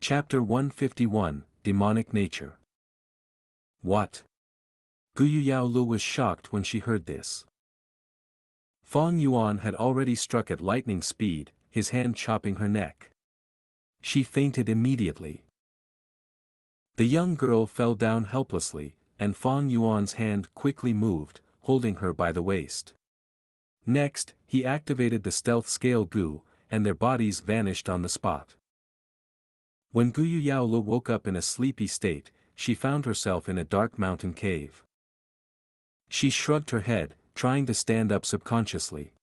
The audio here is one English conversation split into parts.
Chapter 151, Demonic Nature. What? Gu Yaolu was shocked when she heard this. Fang Yuan had already struck at lightning speed, his hand chopping her neck. She fainted immediately. The young girl fell down helplessly, and Fang Yuan's hand quickly moved, holding her by the waist. Next, he activated the stealth scale Gu, and their bodies vanished on the spot. When Gu Yaolu woke up in a sleepy state, she found herself in a dark mountain cave. She shrugged her head, trying to stand up subconsciously.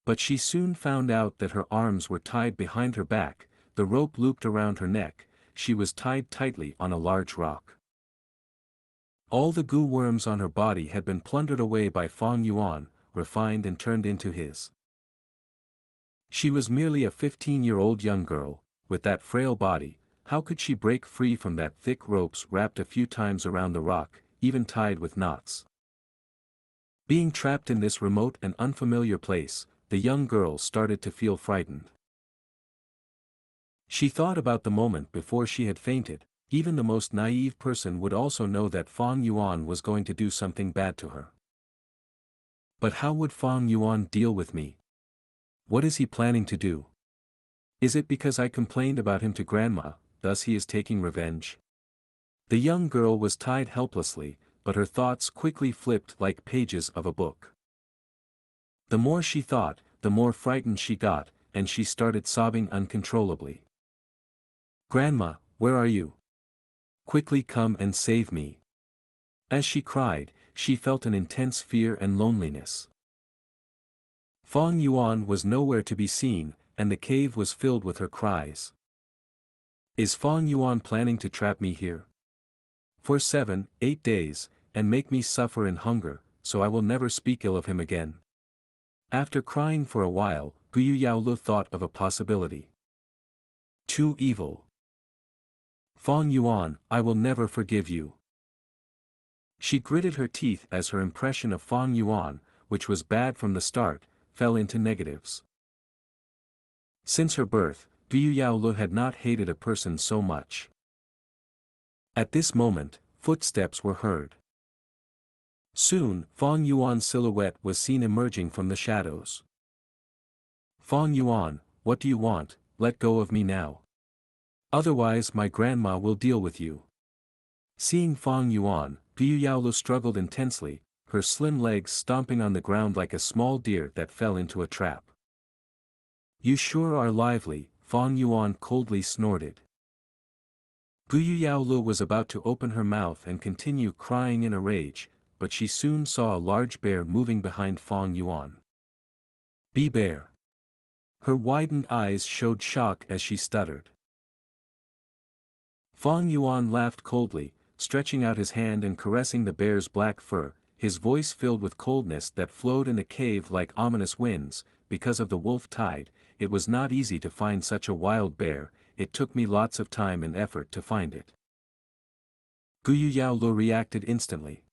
But she soon found out that her arms were tied behind her back, the rope looped around her neck, she was tied tightly on a large rock. All the Gu worms on her body had been plundered away by Fang Yuan, refined and turned into his. She was merely a 15-year-old young girl. With that frail body, how could she break free from that thick ropes wrapped a few times around the rock, even tied with knots? Being trapped in this remote and unfamiliar place, the young girl started to feel frightened. She thought about the moment before she had fainted. Even the most naive person would also know that Fang Yuan was going to do something bad to her. But how would Fang Yuan deal with me? What is he planning to do? Is it because I complained about him to grandma, thus he is taking revenge? The young girl was tied helplessly, but her thoughts quickly flipped like pages of a book. The more she thought, the more frightened she got, and she started sobbing uncontrollably. "Grandma, where are you? Quickly come and save me." As she cried, she felt an intense fear and loneliness. Fang Yuan was nowhere to be seen, and the cave was filled with her cries. Is Fang Yuan planning to trap me here? For 7-8 days, and make me suffer in hunger, so I will never speak ill of him again. After crying for a while, Gu Yaolu thought of a possibility. Too evil. Fang Yuan, I will never forgive you. She gritted her teeth as her impression of Fang Yuan, which was bad from the start, fell into negatives. Since her birth, Gu Yaolu had not hated a person so much. At this moment, footsteps were heard. Soon, Fang Yuan's silhouette was seen emerging from the shadows. "Fang Yuan, what do you want? Let go of me now. Otherwise my grandma will deal with you." Seeing Fang Yuan, Gu Yaolu struggled intensely, her slim legs stomping on the ground like a small deer that fell into a trap. "You sure are lively," Fang Yuan coldly snorted. Gu Yaolu was about to open her mouth and continue crying in a rage, but she soon saw a large bear moving behind Fang Yuan. "Be bear." Her widened eyes showed shock as she stuttered. Fang Yuan laughed coldly, stretching out his hand and caressing the bear's black fur, his voice filled with coldness that flowed in the cave like ominous winds. "Because of the wolf tide, it was not easy to find such a wild bear, it took me lots of time and effort to find it." Gu Yaolu reacted instantly.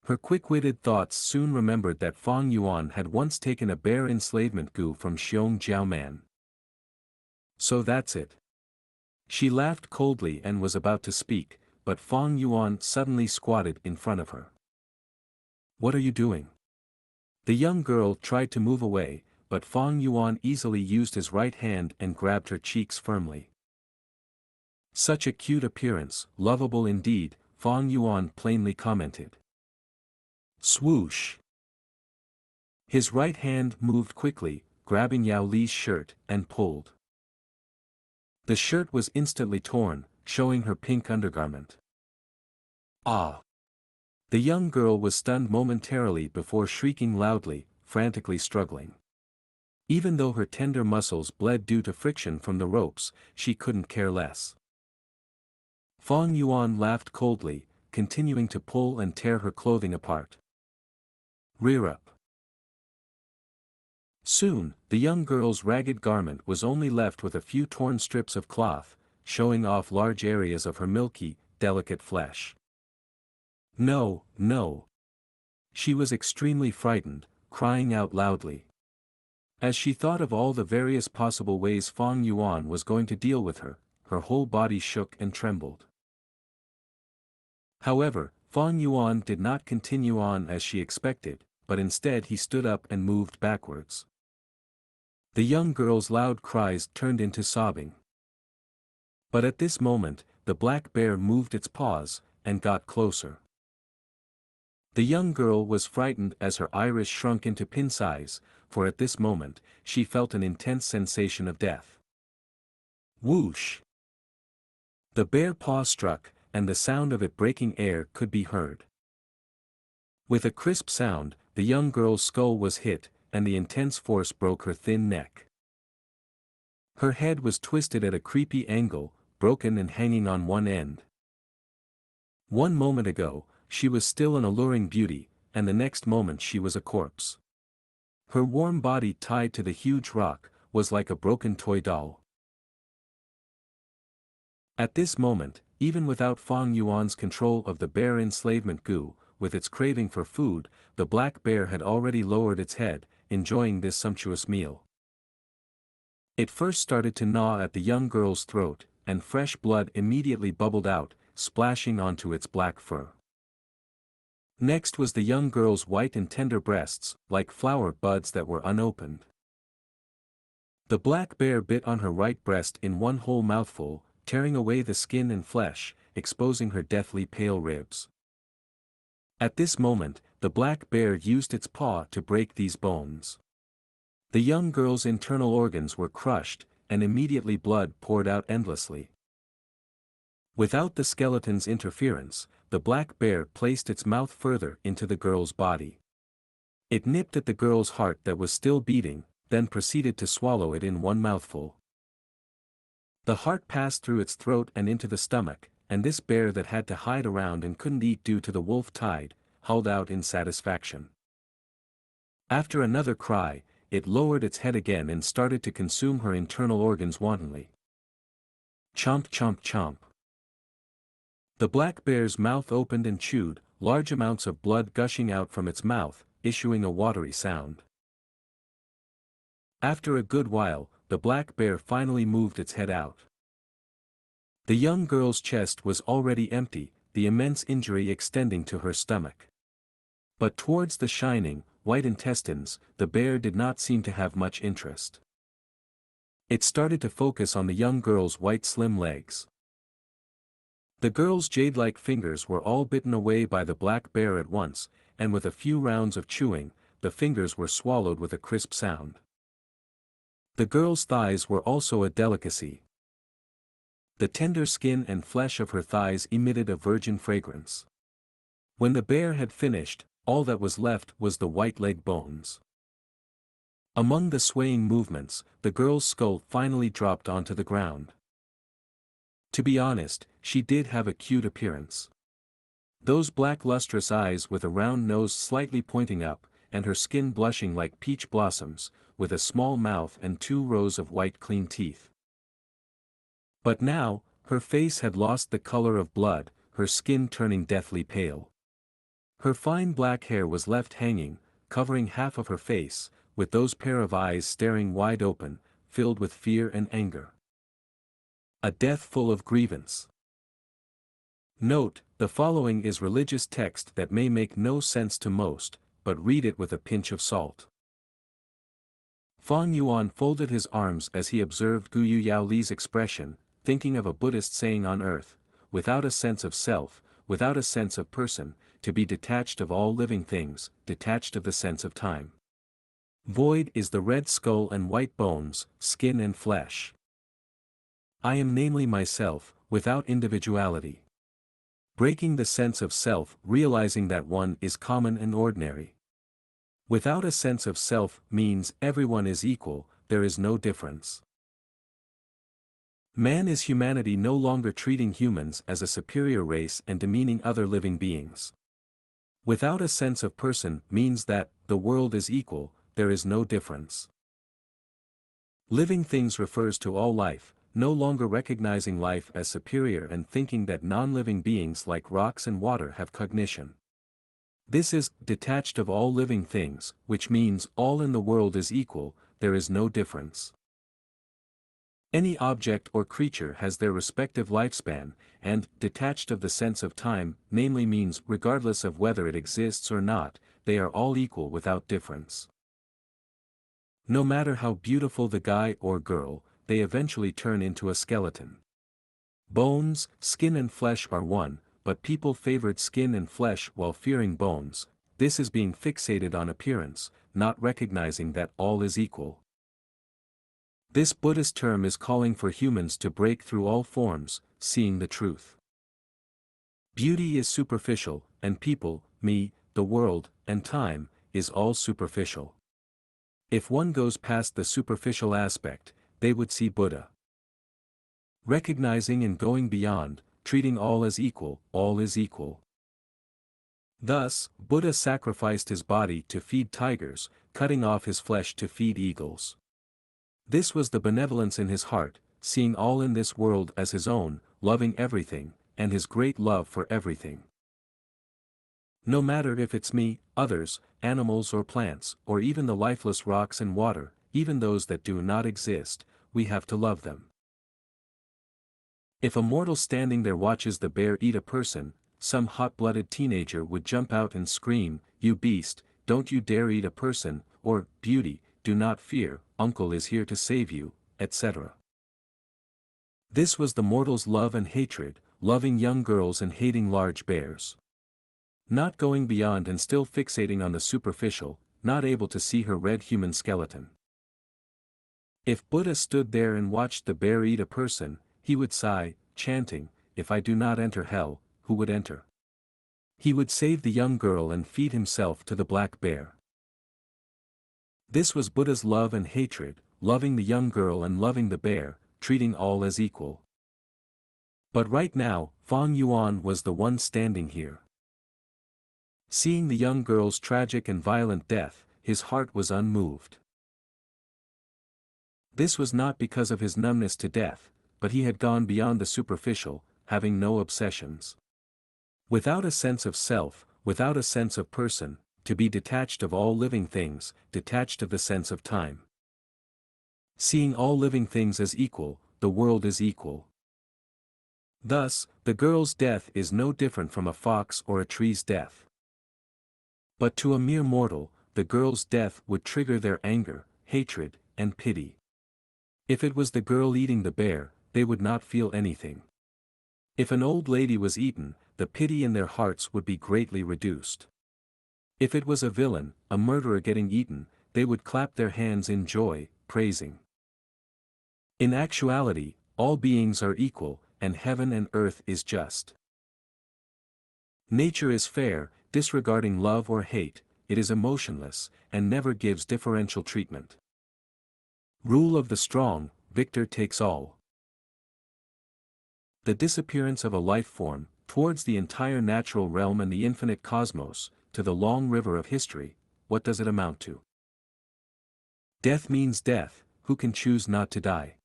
Her quick-witted thoughts soon remembered that Fang Yuan had once taken a bear enslavement Gu from Xianxia. So that's it. She laughed coldly and was about to speak, but Fang Yuan suddenly squatted in front of her. "What are you doing?" The young girl tried to move away, but Fang Yuan easily used his right hand and grabbed her cheeks firmly. "Such a cute appearance, lovable indeed," Fang Yuan plainly commented. Swoosh! His right hand moved quickly, grabbing Yao Li's shirt, and pulled. The shirt was instantly torn, showing her pink undergarment. "Ah!" The young girl was stunned momentarily before shrieking loudly, frantically struggling. Even though her tender muscles bled due to friction from the ropes, she couldn't care less. Fang Yuan laughed coldly, continuing to pull and tear her clothing apart. "Rear up." Soon, the young girl's ragged garment was only left with a few torn strips of cloth, showing off large areas of her milky, delicate flesh. "No, no." She was extremely frightened, crying out loudly. As she thought of all the various possible ways Fang Yuan was going to deal with her, her whole body shook and trembled. However, Fang Yuan did not continue on as she expected, but instead he stood up and moved backwards. The young girl's loud cries turned into sobbing. But at this moment, the black bear moved its paws, and got closer. The young girl was frightened as her iris shrunk into pin size, for at this moment, she felt an intense sensation of death. Whoosh! The bear paw struck, and the sound of it breaking air could be heard. With a crisp sound, the young girl's skull was hit, and the intense force broke her thin neck. Her head was twisted at a creepy angle, broken and hanging on one end. One moment ago, she was still an alluring beauty, and the next moment she was a corpse. Her warm body tied to the huge rock, was like a broken toy doll. At this moment, even without Fang Yuan's control of the bear enslavement Gu, with its craving for food, the black bear had already lowered its head, enjoying this sumptuous meal. It first started to gnaw at the young girl's throat, and fresh blood immediately bubbled out, splashing onto its black fur. Next was the young girl's white and tender breasts, like flower buds that were unopened. The black bear bit on her right breast in one whole mouthful, tearing away the skin and flesh, exposing her deathly pale ribs. At this moment, the black bear used its paw to break these bones. The young girl's internal organs were crushed, and immediately blood poured out endlessly. Without the skeleton's interference, the black bear placed its mouth further into the girl's body. It nipped at the girl's heart that was still beating, then proceeded to swallow it in one mouthful. The heart passed through its throat and into the stomach, and this bear that had to hide around and couldn't eat due to the wolf tide, howled out in satisfaction. After another cry, it lowered its head again and started to consume her internal organs wantonly. Chomp chomp chomp. The black bear's mouth opened and chewed, large amounts of blood gushing out from its mouth, issuing a watery sound. After a good while, the black bear finally moved its head out. The young girl's chest was already empty, the immense injury extending to her stomach. But towards the shining, white intestines, the bear did not seem to have much interest. It started to focus on the young girl's white slim legs. The girl's jade-like fingers were all bitten away by the black bear at once, and with a few rounds of chewing, the fingers were swallowed with a crisp sound. The girl's thighs were also a delicacy. The tender skin and flesh of her thighs emitted a virgin fragrance. When the bear had finished, all that was left was the white leg bones. Among the swaying movements, the girl's skull finally dropped onto the ground. To be honest, she did have a cute appearance. Those black lustrous eyes with a round nose slightly pointing up, and her skin blushing like peach blossoms, with a small mouth and 2 rows of white clean teeth. But now, her face had lost the color of blood, her skin turning deathly pale. Her fine black hair was left hanging, covering half of her face, with those pair of eyes staring wide open, filled with fear and anger. A death full of grievance. Note, the following is religious text that may make no sense to most, but read it with a pinch of salt. Fang Yuan folded his arms as he observed Gu Yao Li's expression, thinking of a Buddhist saying on earth, without a sense of self, without a sense of person, to be detached of all living things, detached of the sense of time. Void is the red skull and white bones, skin and flesh. I am namely myself, without individuality. Breaking the sense of self, realizing that one is common and ordinary. Without a sense of self means everyone is equal, there is no difference. Man is humanity no longer treating humans as a superior race and demeaning other living beings. Without a sense of person means that the world is equal, there is no difference. Living things refers to all life, no longer recognizing life as superior and thinking that non-living beings like rocks and water have cognition. This is detached of all living things, which means all in the world is equal, there is no difference. Any object or creature has their respective lifespan, and, detached of the sense of time, namely means regardless of whether it exists or not, they are all equal without difference. No matter how beautiful the guy or girl, they eventually turn into a skeleton. Bones, skin and flesh are one, but people favored skin and flesh while fearing bones. This is being fixated on appearance, not recognizing that all is equal. This Buddhist term is calling for humans to break through all forms, seeing the truth. Beauty is superficial, and people, me, the world, and time, is all superficial. If one goes past the superficial aspect, they would see Buddha. Recognizing and going beyond, treating all as equal, all is equal. Thus, Buddha sacrificed his body to feed tigers, cutting off his flesh to feed eagles. This was the benevolence in his heart, seeing all in this world as his own, loving everything, and his great love for everything. No matter if it's me, others, animals or plants, or even the lifeless rocks and water, even those that do not exist, we have to love them. If a mortal standing there watches the bear eat a person, some hot-blooded teenager would jump out and scream, "You beast, don't you dare eat a person," or, "Beauty, do not fear, uncle is here to save you," etc. This was the mortal's love and hatred, loving young girls and hating large bears. Not going beyond and still fixating on the superficial, not able to see her red human skeleton. If Buddha stood there and watched the bear eat a person, he would sigh, chanting, "If I do not enter hell, who would enter?" He would save the young girl and feed himself to the black bear. This was Buddha's love and hatred, loving the young girl and loving the bear, treating all as equal. But right now, Fang Yuan was the one standing here. Seeing the young girl's tragic and violent death, his heart was unmoved. This was not because of his numbness to death, but he had gone beyond the superficial, having no obsessions. Without a sense of self, without a sense of person, to be detached of all living things, detached of the sense of time. Seeing all living things as equal, the world is equal. Thus, the girl's death is no different from a fox or a tree's death. But to a mere mortal, the girl's death would trigger their anger, hatred, and pity. If it was the girl eating the bear, they would not feel anything. If an old lady was eaten, the pity in their hearts would be greatly reduced. If it was a villain, a murderer getting eaten, they would clap their hands in joy, praising. In actuality, all beings are equal, and heaven and earth is just. Nature is fair, disregarding love or hate, it is emotionless, and never gives differential treatment. Rule of the strong, victor takes all. The disappearance of a life form, towards the entire natural realm and the infinite cosmos, to the long river of history, what does it amount to? Death means death, who can choose not to die?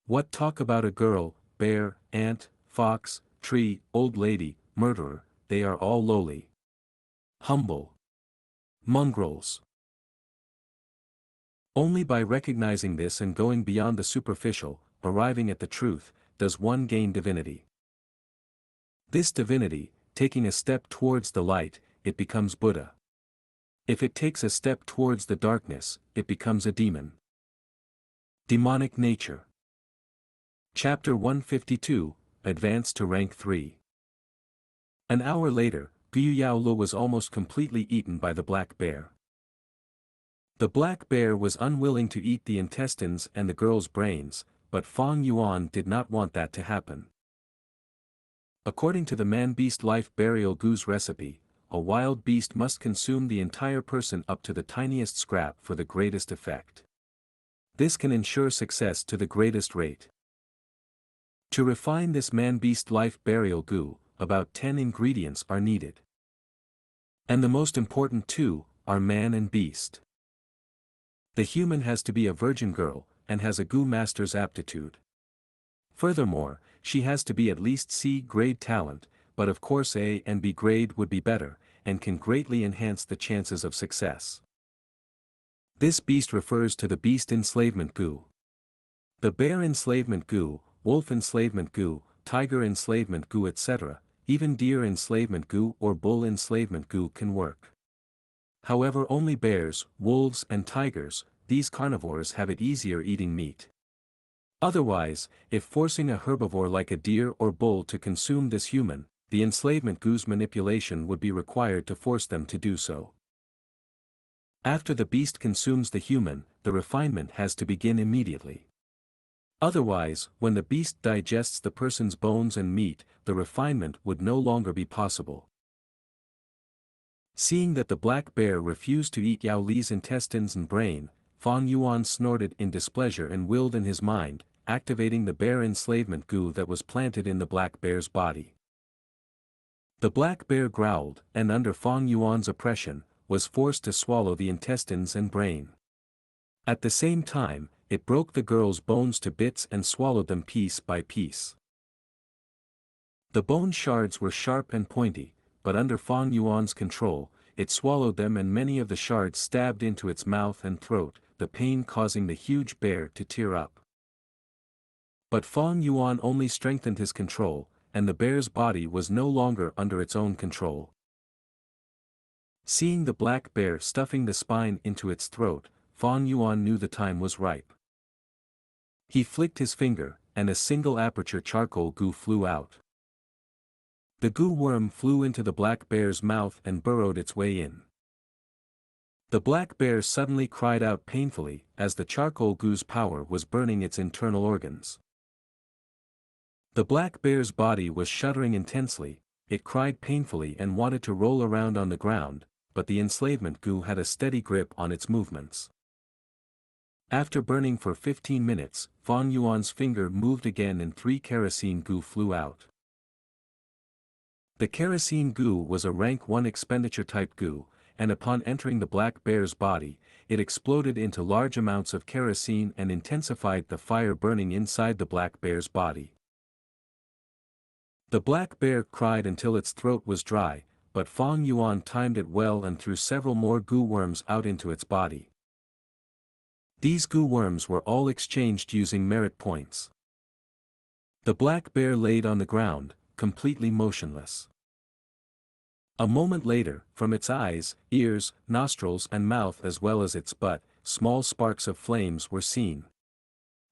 What talk about a girl, bear, ant, fox, tree, old lady, murderer, they are all lowly. Humble. Mongrels. Only by recognizing this and going beyond the superficial, arriving at the truth, does one gain divinity. This divinity, taking a step towards the light, it becomes Buddha. If it takes a step towards the darkness, it becomes a demon. Demonic nature. Chapter 152, Advance to Rank 3. An hour later, Gu Yaolu was almost completely eaten by the black bear. The black bear was unwilling to eat the intestines and the girl's brains, but Fang Yuan did not want that to happen. According to the man-beast life burial Gu's recipe, a wild beast must consume the entire person up to the tiniest scrap for the greatest effect. This can ensure success to the greatest rate. To refine this man-beast life burial Gu, about 10 ingredients are needed. And the most important two, are man and beast. The human has to be a virgin girl, and has a Gu master's aptitude. Furthermore, she has to be at least C-grade talent, but of course A and B grade would be better, and can greatly enhance the chances of success. This beast refers to the beast enslavement Gu. The bear enslavement Gu, wolf enslavement Gu, tiger enslavement Gu, etc., even deer enslavement Gu or bull enslavement Gu can work. However, only bears, wolves and tigers, these carnivores, have it easier eating meat. Otherwise, if forcing a herbivore like a deer or bull to consume this human, the enslavement Gu's manipulation would be required to force them to do so. After the beast consumes the human, the refinement has to begin immediately. Otherwise, when the beast digests the person's bones and meat, the refinement would no longer be possible. Seeing that the black bear refused to eat Yao Li's intestines and brain, Fang Yuan snorted in displeasure and willed in his mind, activating the bear enslavement Gu that was planted in the black bear's body. The black bear growled, and under Fang Yuan's oppression, was forced to swallow the intestines and brain. At the same time, it broke the girl's bones to bits and swallowed them piece by piece. The bone shards were sharp and pointy, but under Fang Yuan's control, it swallowed them and many of the shards stabbed into its mouth and throat, the pain causing the huge bear to tear up. But Fang Yuan only strengthened his control, and the bear's body was no longer under its own control. Seeing the black bear stuffing the spine into its throat, Fang Yuan knew the time was ripe. He flicked his finger, and a single aperture charcoal Gu flew out. The Gu worm flew into the black bear's mouth and burrowed its way in. The black bear suddenly cried out painfully as the charcoal Gu's power was burning its internal organs. The black bear's body was shuddering intensely, it cried painfully and wanted to roll around on the ground, but the enslavement Gu had a steady grip on its movements. After burning for 15 minutes, Fang Yuan's finger moved again and 3 kerosene Gu flew out. The kerosene Gu was a rank 1 expenditure type Gu, and upon entering the black bear's body, it exploded into large amounts of kerosene and intensified the fire burning inside the black bear's body. The black bear cried until its throat was dry, but Fang Yuan timed it well and threw several more Gu worms out into its body. These Gu worms were all exchanged using merit points. The black bear laid on the ground, completely motionless. A moment later, from its eyes, ears, nostrils and mouth as well as its butt, small sparks of flames were seen.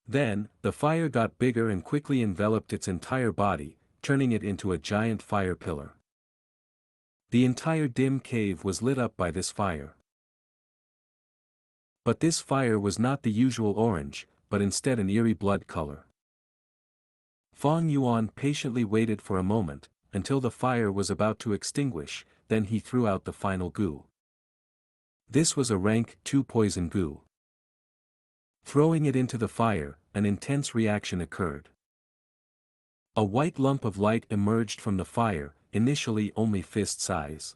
Then, the fire got bigger and quickly enveloped its entire body, turning it into a giant fire pillar. The entire dim cave was lit up by this fire. But this fire was not the usual orange, but instead an eerie blood color. Fang Yuan patiently waited for a moment, until the fire was about to extinguish, then he threw out the final Gu. This was a rank 2 poison Gu. Throwing it into the fire, an intense reaction occurred. A white lump of light emerged from the fire, initially only fist size.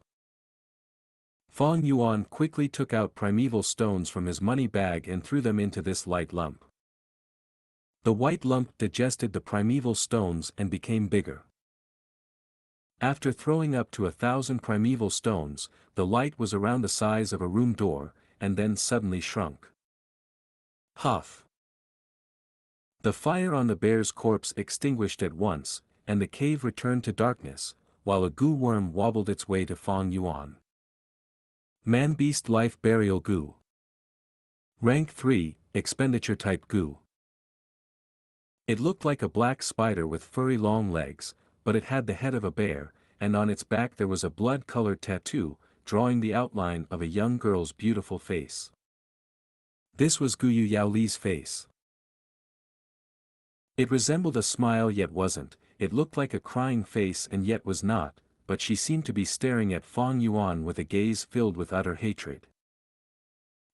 Fang Yuan quickly took out primeval stones from his money bag and threw them into this light lump. The white lump digested the primeval stones and became bigger. After throwing up to 1,000 primeval stones, the light was around the size of a room door, and then suddenly shrunk. Huff! The fire on the bear's corpse extinguished at once, and the cave returned to darkness, while a Gu worm wobbled its way to Fang Yuan. Man-Beast Life Burial Gu. Rank 3, Expenditure Type Gu. It looked like a black spider with furry long legs, but it had the head of a bear, and on its back there was a blood-colored tattoo, drawing the outline of a young girl's beautiful face. This was Guyu Yao Li's face. It resembled a smile yet wasn't, it looked like a crying face and yet was not, but she seemed to be staring at Fang Yuan with a gaze filled with utter hatred.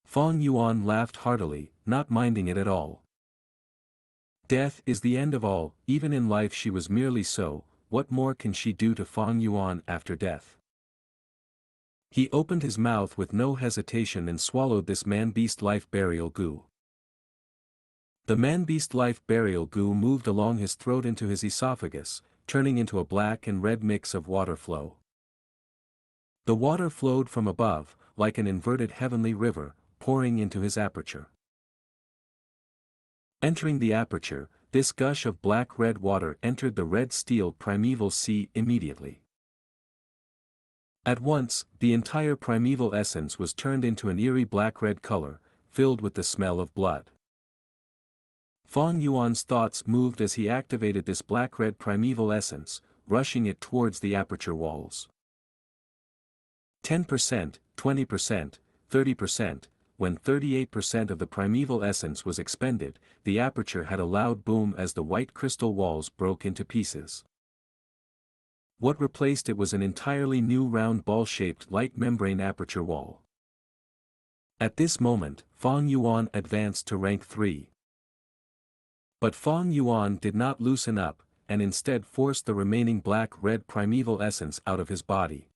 Fang Yuan laughed heartily, not minding it at all. Death is the end of all, even in life she was merely so, what more can she do to Fang Yuan after death? He opened his mouth with no hesitation and swallowed this Man-Beast Life Burial Gu. The Man-Beast Life Burial Gu moved along his throat into his esophagus, turning into a black and red mix of water flow. The water flowed from above, like an inverted heavenly river, pouring into his aperture. Entering the aperture, this gush of black-red water entered the red steel primeval sea immediately. At once, the entire primeval essence was turned into an eerie black-red color, filled with the smell of blood. Fang Yuan's thoughts moved as he activated this black-red primeval essence, rushing it towards the aperture walls. 10%, 20%, 30%, when 38% of the primeval essence was expended, the aperture had a loud boom as the white crystal walls broke into pieces. What replaced it was an entirely new round ball-shaped light membrane aperture wall. At this moment, Fang Yuan advanced to rank 3. But Fang Yuan did not loosen up, and instead forced the remaining black-red primeval essence out of his body.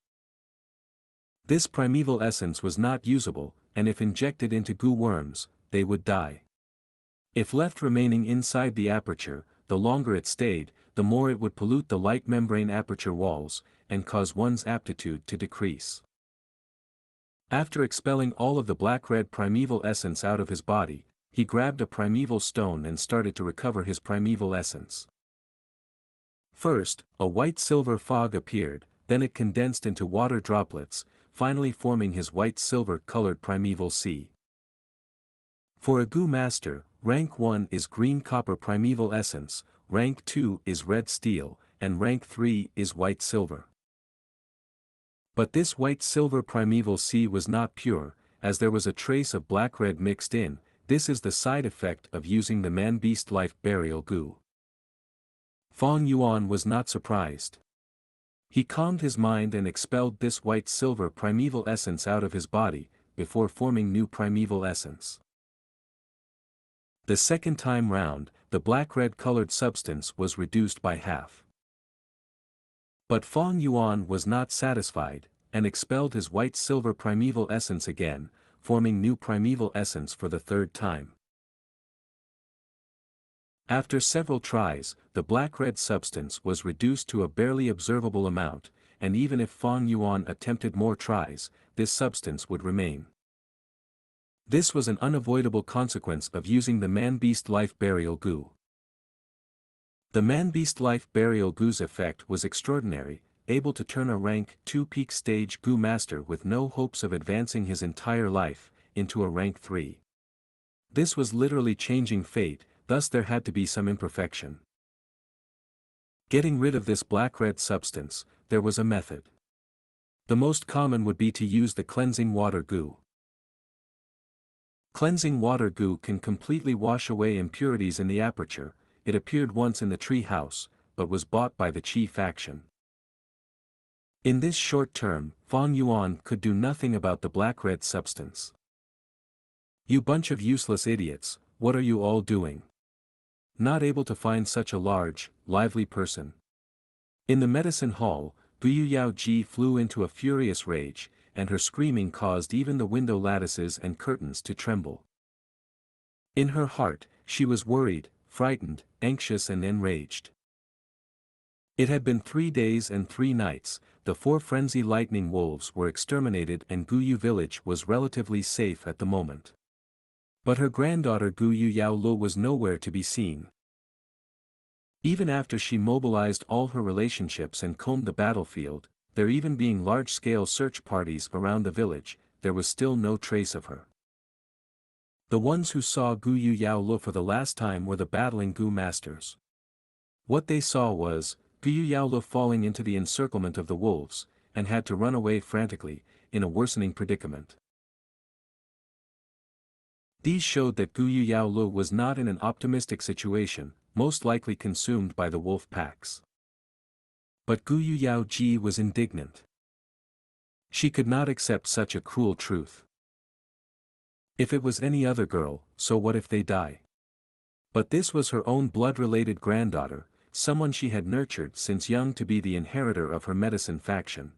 This primeval essence was not usable, and if injected into Gu worms, they would die. If left remaining inside the aperture, the longer it stayed, the more it would pollute the light membrane aperture walls, and cause one's aptitude to decrease. After expelling all of the black-red primeval essence out of his body, he grabbed a primeval stone and started to recover his primeval essence. First, a white-silver fog appeared, then it condensed into water droplets, finally forming his white-silver-colored primeval sea. For a Gu master, rank 1 is green-copper primeval essence, rank 2 is red steel, and rank 3 is white-silver. But this white-silver primeval sea was not pure, as there was a trace of black-red mixed in. This is the side effect of using the man-beast life burial Gu. Fang Yuan was not surprised. He calmed his mind and expelled this white-silver primeval essence out of his body, before forming new primeval essence. The second time round, the black-red colored substance was reduced by half. But Fang Yuan was not satisfied, and expelled his white-silver primeval essence again, forming new primeval essence for the third time. After several tries, the black-red substance was reduced to a barely observable amount, and even if Fang Yuan attempted more tries, this substance would remain. This was an unavoidable consequence of using the man-beast life burial Gu. The man-beast life burial Gu's effect was extraordinary, able to turn a rank 2 peak stage Gu master with no hopes of advancing his entire life, into a rank 3. This was literally changing fate, thus there had to be some imperfection. Getting rid of this black-red substance, there was a method. The most common would be to use the cleansing water Gu. Cleansing water Gu can completely wash away impurities in the aperture. It appeared once in the tree house, but was bought by the Qi faction. In this short term, Fang Yuan could do nothing about the black-red substance. "You bunch of useless idiots, what are you all doing? Not able to find such a large, lively person?" In the medicine hall, Guyu Yaoji flew into a furious rage, and her screaming caused even the window lattices and curtains to tremble. In her heart, she was worried, frightened, anxious and enraged. It had been 3 days and 3 nights, the 4 frenzy lightning wolves were exterminated and Guyu village was relatively safe at the moment. But her granddaughter Guyu Yaolu was nowhere to be seen. Even after she mobilized all her relationships and combed the battlefield, there even being large-scale search parties around the village, there was still no trace of her. The ones who saw Guyu Yaolu for the last time were the battling Gu masters. What they saw was Guyu Yaolu falling into the encirclement of the wolves, and had to run away frantically, in a worsening predicament. These showed that Guyu Yaolu was not in an optimistic situation, most likely consumed by the wolf packs. But Guyu Yaoji was indignant. She could not accept such a cruel truth. If it was any other girl, so what if they die? But this was her own blood-related granddaughter, someone she had nurtured since young to be the inheritor of her medicine faction.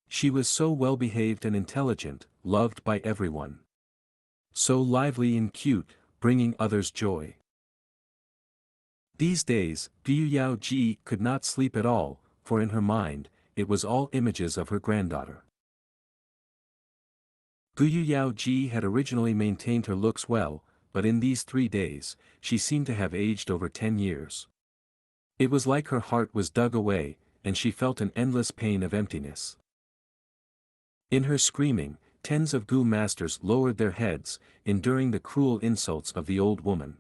She was so well-behaved and intelligent, loved by everyone. So lively and cute, bringing others joy. These days, Guyu Yaoji could not sleep at all, for in her mind, it was all images of her granddaughter. Gu Yaoji had originally maintained her looks well, but in these 3 days, she seemed to have aged over 10 years. It was like her heart was dug away, and she felt an endless pain of emptiness. In her screaming, tens of Gu masters lowered their heads, enduring the cruel insults of the old woman.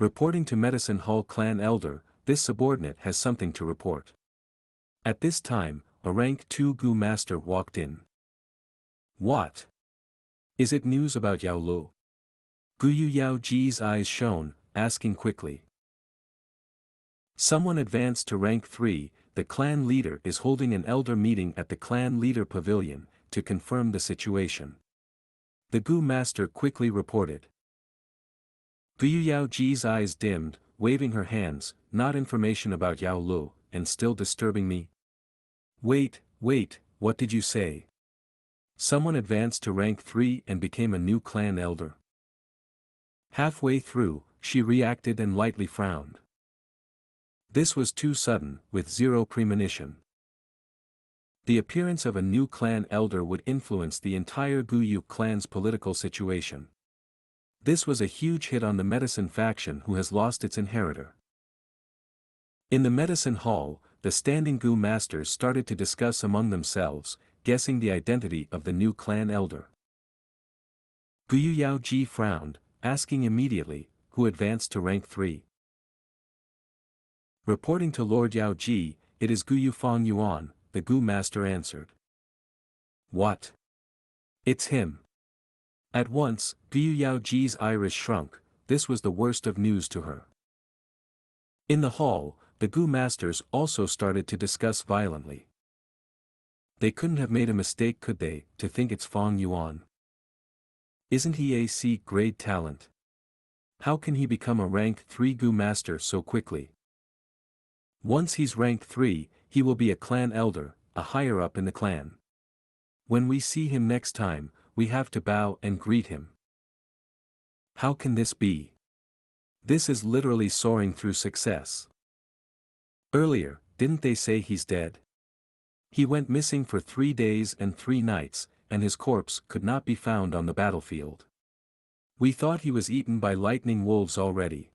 Reporting to Medicine Hall clan elder, this subordinate has something to report. At this time, a rank 2 Gu master walked in. What? Is it news about Yao Lu? Gu Yaoji's eyes shone, asking quickly. Someone advanced to rank 3, the clan leader is holding an elder meeting at the clan leader pavilion, to confirm the situation. The Gu master quickly reported. Gu Yaoji's eyes dimmed, waving her hands, not information about Yao Lu, and still disturbing me. Wait, what did you say? Someone advanced to rank 3 and became a new clan elder. Halfway through, she reacted and lightly frowned. This was too sudden, with zero premonition. The appearance of a new clan elder would influence the entire Guyu clan's political situation. This was a huge hit on the medicine faction who has lost its inheritor. In the medicine hall, the standing Gu masters started to discuss among themselves, guessing the identity of the new clan elder. Guyu Yaoji frowned, asking immediately, who advanced to rank 3. Reporting to Lord Yaoji, it is Guyu Fang Yuan, the Gu master answered. What? It's him. At once, Gu Yaoji's iris shrunk, this was the worst of news to her. In the hall, the Gu masters also started to discuss violently. They couldn't have made a mistake, could they, to think it's Fang Yuan? Isn't he a C-grade talent? How can he become a rank 3 Gu master so quickly? Once he's rank 3, he will be a clan elder, a higher up in the clan. When we see him next time, we have to bow and greet him. How can this be? This is literally soaring through success. Earlier, didn't they say he's dead? He went missing for 3 days and 3 nights, and his corpse could not be found on the battlefield. We thought he was eaten by lightning wolves already.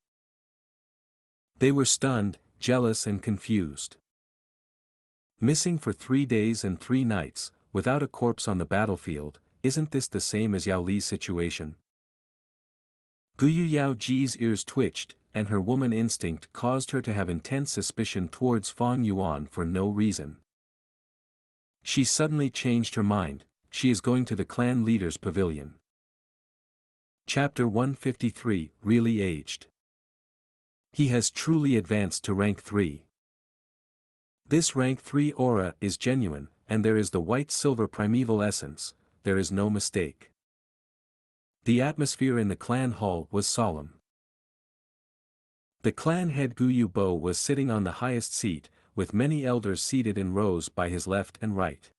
They were stunned, jealous and confused. Missing for 3 days and 3 nights, without a corpse on the battlefield, isn't this the same as Yao Li's situation? Guyu Yaoji's ears twitched, and her woman instinct caused her to have intense suspicion towards Fang Yuan for no reason. She suddenly changed her mind, she is going to the clan leader's pavilion. Chapter 153, Really Aged. He has truly advanced to rank 3. This rank 3 aura is genuine, and there is the white-silver primeval essence, there is no mistake. The atmosphere in the clan hall was solemn. The clan head Guyu Bo was sitting on the highest seat, with many elders seated in rows by his left and right.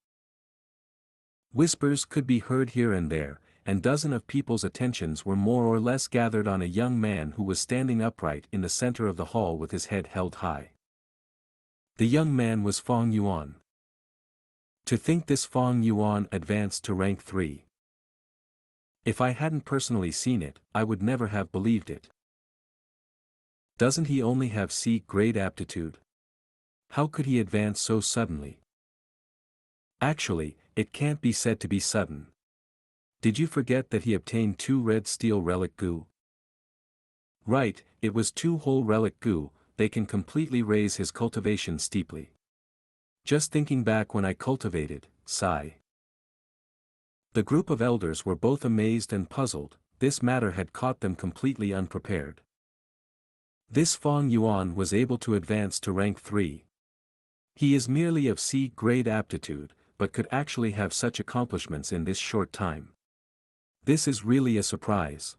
Whispers could be heard here and there, and dozens of people's attentions were more or less gathered on a young man who was standing upright in the center of the hall with his head held high. The young man was Fang Yuan. To think this Fang Yuan advanced to rank 3. If I hadn't personally seen it, I would never have believed it. Doesn't he only have C-grade aptitude? How could he advance so suddenly? Actually, it can't be said to be sudden. Did you forget that he obtained 2 red steel relic Gu? Right, it was 2 whole relic Gu, they can completely raise his cultivation steeply. Just thinking back when I cultivated, sigh. The group of elders were both amazed and puzzled, this matter had caught them completely unprepared. This Fang Yuan was able to advance to rank 3. He is merely of C-grade aptitude, but could actually have such accomplishments in this short time. This is really a surprise.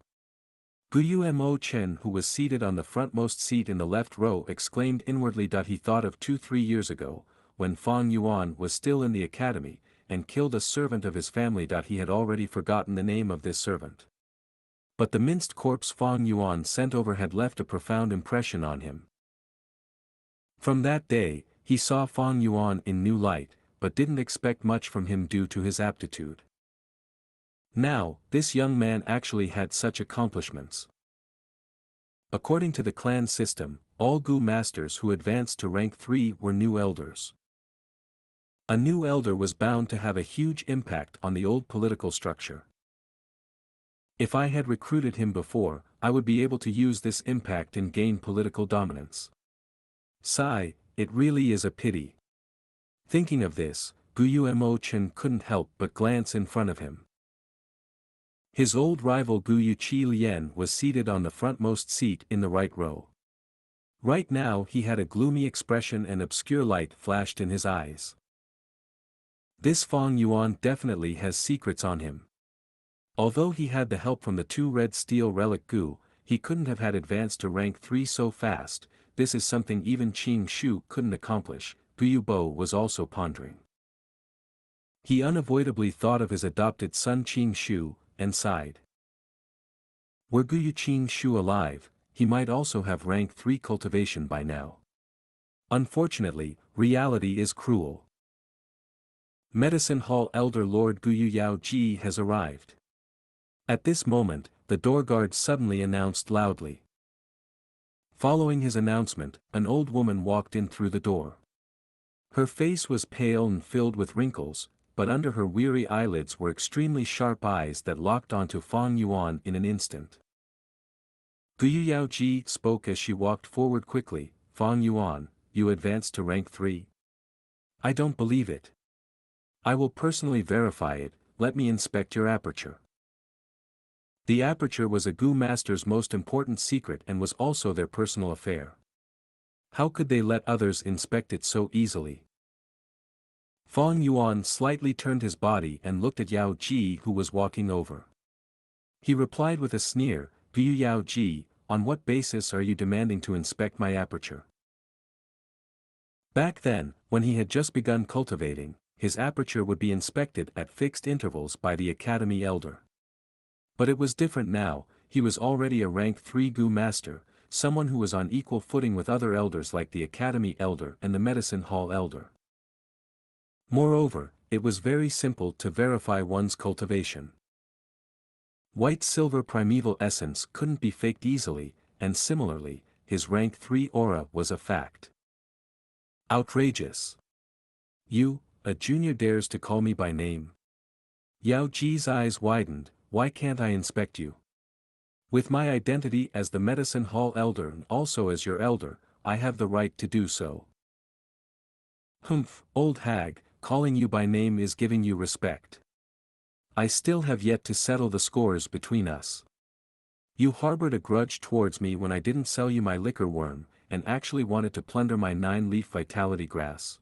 Guyu Mo Chen, who was seated on the frontmost seat in the left row, exclaimed inwardly. He thought of 2-3 years ago, when Fang Yuan was still in the academy, and killed a servant of his family. He had already forgotten the name of this servant. But the minced corpse Fang Yuan sent over had left a profound impression on him. From that day, he saw Fang Yuan in new light, but didn't expect much from him due to his aptitude. Now, this young man actually had such accomplishments. According to the clan system, all Gu masters who advanced to rank 3 were new elders. A new elder was bound to have a huge impact on the old political structure. If I had recruited him before, I would be able to use this impact and gain political dominance. Sigh, it really is a pity. Thinking of this, Gu Mo Chen couldn't help but glance in front of him. His old rival Gu Chi Lien was seated on the frontmost seat in the right row. Right now he had a gloomy expression and obscure light flashed in his eyes. This Fong Yuan definitely has secrets on him. Although he had the help from the 2 red steel relic Gu, he couldn't have had advanced to rank 3 so fast. This is something even Qing Shu couldn't accomplish, Gu Bo was also pondering. He unavoidably thought of his adopted son Qing Shu, and sighed. Were Gu Qing Shu alive, he might also have rank 3 cultivation by now. Unfortunately, reality is cruel. Medicine Hall Elder Lord Gu Yao Ji has arrived. At this moment, the door guard suddenly announced loudly. Following his announcement, an old woman walked in through the door. Her face was pale and filled with wrinkles, but under her weary eyelids were extremely sharp eyes that locked onto Fong Yuan in an instant. Gu Yao Ji spoke as she walked forward quickly. Fong Yuan, you advanced to rank 3? I don't believe it. I will personally verify it, let me inspect your aperture. The aperture was a Gu master's most important secret and was also their personal affair. How could they let others inspect it so easily? Fong Yuan slightly turned his body and looked at Yao Ji who was walking over. He replied with a sneer, Gu Yao Ji, on what basis are you demanding to inspect my aperture? Back then, when he had just begun cultivating, his aperture would be inspected at fixed intervals by the Academy Elder. But it was different now, he was already a rank 3 Gu master, someone who was on equal footing with other elders like the Academy Elder and the Medicine Hall Elder. Moreover, it was very simple to verify one's cultivation. White-silver primeval essence couldn't be faked easily, and similarly, his rank 3 aura was a fact. Outrageous. You, a junior, dares to call me by name? Yao Ji's eyes widened. Why can't I inspect you? With my identity as the Medicine Hall Elder and also as your elder, I have the right to do so. Humph, old hag, calling you by name is giving you respect. I still have yet to settle the scores between us. You harbored a grudge towards me when I didn't sell you my liquor worm, and actually wanted to plunder my 9-leaf vitality grass.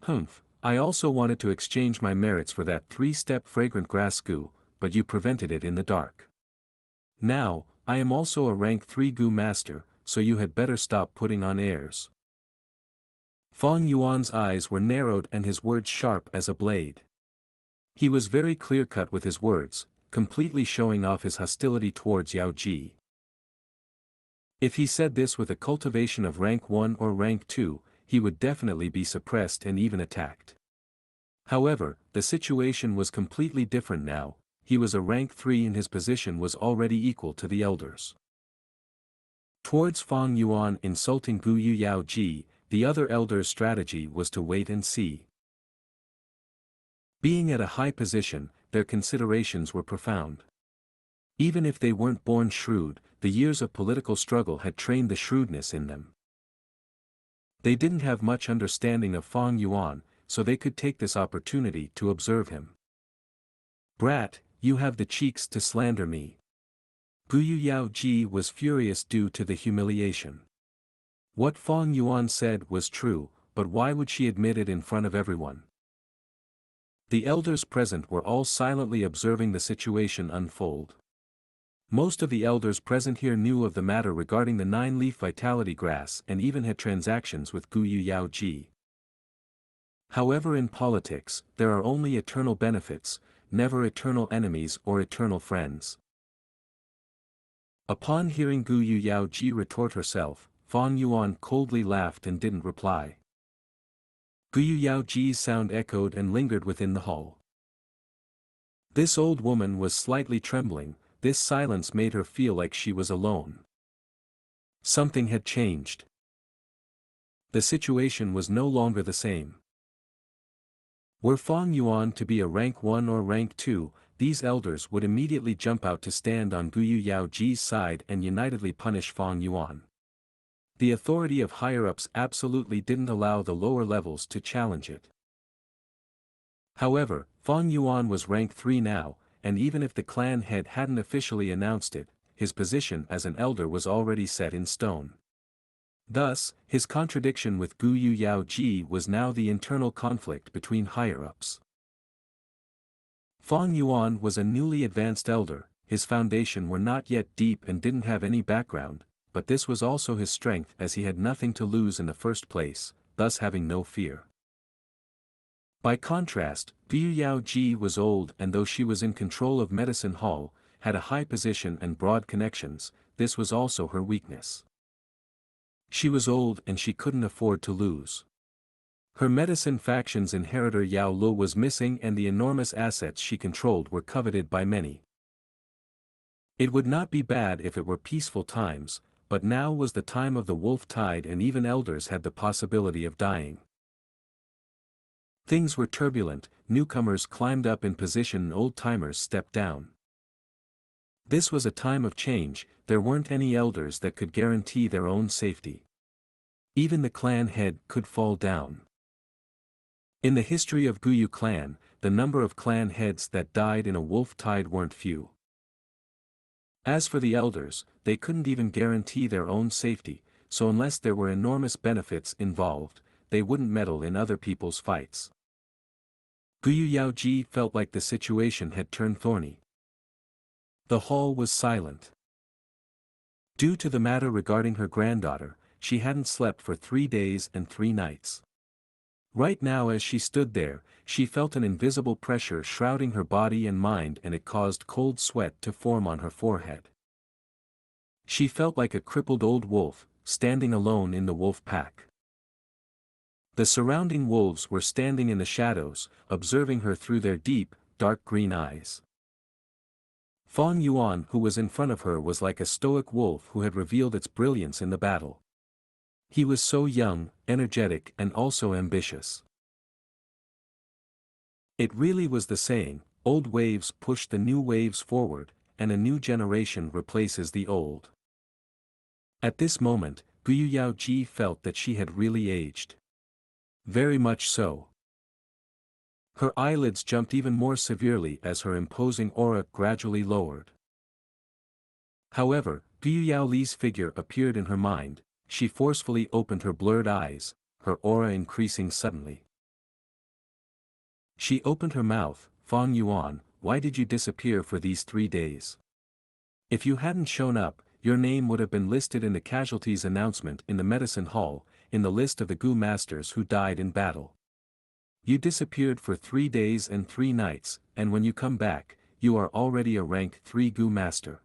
Humph, I also wanted to exchange my merits for that 3-step fragrant grass Gu, but you prevented it in the dark. Now, I am also a rank 3 Gu master, so you had better stop putting on airs. Fong Yuan's eyes were narrowed and his words sharp as a blade. He was very clear-cut with his words, completely showing off his hostility towards Yao Ji. If he said this with a cultivation of rank 1 or rank 2, he would definitely be suppressed and even attacked. However, the situation was completely different now. He was a rank 3 and his position was already equal to the elders. Towards Fong Yuan insulting Gu Yao Ji, the other elder's strategy was to wait and see. Being at a high position, their considerations were profound. Even if they weren't born shrewd, the years of political struggle had trained the shrewdness in them. They didn't have much understanding of Fong Yuan, so they could take this opportunity to observe him. Brat, you have the cheeks to slander me. Gu Yao Ji was furious due to the humiliation. What Fong Yuan said was true, but why would she admit it in front of everyone? The elders present were all silently observing the situation unfold. Most of the elders present here knew of the matter regarding the 9-leaf vitality grass and even had transactions with Gu Yao Ji. However, in politics, there are only eternal benefits, never eternal enemies or eternal friends. Upon hearing Gu Yao Ji retort herself, Fong Yuan coldly laughed and didn't reply. Gu Yao Ji's sound echoed and lingered within the hall. This old woman was slightly trembling, this silence made her feel like she was alone. Something had changed. The situation was no longer the same. Were Fang Yuan to be a rank 1 or rank 2, these elders would immediately jump out to stand on Guyu Yaoji's side and unitedly punish Fang Yuan. The authority of higher-ups absolutely didn't allow the lower levels to challenge it. However, Fang Yuan was rank 3 now, and even if the clan head hadn't officially announced it, his position as an elder was already set in stone. Thus, his contradiction with Guyu Yaoji was now the internal conflict between higher-ups. Fang Yuan was a newly advanced elder, his foundation were not yet deep and didn't have any background, but this was also his strength as he had nothing to lose in the first place, thus having no fear. By contrast, Guyu Yaoji was old and though she was in control of Medicine Hall, had a high position and broad connections, this was also her weakness. She was old and she couldn't afford to lose. Her medicine faction's inheritor Yao Lu was missing and the enormous assets she controlled were coveted by many. It would not be bad if it were peaceful times, but now was the time of the wolf tide and even elders had the possibility of dying. Things were turbulent, newcomers climbed up in position and old-timers stepped down. This was a time of change, there weren't any elders that could guarantee their own safety. Even the clan head could fall down. In the history of Guyu clan, the number of clan heads that died in a wolf tide weren't few. As for the elders, they couldn't even guarantee their own safety, so unless there were enormous benefits involved, they wouldn't meddle in other people's fights. Guyu Yaoji felt like the situation had turned thorny. The hall was silent. Due to the matter regarding her granddaughter, she hadn't slept for 3 days and 3 nights. Right now as she stood there, she felt an invisible pressure shrouding her body and mind and it caused cold sweat to form on her forehead. She felt like a crippled old wolf, standing alone in the wolf pack. The surrounding wolves were standing in the shadows, observing her through their deep, dark green eyes. Fang Yuan who was in front of her was like a stoic wolf who had revealed its brilliance in the battle. He was so young, energetic and also ambitious. It really was the saying, old waves push the new waves forward, and a new generation replaces the old. At this moment, Guyu Yaoji felt that she had really aged. Very much so. Her eyelids jumped even more severely as her imposing aura gradually lowered. However, Guyu Yaoli's figure appeared in her mind, she forcefully opened her blurred eyes, her aura increasing suddenly. She opened her mouth, Fang Yuan, why did you disappear for these 3 days? If you hadn't shown up, your name would have been listed in the casualties announcement in the medicine hall, in the list of the Gu masters who died in battle. You disappeared for 3 days and 3 nights, and when you come back, you are already a rank 3 Gu master.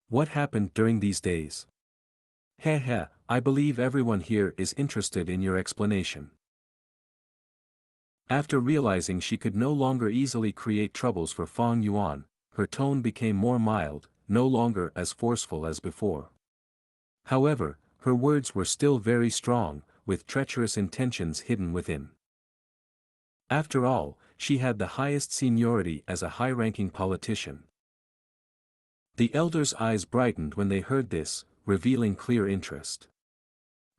What happened during these days? Heh, I believe everyone here is interested in your explanation. After realizing she could no longer easily create troubles for Fang Yuan, her tone became more mild, no longer as forceful as before. However, her words were still very strong, with treacherous intentions hidden within. After all, she had the highest seniority as a high-ranking politician. The elders' eyes brightened when they heard this, revealing clear interest.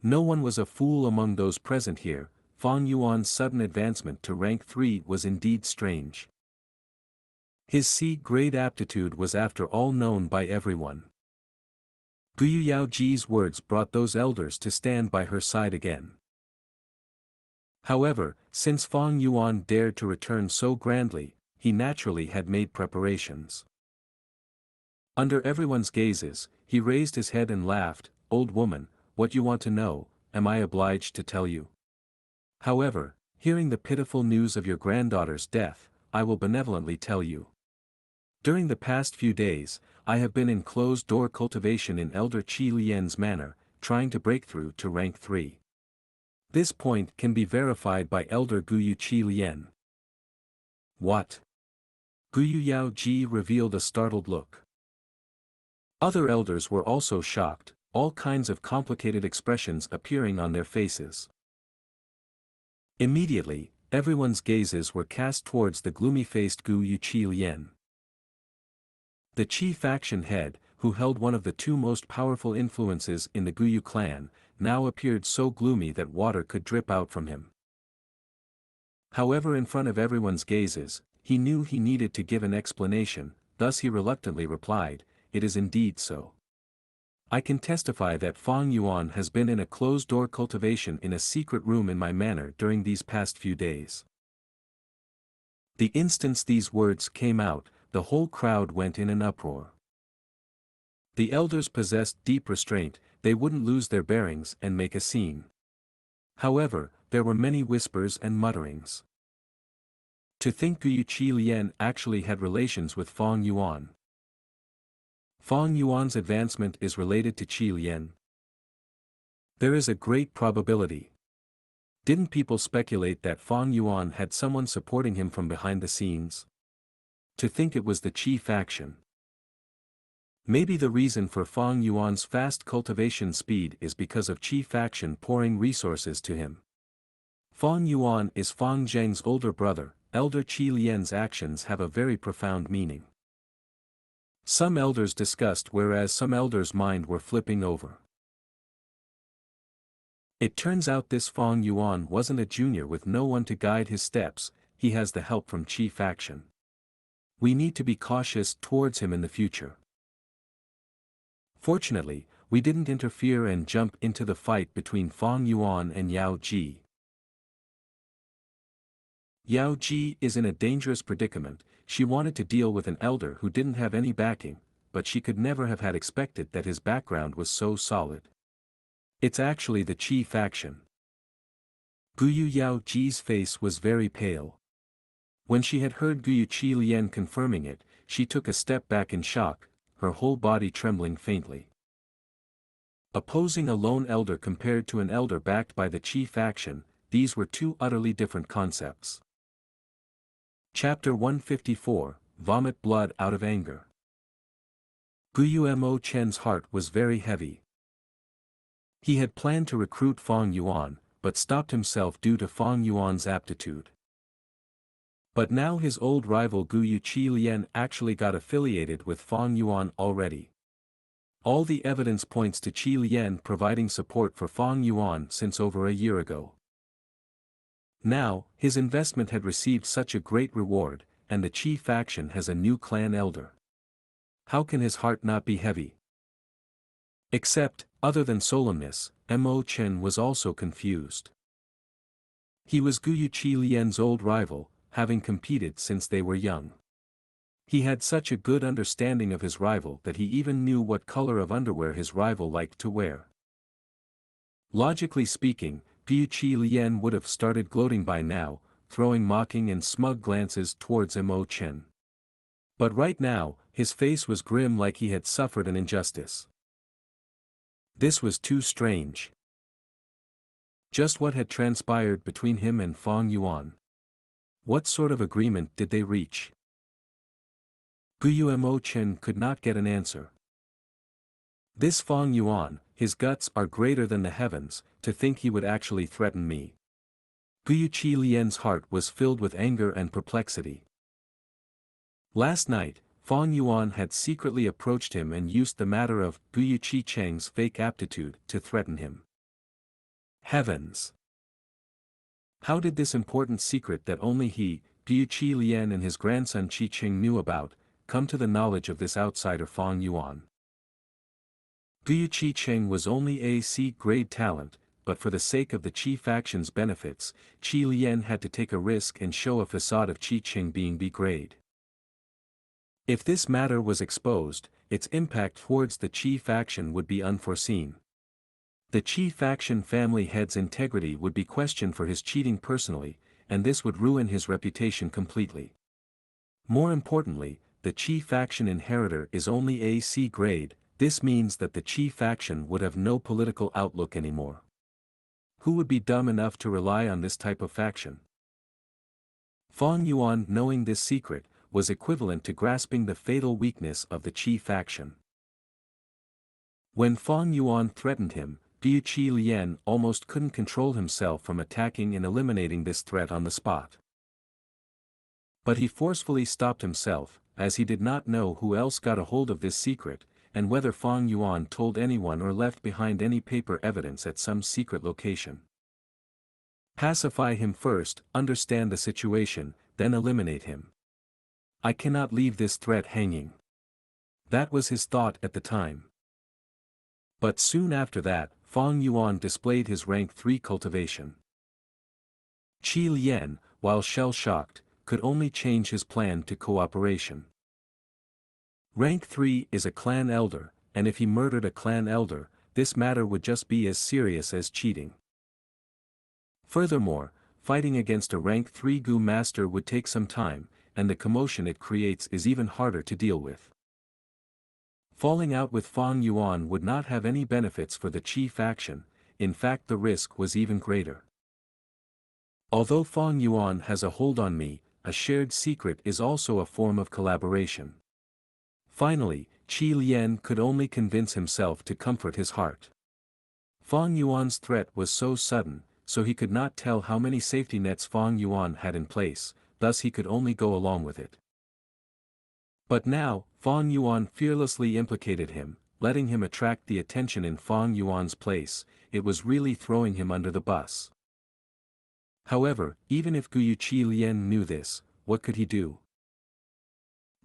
No one was a fool among those present here, Fang Yuan's sudden advancement to rank 3 was indeed strange. His C-grade aptitude was after all known by everyone. Guyu Yaoji's words brought those elders to stand by her side again. However, since Fang Yuan dared to return so grandly, he naturally had made preparations. Under everyone's gazes, he raised his head and laughed, "Old woman, what you want to know, am I obliged to tell you? However, hearing the pitiful news of your granddaughter's death, I will benevolently tell you. During the past few days, I have been in closed-door cultivation in Elder Qi Lian's manor, trying to break through to rank 3. This point can be verified by Elder Guyu Qi Lian." What? Guyu Yao Ji revealed a startled look. Other elders were also shocked, all kinds of complicated expressions appearing on their faces. Immediately, everyone's gazes were cast towards the gloomy-faced Guyu Qi Lian. The Qi faction head, who held one of the two most powerful influences in the Guyu clan, now appeared so gloomy that water could drip out from him. However, in front of everyone's gazes, he knew he needed to give an explanation, thus he reluctantly replied, "It is indeed so. I can testify that Fang Yuan has been in a closed-door cultivation in a secret room in my manor during these past few days." The instant these words came out, the whole crowd went in an uproar. The elders possessed deep restraint, they wouldn't lose their bearings and make a scene. However, there were many whispers and mutterings. To think Guyu Qi Lian actually had relations with Fang Yuan. Fang Yuan's advancement is related to Qi Lian. There is a great probability. Didn't people speculate that Fang Yuan had someone supporting him from behind the scenes? To think it was the Qi faction. Maybe the reason for Fang Yuan's fast cultivation speed is because of Qi faction pouring resources to him. Fang Yuan is Fang Zheng's older brother. Elder Qi Lian's actions have a very profound meaning. Some elders discussed, whereas some elders' mind were flipping over. It turns out this Fang Yuan wasn't a junior with no one to guide his steps, he has the help from Qi faction. We need to be cautious towards him in the future. Fortunately, we didn't interfere and jump into the fight between Fang Yuan and Yao Ji. Yao Ji is in a dangerous predicament. She wanted to deal with an elder who didn't have any backing, but she could never have had expected that his background was so solid. It's actually the Qi faction. Guyu Yao Ji's face was very pale. When she had heard Guyu Qi Lian confirming it, she took a step back in shock, her whole body trembling faintly. Opposing a lone elder compared to an elder backed by the Qi faction, these were two utterly different concepts. Chapter 154, Vomit Blood Out of Anger. Guyu Mo Chen's heart was very heavy. He had planned to recruit Fang Yuan, but stopped himself due to Fang Yuan's aptitude. But now his old rival Guyu Qi Lian actually got affiliated with Fang Yuan already. All the evidence points to Qi Lian providing support for Fang Yuan since over a year ago. Now, his investment had received such a great reward, and the Qi faction has a new clan elder. How can his heart not be heavy? Except, other than solemnness, Mo Chen was also confused. He was Guyu Qi Lian's old rival, having competed since they were young. He had such a good understanding of his rival that he even knew what color of underwear his rival liked to wear. Logically speaking, Guyu Qi Lian would have started gloating by now, throwing mocking and smug glances towards Mo Chen. But right now, his face was grim like he had suffered an injustice. This was too strange. Just what had transpired between him and Fang Yuan? What sort of agreement did they reach? Guyu Mo Chen could not get an answer. This Fang Yuan, his guts are greater than the heavens, to think he would actually threaten me. Guyu Qi Lian's heart was filled with anger and perplexity. Last night, Fang Yuan had secretly approached him and used the matter of Guyu Qi Cheng's fake aptitude to threaten him. Heavens! How did this important secret that only he, Guyu Qi Lian and his grandson Qi Cheng knew about, come to the knowledge of this outsider Fang Yuan? Guyu Qi Cheng was only a C-grade talent, but for the sake of the Qi faction's benefits, Qi Lian had to take a risk and show a facade of Qi Cheng being B-grade. If this matter was exposed, its impact towards the Qi faction would be unforeseen. The Qi faction family head's integrity would be questioned for his cheating personally, and this would ruin his reputation completely. More importantly, the Qi faction inheritor is only a C-grade. This means that the Qi faction would have no political outlook anymore. Who would be dumb enough to rely on this type of faction? Fang Yuan, knowing this secret, was equivalent to grasping the fatal weakness of the Qi faction. When Fang Yuan threatened him, Gu Qilian almost couldn't control himself from attacking and eliminating this threat on the spot. But he forcefully stopped himself, as he did not know who else got a hold of this secret, and whether Fang Yuan told anyone or left behind any paper evidence at some secret location. Pacify him first, understand the situation, then eliminate him. I cannot leave this threat hanging. That was his thought at the time. But soon after that, Fang Yuan displayed his rank 3 cultivation. Qi Lian, while shell-shocked, could only change his plan to cooperation. Rank 3 is a clan elder, and if he murdered a clan elder, this matter would just be as serious as cheating. Furthermore, fighting against a rank 3 Gu master would take some time, and the commotion it creates is even harder to deal with. Falling out with Fang Yuan would not have any benefits for the Qi faction, in fact the risk was even greater. Although Fang Yuan has a hold on me, a shared secret is also a form of collaboration. Finally, Qi Lian could only convince himself to comfort his heart. Fang Yuan's threat was so sudden, so he could not tell how many safety nets Fang Yuan had in place, thus he could only go along with it. But now, Fang Yuan fearlessly implicated him, letting him attract the attention in Fang Yuan's place. It was really throwing him under the bus. However, even if Gu Qilian knew this, what could he do?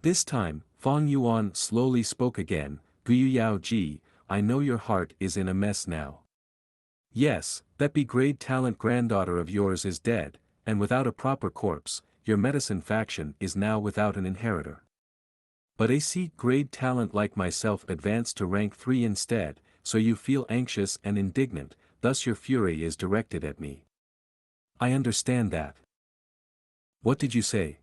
This time, Fang Yuan slowly spoke again. Gu Yaoji, I know your heart is in a mess now. Yes, that B-grade talent granddaughter of yours is dead, and without a proper corpse, your medicine faction is now without an inheritor. But a C-grade talent like myself advanced to rank 3 instead, so you feel anxious and indignant, thus your fury is directed at me. I understand that. What did you say?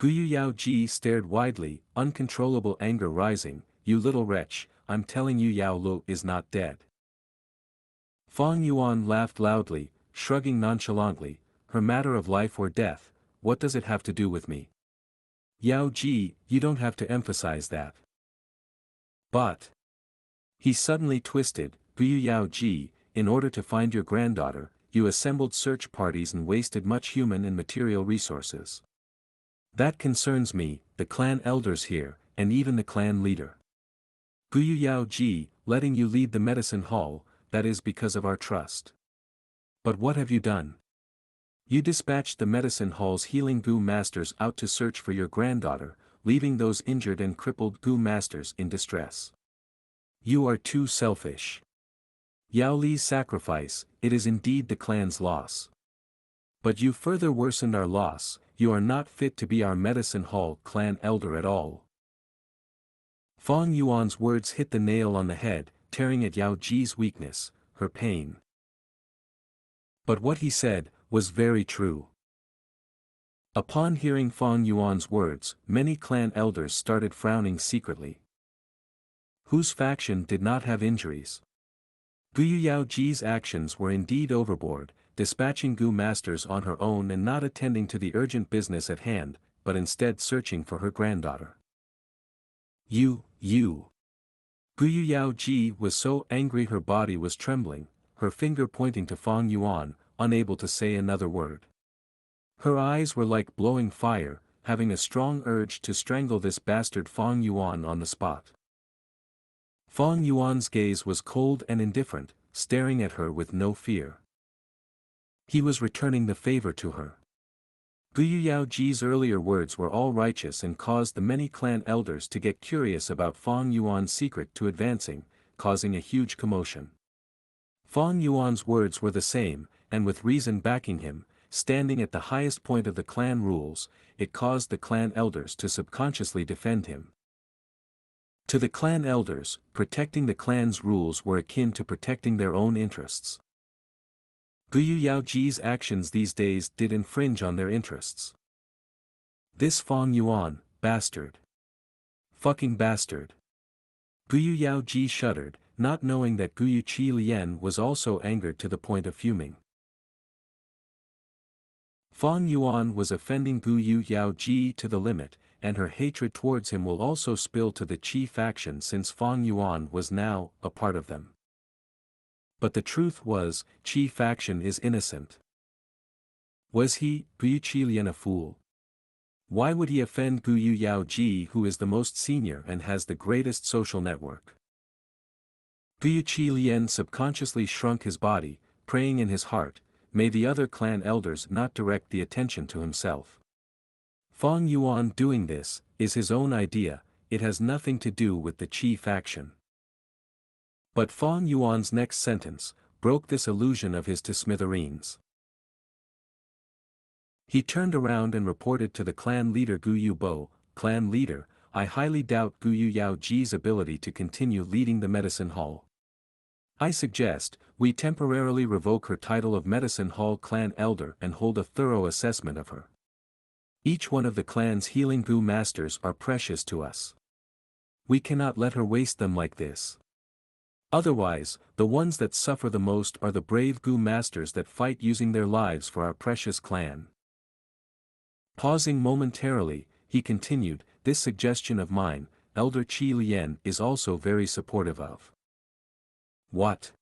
Gu Yaoji stared widely, uncontrollable anger rising. You little wretch, I'm telling you Yao Lu is not dead. Fang Yuan laughed loudly, shrugging nonchalantly, her matter of life or death, what does it have to do with me? Yao Ji, you don't have to emphasize that. But. He suddenly twisted, Gu Yao Ji, in order to find your granddaughter, you assembled search parties and wasted much human and material resources. That concerns me, the clan elders here, and even the clan leader. Gu Yao Ji, letting you lead the medicine hall, that is because of our trust. But what have you done? You dispatched the medicine hall's healing Gu masters out to search for your granddaughter, leaving those injured and crippled Gu masters in distress. You are too selfish. Yao Li's sacrifice, it is indeed the clan's loss. But you further worsened our loss, you are not fit to be our medicine hall clan elder at all. Fang Yuan's words hit the nail on the head, tearing at Yao Ji's weakness, her pain. But what he said was very true. Upon hearing Fang Yuan's words, many clan elders started frowning secretly. Whose faction did not have injuries? Gu Yao Ji's actions were indeed overboard, dispatching Gu masters on her own and not attending to the urgent business at hand, but instead searching for her granddaughter. You. Gu Yao Ji was so angry her body was trembling, her finger pointing to Fang Yuan, unable to say another word. Her eyes were like blowing fire, having a strong urge to strangle this bastard Fang Yuan on the spot. Fang Yuan's gaze was cold and indifferent, staring at her with no fear. He was returning the favor to her. Gu Yao Ji's earlier words were all righteous and caused the many clan elders to get curious about Fang Yuan's secret to advancing, causing a huge commotion. Fang Yuan's words were the same, and with reason backing him, standing at the highest point of the clan rules, it caused the clan elders to subconsciously defend him. To the clan elders, protecting the clan's rules were akin to protecting their own interests. Gu Yao Ji's actions these days did infringe on their interests. This Fang Yuan, bastard. Fucking bastard. Gu Yao Ji shuddered, not knowing that Gu Qilian was also angered to the point of fuming. Fang Yuan was offending Gu Yao Ji to the limit, and her hatred towards him will also spill to the Qi faction since Fang Yuan was now a part of them. But the truth was, Qi faction is innocent. Was he, Gu Qilian, a fool? Why would he offend Gu Yaoji, who is the most senior and has the greatest social network? Gu Qilian subconsciously shrunk his body, praying in his heart, may the other clan elders not direct the attention to himself. Fang Yuan doing this, is his own idea, it has nothing to do with the Qi faction. But Fang Yuan's next sentence, broke this illusion of his to smithereens. He turned around and reported to the clan leader Gu Yubo, "Clan leader, I highly doubt Gu Yaoji's ability to continue leading the medicine hall. I suggest, we temporarily revoke her title of medicine hall clan elder and hold a thorough assessment of her. Each one of the clan's healing Gu masters are precious to us. We cannot let her waste them like this. Otherwise, the ones that suffer the most are the brave Gu masters that fight using their lives for our precious clan." Pausing momentarily, he continued, "This suggestion of mine, Elder Qi Lian is also very supportive of." What?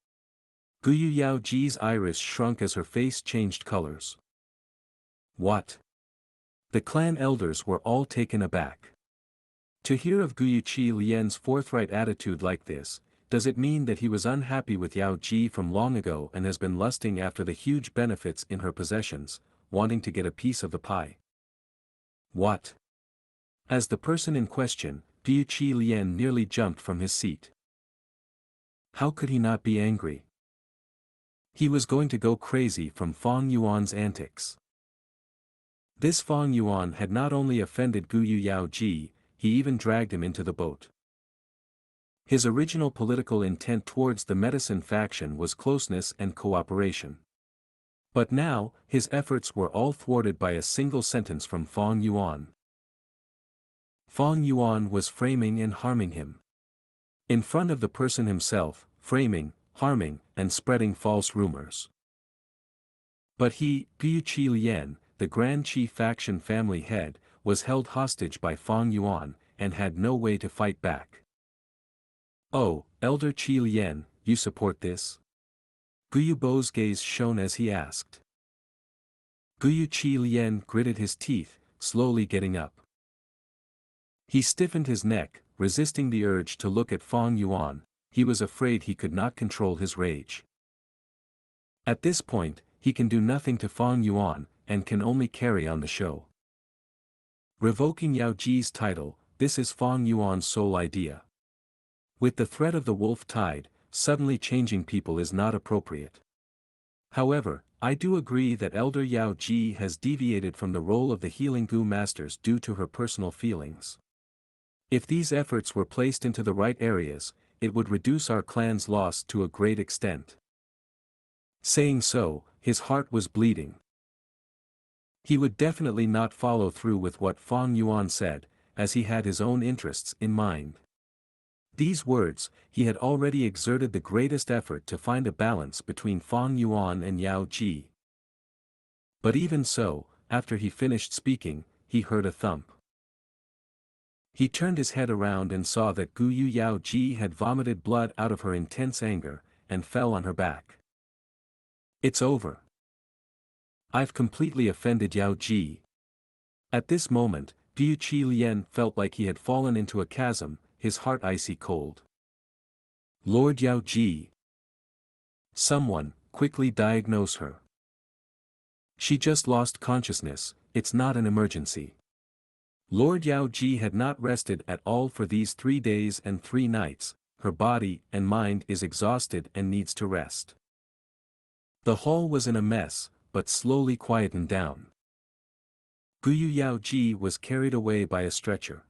Gu Yaoji's iris shrunk as her face changed colors. What? The clan elders were all taken aback. To hear of Gu Qi Lian's forthright attitude like this, does it mean that he was unhappy with Yaoji from long ago and has been lusting after the huge benefits in her possessions, wanting to get a piece of the pie? What? As the person in question, Gu Qi Lian nearly jumped from his seat. How could he not be angry? He was going to go crazy from Fang Yuan's antics. This Fang Yuan had not only offended Gu Yaoji, he even dragged him into the boat. His original political intent towards the medicine faction was closeness and cooperation. But now, his efforts were all thwarted by a single sentence from Fang Yuan. Fang Yuan was framing and harming him. In front of the person himself, framing, harming, and spreading false rumors. But he, Gu Qi Lian, the Grand Qi faction family head, was held hostage by Fang Yuan, and had no way to fight back. "Oh, Elder Qi Lian, you support this?" Gu Yubo's gaze shone as he asked. Gu Qi Lian gritted his teeth, slowly getting up. He stiffened his neck, resisting the urge to look at Fang Yuan. He was afraid he could not control his rage. At this point, he can do nothing to Fang Yuan, and can only carry on the show. Revoking Yaoji's title, this is Fang Yuan's sole idea. With the threat of the wolf tide, suddenly changing people is not appropriate. However, I do agree that Elder Yaoji has deviated from the role of the healing Gu masters due to her personal feelings. If these efforts were placed into the right areas, it would reduce our clan's loss to a great extent. Saying so, his heart was bleeding. He would definitely not follow through with what Fang Yuan said, as he had his own interests in mind. These words, he had already exerted the greatest effort to find a balance between Fang Yuan and Yao Ji. But even so, after he finished speaking, he heard a thump. He turned his head around and saw that Gu Yao Ji had vomited blood out of her intense anger, and fell on her back. "It's over. I've completely offended Yao Ji." At this moment, Gu Qi Lian felt like he had fallen into a chasm, his heart icy cold. "Lord Yao Ji. Someone, quickly diagnose her. She just lost consciousness, it's not an emergency." Lord Yao Ji had not rested at all for these 3 days and 3 nights, her body and mind is exhausted and needs to rest. The hall was in a mess, but slowly quietened down. Gu Yao Ji was carried away by a stretcher.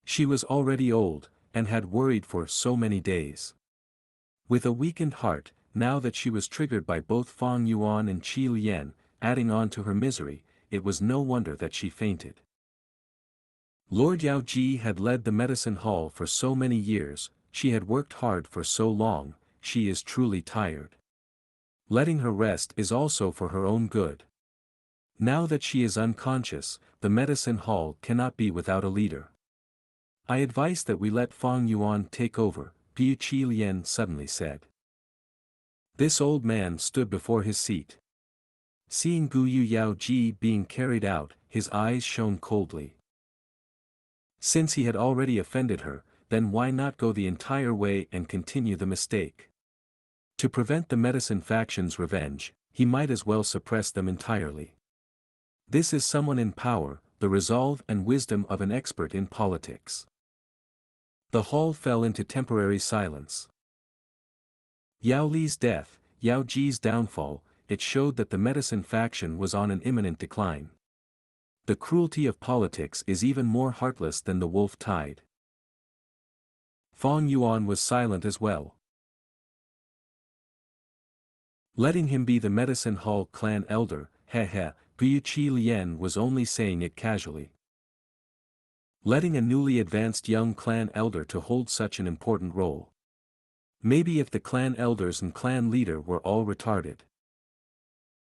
She was already old, and had worried for so many days. With a weakened heart, now that she was triggered by both Fang Yuan and Qi Lian, adding on to her misery, it was no wonder that she fainted. Lord Yao Ji had led the medicine hall for so many years, she had worked hard for so long, she is truly tired. Letting her rest is also for her own good. Now that she is unconscious, the medicine hall cannot be without a leader. I advise that we let Fang Yuan take over, Gu Qilian suddenly said. This old man stood before his seat. Seeing Gu Yao Ji being carried out, his eyes shone coldly. Since he had already offended her, then why not go the entire way and continue the mistake? To prevent the medicine faction's revenge, he might as well suppress them entirely. This is someone in power, the resolve and wisdom of an expert in politics. The hall fell into temporary silence. Yao Li's death, Yao Ji's downfall, it showed that the medicine faction was on an imminent decline. The cruelty of politics is even more heartless than the wolf tide. Fang Yuan was silent as well. Letting him be the medicine hall clan elder, Gu Qilian was only saying it casually. Letting a newly advanced young clan elder to hold such an important role. Maybe if the clan elders and clan leader were all retarded.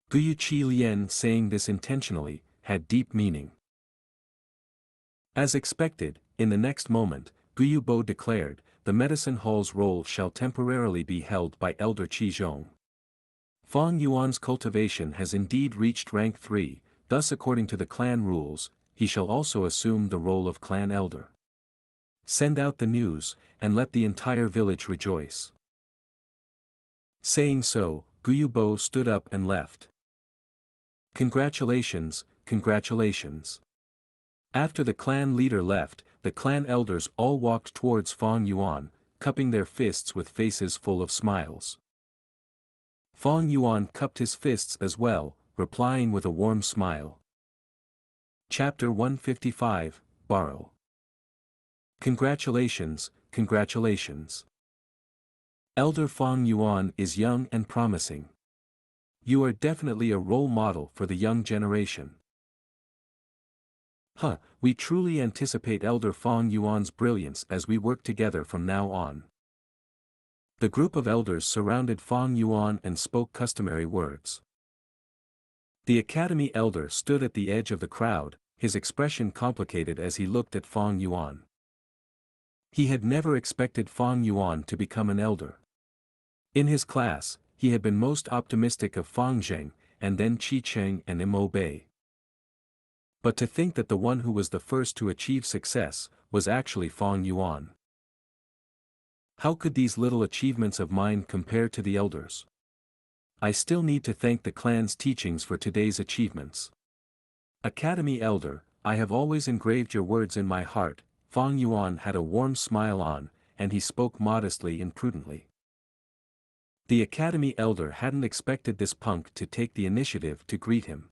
Gu Qilian saying this intentionally, had deep meaning. As expected, in the next moment, Gu Bo declared, the medicine hall's role shall temporarily be held by Elder Qizhong. Fang Yuan's cultivation has indeed reached rank 3, thus according to the clan rules, he shall also assume the role of clan elder. Send out the news, and let the entire village rejoice. Saying so, Gu Bo stood up and left. Congratulations, congratulations. After the clan leader left, the clan elders all walked towards Fang Yuan, cupping their fists with faces full of smiles. Fang Yuan cupped his fists as well, replying with a warm smile. Chapter 155, Borrow. Congratulations, congratulations. Elder Fang Yuan is young and promising. You are definitely a role model for the young generation. We truly anticipate Elder Fang Yuan's brilliance as we work together from now on. The group of elders surrounded Fang Yuan and spoke customary words. The academy elder stood at the edge of the crowd, his expression complicated as he looked at Fang Yuan. He had never expected Fang Yuan to become an elder. In his class, he had been most optimistic of Fang Zheng, and then Qi Cheng and Mo Bei. But to think that the one who was the first to achieve success, was actually Fang Yuan. How could these little achievements of mine compare to the elders? I still need to thank the clan's teachings for today's achievements. Academy Elder, I have always engraved your words in my heart. Fang Yuan had a warm smile on, and he spoke modestly and prudently. The Academy Elder hadn't expected this punk to take the initiative to greet him.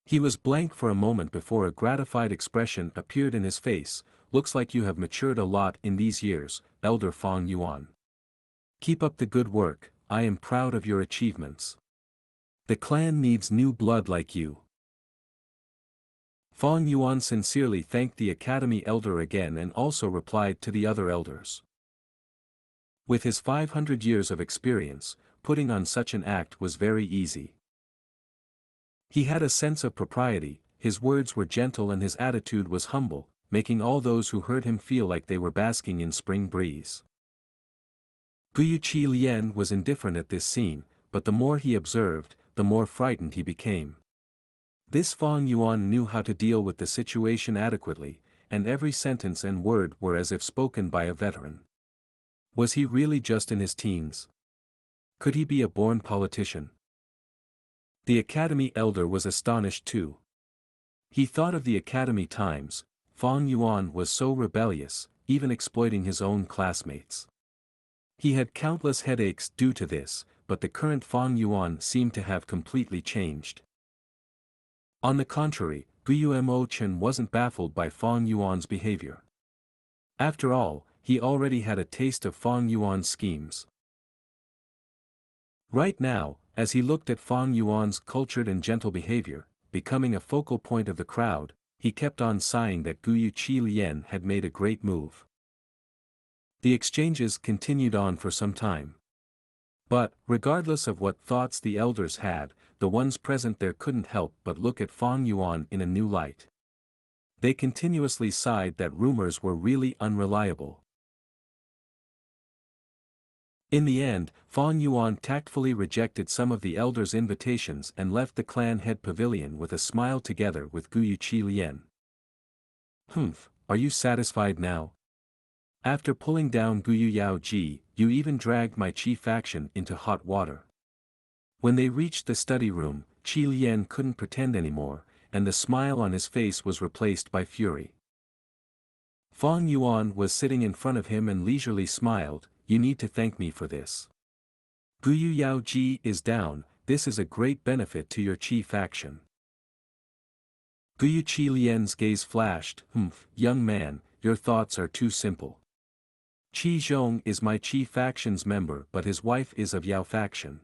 He was blank for a moment before a gratified expression appeared in his face. Looks like you have matured a lot in these years, Elder Fang Yuan. Keep up the good work, I am proud of your achievements. The clan needs new blood like you. Fang Yuan sincerely thanked the Academy Elder again and also replied to the other elders. With his 500 years of experience, putting on such an act was very easy. He had a sense of propriety, his words were gentle and his attitude was humble, making all those who heard him feel like they were basking in spring breeze. Gu Qilian was indifferent at this scene, but the more he observed, the more frightened he became. This Fang Yuan knew how to deal with the situation adequately, and every sentence and word were as if spoken by a veteran. Was he really just in his teens? Could he be a born politician? The Academy Elder was astonished too. He thought of the Academy times. Fang Yuan was so rebellious, even exploiting his own classmates. He had countless headaches due to this, but the current Fang Yuan seemed to have completely changed. On the contrary, Guo Chen wasn't baffled by Fang Yuan's behavior. After all, he already had a taste of Fang Yuan's schemes. Right now, as he looked at Fang Yuan's cultured and gentle behavior, becoming a focal point of the crowd, he kept on sighing that Gu Qilian had made a great move. The exchanges continued on for some time. But, regardless of what thoughts the elders had, the ones present there couldn't help but look at Fang Yuan in a new light. They continuously sighed that rumors were really unreliable. In the end, Fang Yuan tactfully rejected some of the elders' invitations and left the clan head pavilion with a smile together with Gu Yuqi. "Humph, are you satisfied now? After pulling down Guyu Yaoji, you even dragged my Qi faction into hot water." When they reached the study room, Qi Lian couldn't pretend anymore, and the smile on his face was replaced by fury. Fang Yuan was sitting in front of him and leisurely smiled, "You need to thank me for this. Guyu Yaoji is down, this is a great benefit to your Qi faction." Guyu Qi Lian's gaze flashed, "Young man, your thoughts are too simple. Qi Zhong is my Qi faction's member but his wife is of Yao faction.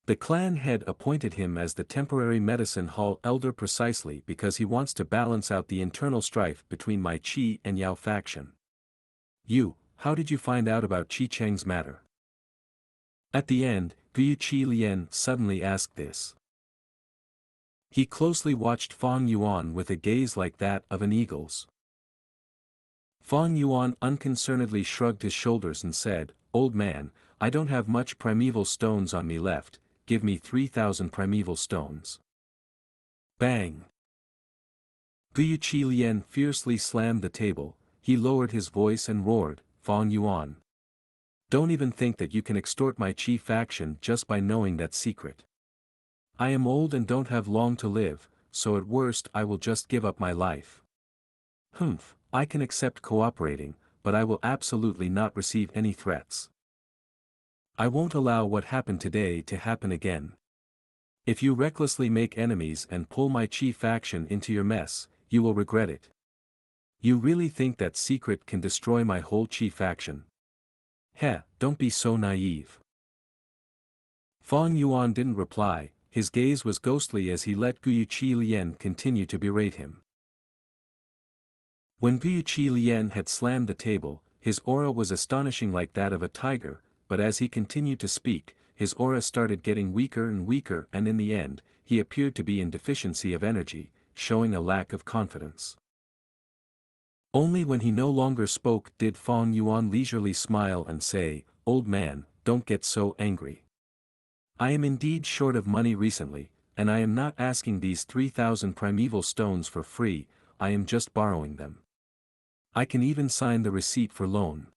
The clan head appointed him as the temporary medicine hall elder precisely because he wants to balance out the internal strife between my Qi and Yao faction. How did you find out about Qi Cheng's matter?" At the end, Guyu Qi Lian suddenly asked this. He closely watched Fang Yuan with a gaze like that of an eagle's. Fang Yuan unconcernedly shrugged his shoulders and said, "Old man, I don't have much primeval stones on me left, give me 3,000 primeval stones." Bang! Guyu Qi Lian fiercely slammed the table, he lowered his voice and roared, "Fang Yuan. Don't even think that you can extort my Qi faction just by knowing that secret. I am old and don't have long to live, so at worst I will just give up my life. I can accept cooperating, but I will absolutely not receive any threats. I won't allow what happened today to happen again. If you recklessly make enemies and pull my Qi faction into your mess, you will regret it. You really think that secret can destroy my whole Qi faction? Don't be so naive." Fang Yuan didn't reply, his gaze was ghostly as he let Guyu Qi Lian continue to berate him. When Guyu Qi Lian had slammed the table, his aura was astonishing like that of a tiger, but as he continued to speak, his aura started getting weaker and weaker and in the end, he appeared to be in deficiency of energy, showing a lack of confidence. Only when he no longer spoke did Fang Yuan leisurely smile and say, "Old man, don't get so angry. I am indeed short of money recently, and I am not asking these 3,000 primeval stones for free, I am just borrowing them. I can even sign the receipt for loan."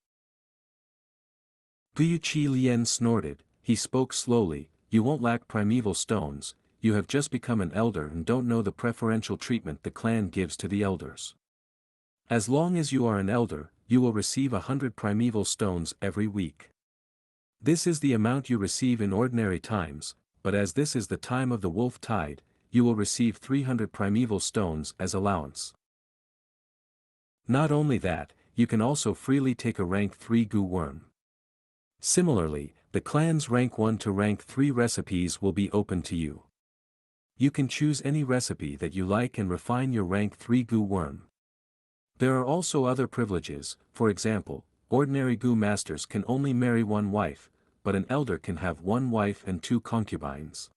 Guyu Qi Lian snorted, he spoke slowly, "You won't lack primeval stones, you have just become an elder and don't know the preferential treatment the clan gives to the elders. As long as you are an elder, you will receive 100 primeval stones every week. This is the amount you receive in ordinary times, but as this is the time of the wolf tide, you will receive 300 primeval stones as allowance. Not only that, you can also freely take a rank 3 Gu worm. Similarly, the clan's rank 1 to rank 3 recipes will be open to you. You can choose any recipe that you like and refine your rank 3 Gu worm. There are also other privileges, for example, ordinary Gu masters can only marry one wife, but an elder can have one wife and 2 concubines.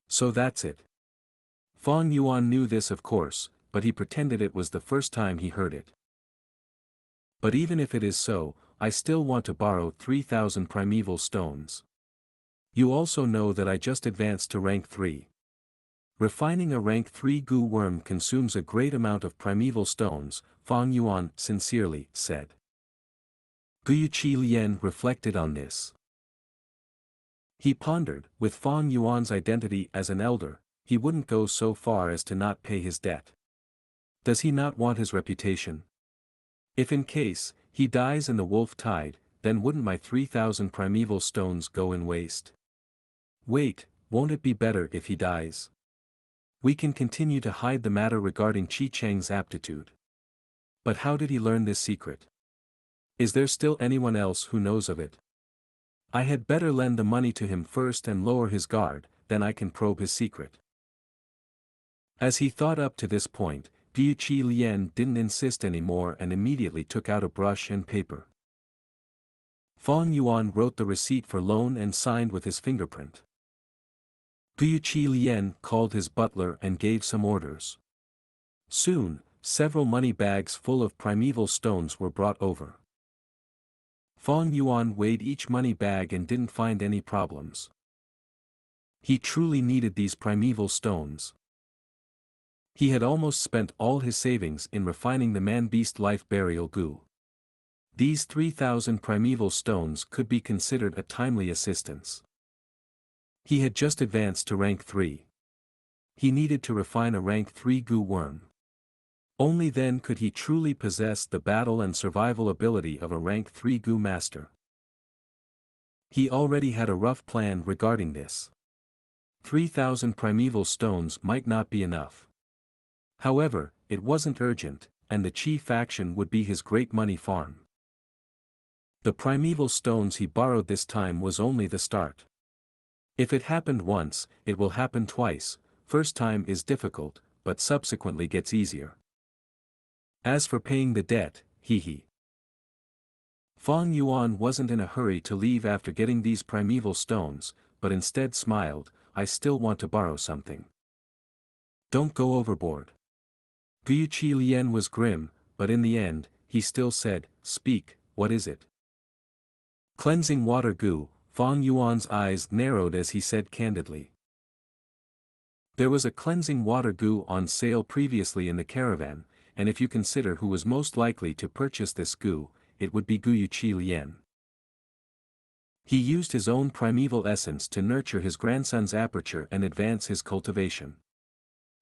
So that's it. Fang Yuan knew this of course, but he pretended it was the first time he heard it. But even if it is so, I still want to borrow 3,000 primeval stones. You also know that I just advanced to rank 3. Refining a rank 3 Gu worm consumes a great amount of primeval stones, Fang Yuan sincerely said. Guyu Qi Lian reflected on this. He pondered, with Fang Yuan's identity as an elder, he wouldn't go so far as to not pay his debt. Does he not want his reputation? If in case, he dies in the wolf tide, then wouldn't my 3,000 primeval stones go in waste? Wait, won't it be better if he dies? We can continue to hide the matter regarding Qi Cheng's aptitude. But how did he learn this secret? Is there still anyone else who knows of it? I had better lend the money to him first and lower his guard, then I can probe his secret. As he thought up to this point, Guyu Qi Lian didn't insist anymore and immediately took out a brush and paper. Fong Yuan wrote the receipt for loan and signed with his fingerprint. Gu Lien called his butler and gave some orders. Soon, several money bags full of primeval stones were brought over. Fong Yuan weighed each money bag and didn't find any problems. He truly needed these primeval stones. He had almost spent all his savings in refining the man-beast life burial Gu. These 3,000 primeval stones could be considered a timely assistance. He had just advanced to rank 3. He needed to refine a rank 3 Gu worm. Only then could he truly possess the battle and survival ability of a rank 3 Gu master. He already had a rough plan regarding this. 3,000 primeval stones might not be enough. However, it wasn't urgent, and the Qi faction would be his great money farm. The primeval stones he borrowed this time was only the start. If it happened once, it will happen twice. First time is difficult, but subsequently gets easier. As for paying the debt, Fong Yuan wasn't in a hurry to leave after getting these primeval stones, but instead smiled, I still want to borrow something. Don't go overboard. Gu Lien was grim, but in the end, he still said, speak, what is it? Cleansing water Gu. Fong Yuan's eyes narrowed as he said candidly. There was a cleansing water Gu on sale previously in the caravan, and if you consider who was most likely to purchase this Gu, it would be Gu Lien. He used his own primeval essence to nurture his grandson's aperture and advance his cultivation.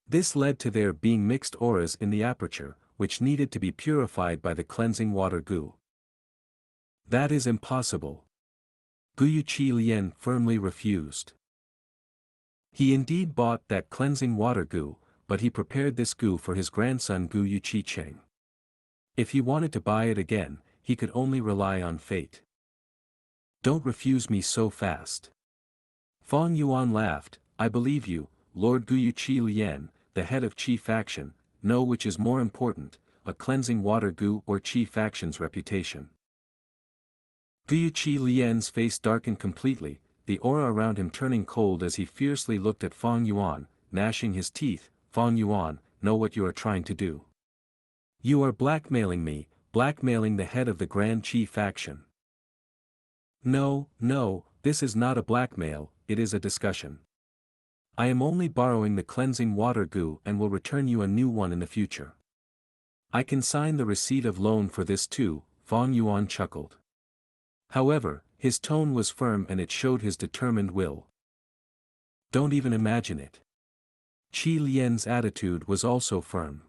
This led to there being mixed auras in the aperture, which needed to be purified by the cleansing water Gu. That is impossible. Gu Lien firmly refused. He indeed bought that cleansing water Gu, but he prepared this Gu for his grandson Gu Cheng. If he wanted to buy it again, he could only rely on fate. Don't refuse me so fast. Fong Yuan laughed, I believe you, Lord Gu Lien, the head of Qi faction, know which is more important, a cleansing water Gu or Qi faction's reputation. Gu Lien's face darkened completely, the aura around him turning cold as he fiercely looked at Fong Yuan, gnashing his teeth. Fong Yuan, know what you are trying to do. You are blackmailing me, blackmailing the head of the Grand Qi faction. No, this is not a blackmail, it is a discussion. I am only borrowing the cleansing water Gu and will return you a new one in the future. I can sign the receipt of loan for this too, Fong Yuan chuckled. However, his tone was firm and it showed his determined will. Don't even imagine it. Qi Lien's attitude was also firm.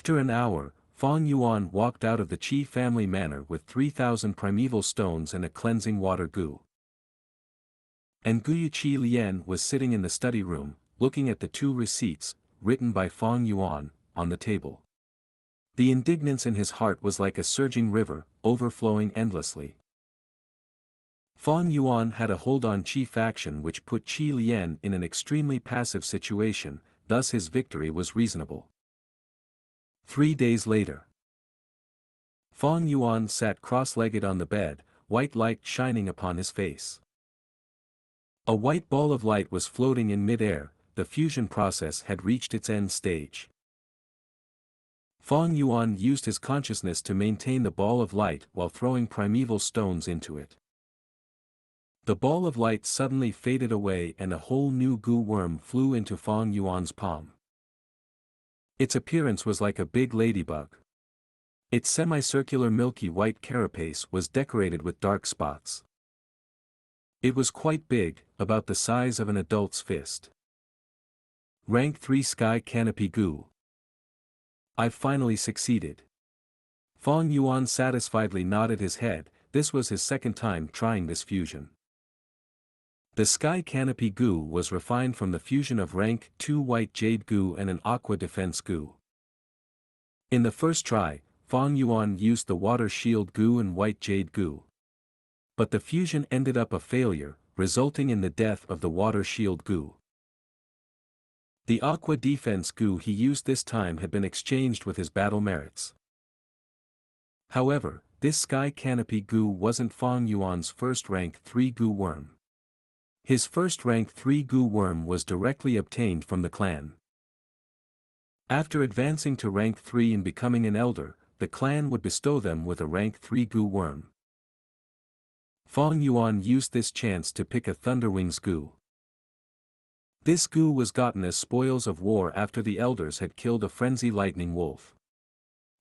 After an hour, Fong Yuan walked out of the Qi family manor with 3,000 primeval stones and a cleansing water Gu. And Gu Lien was sitting in the study room, looking at the 2 receipts, written by Fong Yuan, on the table. The indignance in his heart was like a surging river, overflowing endlessly. Fang Yuan had a hold on Qi faction which put Qi Lian in an extremely passive situation, thus his victory was reasonable. 3 days later. Fang Yuan sat cross-legged on the bed, white light shining upon his face. A white ball of light was floating in mid-air, the fusion process had reached its end stage. Fang Yuan used his consciousness to maintain the ball of light while throwing primeval stones into it. The ball of light suddenly faded away and a whole new Gu worm flew into Fang Yuan's palm. Its appearance was like a big ladybug. Its semicircular milky white carapace was decorated with dark spots. It was quite big, about the size of an adult's fist. Rank 3 Sky Canopy Gu. I've finally succeeded. Fang Yuan satisfiedly nodded his head, this was his second time trying this fusion. The Sky Canopy Gu was refined from the fusion of rank 2 White Jade Gu and an Aqua Defense Gu. In the first try, Fang Yuan used the Water Shield Gu and White Jade Gu. But the fusion ended up a failure, resulting in the death of the Water Shield Gu. The Aqua Defense Gu he used this time had been exchanged with his battle merits. However, this Sky Canopy Gu wasn't Fang Yuan's first rank 3 Gu worm. His first rank 3 Gu worm was directly obtained from the clan. After advancing to rank 3 and becoming an elder, the clan would bestow them with a rank 3 Gu worm. Fang Yuan used this chance to pick a Thunderwings Gu. This Gu was gotten as spoils of war after the elders had killed a frenzy lightning wolf.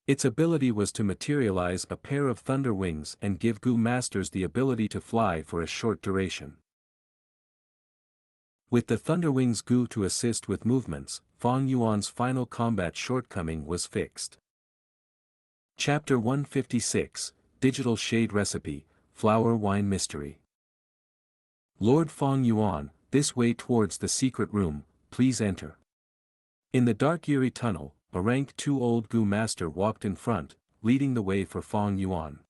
Its ability was to materialize a pair of thunder wings and give Gu masters the ability to fly for a short duration. With the Thunderwings Gu to assist with movements, Fang Yuan's final combat shortcoming was fixed. Chapter 156, Digital Shade Recipe, Flower Wine Mystery. Lord Fang Yuan, this way towards the secret room, please enter. In the dark eerie tunnel, a rank 2 old Gu master walked in front, leading the way for Fang Yuan.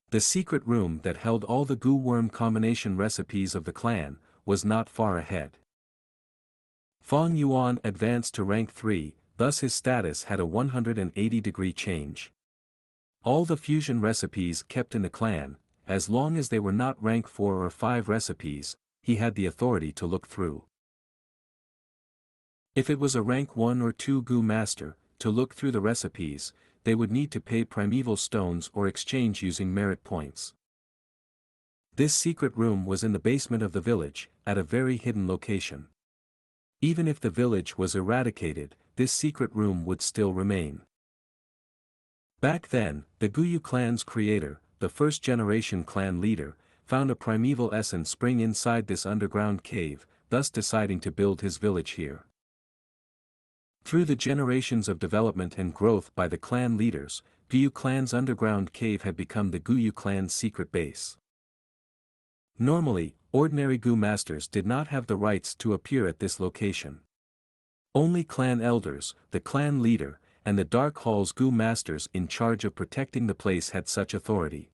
The secret room that held all the Gu worm combination recipes of the clan, was not far ahead. Fang Yuan advanced to rank 3, thus his status had a 180-degree change. All the fusion recipes kept in the clan, as long as they were not rank 4 or 5 recipes, he had the authority to look through. If it was a rank 1 or 2 Gu master, to look through the recipes, they would need to pay primeval stones or exchange using merit points. This secret room was in the basement of the village, at a very hidden location. Even if the village was eradicated, this secret room would still remain. Back then, the Guyu clan's creator, the first-generation clan leader, found a primeval essence spring inside this underground cave, thus deciding to build his village here. Through the generations of development and growth by the clan leaders, Guyu clan's underground cave had become the Guyu clan's secret base. Normally, ordinary Gu masters did not have the rights to appear at this location. Only clan elders, the clan leader, and the Dark Hall's Gu masters in charge of protecting the place had such authority.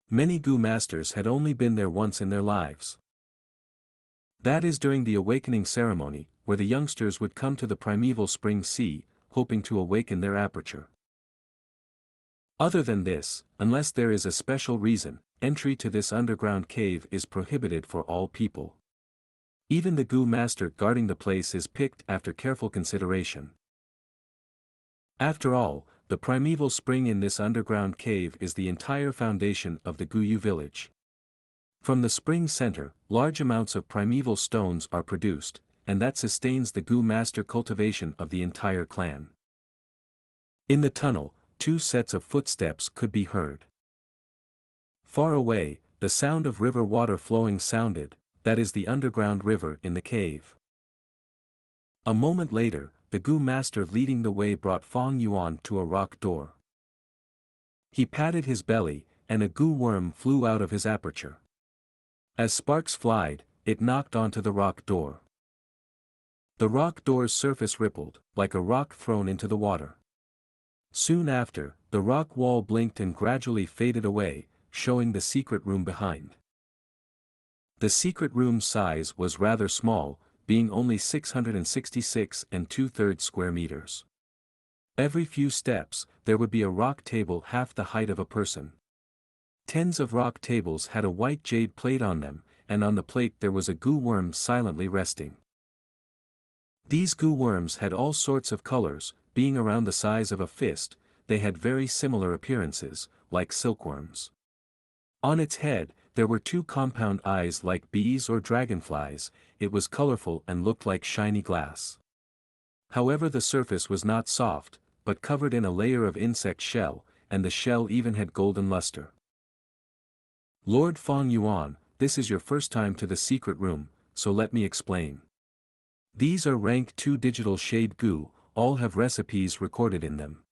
Many Gu masters had only been there once in their lives. That is during the awakening ceremony, where the youngsters would come to the primeval spring sea, hoping to awaken their aperture. Other than this, unless there is a special reason, entry to this underground cave is prohibited for all people. Even the Gu master guarding the place is picked after careful consideration. After all, the primeval spring in this underground cave is the entire foundation of the Guyu village. From the spring center, large amounts of primeval stones are produced, and that sustains the Gu master cultivation of the entire clan. In the tunnel, 2 sets of footsteps could be heard. Far away, the sound of river water flowing sounded, that is the underground river in the cave. A moment later, the Gu master leading the way brought Fang Yuan to a rock door. He patted his belly, and a Gu worm flew out of his aperture. As sparks flied, it knocked onto the rock door. The rock door's surface rippled, like a rock thrown into the water. Soon after, the rock wall blinked and gradually faded away, showing the secret room behind. The secret room's size was rather small, being only 666 and 2/3 square meters. Every few steps, there would be a rock table half the height of a person. Tens of rock tables had a white jade plate on them, and on the plate there was a Gu worm silently resting. These Gu worms had all sorts of colors, being around the size of a fist. They had very similar appearances, like silkworms. On its head, there were two compound eyes like bees or dragonflies. It was colorful and looked like shiny glass. However, the surface was not soft, but covered in a layer of insect shell, and the shell even had golden luster. Lord Fong Yuan, this is your first time to the secret room, so let me explain. These are rank 2 digital shade Gu, all have recipes recorded in them.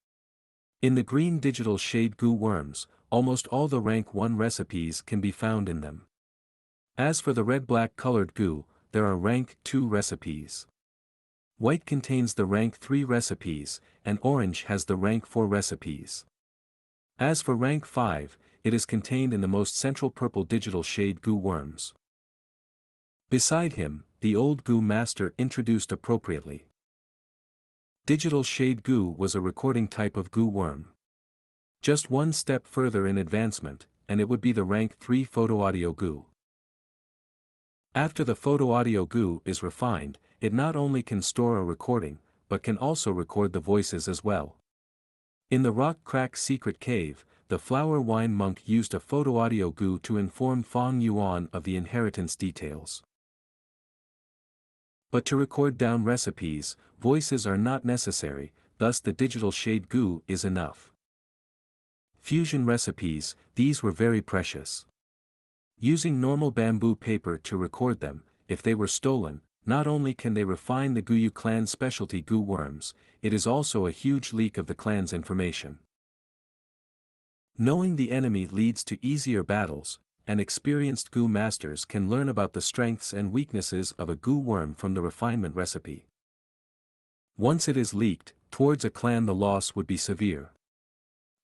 In the green digital shade Gu worms, almost all the rank 1 recipes can be found in them. As for the red-black colored Gu, there are rank 2 recipes. White contains the rank 3 recipes, and orange has the rank 4 recipes. As for rank 5, it is contained in the most central purple digital shade Gu worms. Beside him, the old Gu master introduced appropriately. Digital shade Gu was a recording type of Gu worm. Just one step further in advancement, and it would be the rank 3 photo-audio Gu. After the photo-audio Gu is refined, it not only can store a recording, but can also record the voices as well. In the rock crack secret cave, the flower wine monk used a photo-audio Gu to inform Fong Yuan of the inheritance details. But to record down recipes, voices are not necessary, thus the digital shade Gu is enough. Fusion recipes, these were very precious. Using normal bamboo paper to record them, if they were stolen, not only can they refine the Guyu clan's specialty Gu worms, it is also a huge leak of the clan's information. Knowing the enemy leads to easier battles, and experienced Gu masters can learn about the strengths and weaknesses of a Gu worm from the refinement recipe. Once it is leaked, towards a clan the loss would be severe.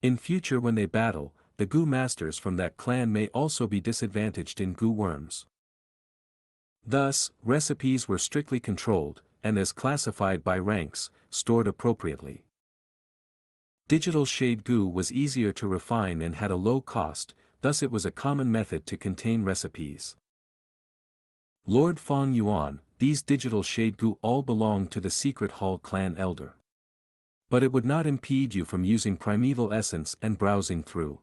In future when they battle, the Gu masters from that clan may also be disadvantaged in Gu worms. Thus, recipes were strictly controlled, and as classified by ranks, stored appropriately. Digital shade Gu was easier to refine and had a low cost, thus it was a common method to contain recipes. Lord Fong Yuan, these digital shade Gu all belong to the secret hall clan elder. But it would not impede you from using primeval essence and browsing through.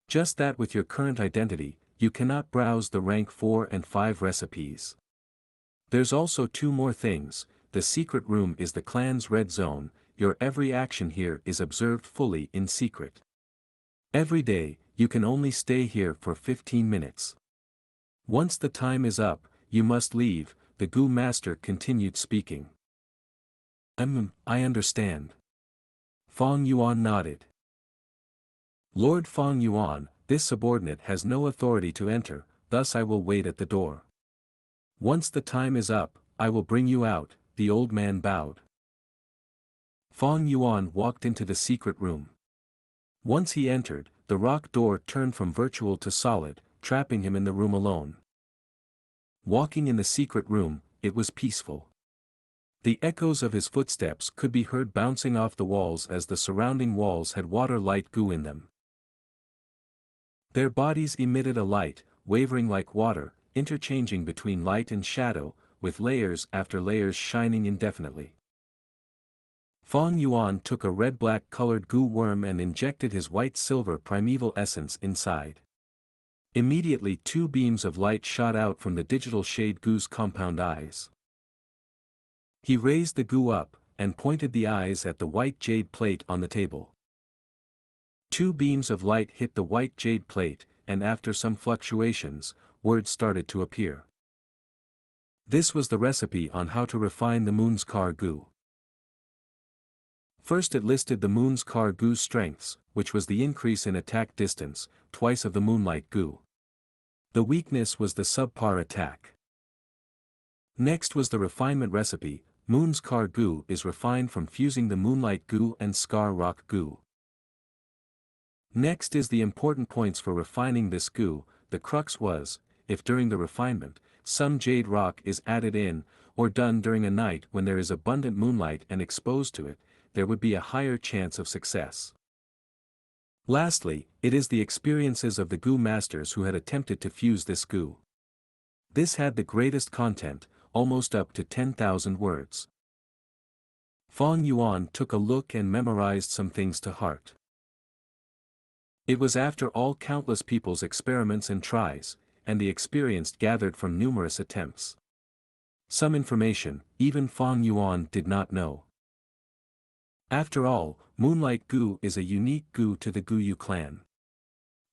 Just that with your current identity, you cannot browse the rank 4 and 5 recipes. There's also 2 more things. The secret room is the clan's red zone, your every action here is observed fully in secret. Every day, you can only stay here for 15 minutes. Once the time is up, you must leave, the Gu master continued speaking. I understand. Fong Yuan nodded. Lord Fong Yuan, this subordinate has no authority to enter, thus I will wait at the door. Once the time is up, I will bring you out, the old man bowed. Fong Yuan walked into the secret room. Once he entered, the rock door turned from virtual to solid, trapping him in the room alone. Walking in the secret room, it was peaceful. The echoes of his footsteps could be heard bouncing off the walls as the surrounding walls had water-light Gu in them. Their bodies emitted a light, wavering like water, interchanging between light and shadow, with layers after layers shining indefinitely. Fong Yuan took a red-black colored Gu worm and injected his white-silver primeval essence inside. Immediately 2 beams of light shot out from the digital shade Gu's compound eyes. He raised the Gu up, and pointed the eyes at the white jade plate on the table. 2 beams of light hit the white jade plate, and after some fluctuations, words started to appear. This was the recipe on how to refine the Moon's Car Gu. First it listed the Moon's Car Gu's strengths, which was the increase in attack distance, twice of the Moonlight Gu. The weakness was the subpar attack. Next was the refinement recipe. Moon's Car Gu is refined from fusing the Moonlight Gu and Scar Rock Gu. Next is the important points for refining this goo. The crux was, if during the refinement, some jade rock is added in, or done during a night when there is abundant moonlight and exposed to it, there would be a higher chance of success. Lastly, it is the experiences of the goo masters who had attempted to fuse this goo. This had the greatest content, almost up to 10,000 words. Fang Yuan took a look and memorized some things to heart. It was after all countless people's experiments and tries, and the experience gathered from numerous attempts. Some information, even Fang Yuan did not know. After all, Moonlight Gu is a unique Gu to the Guyu clan.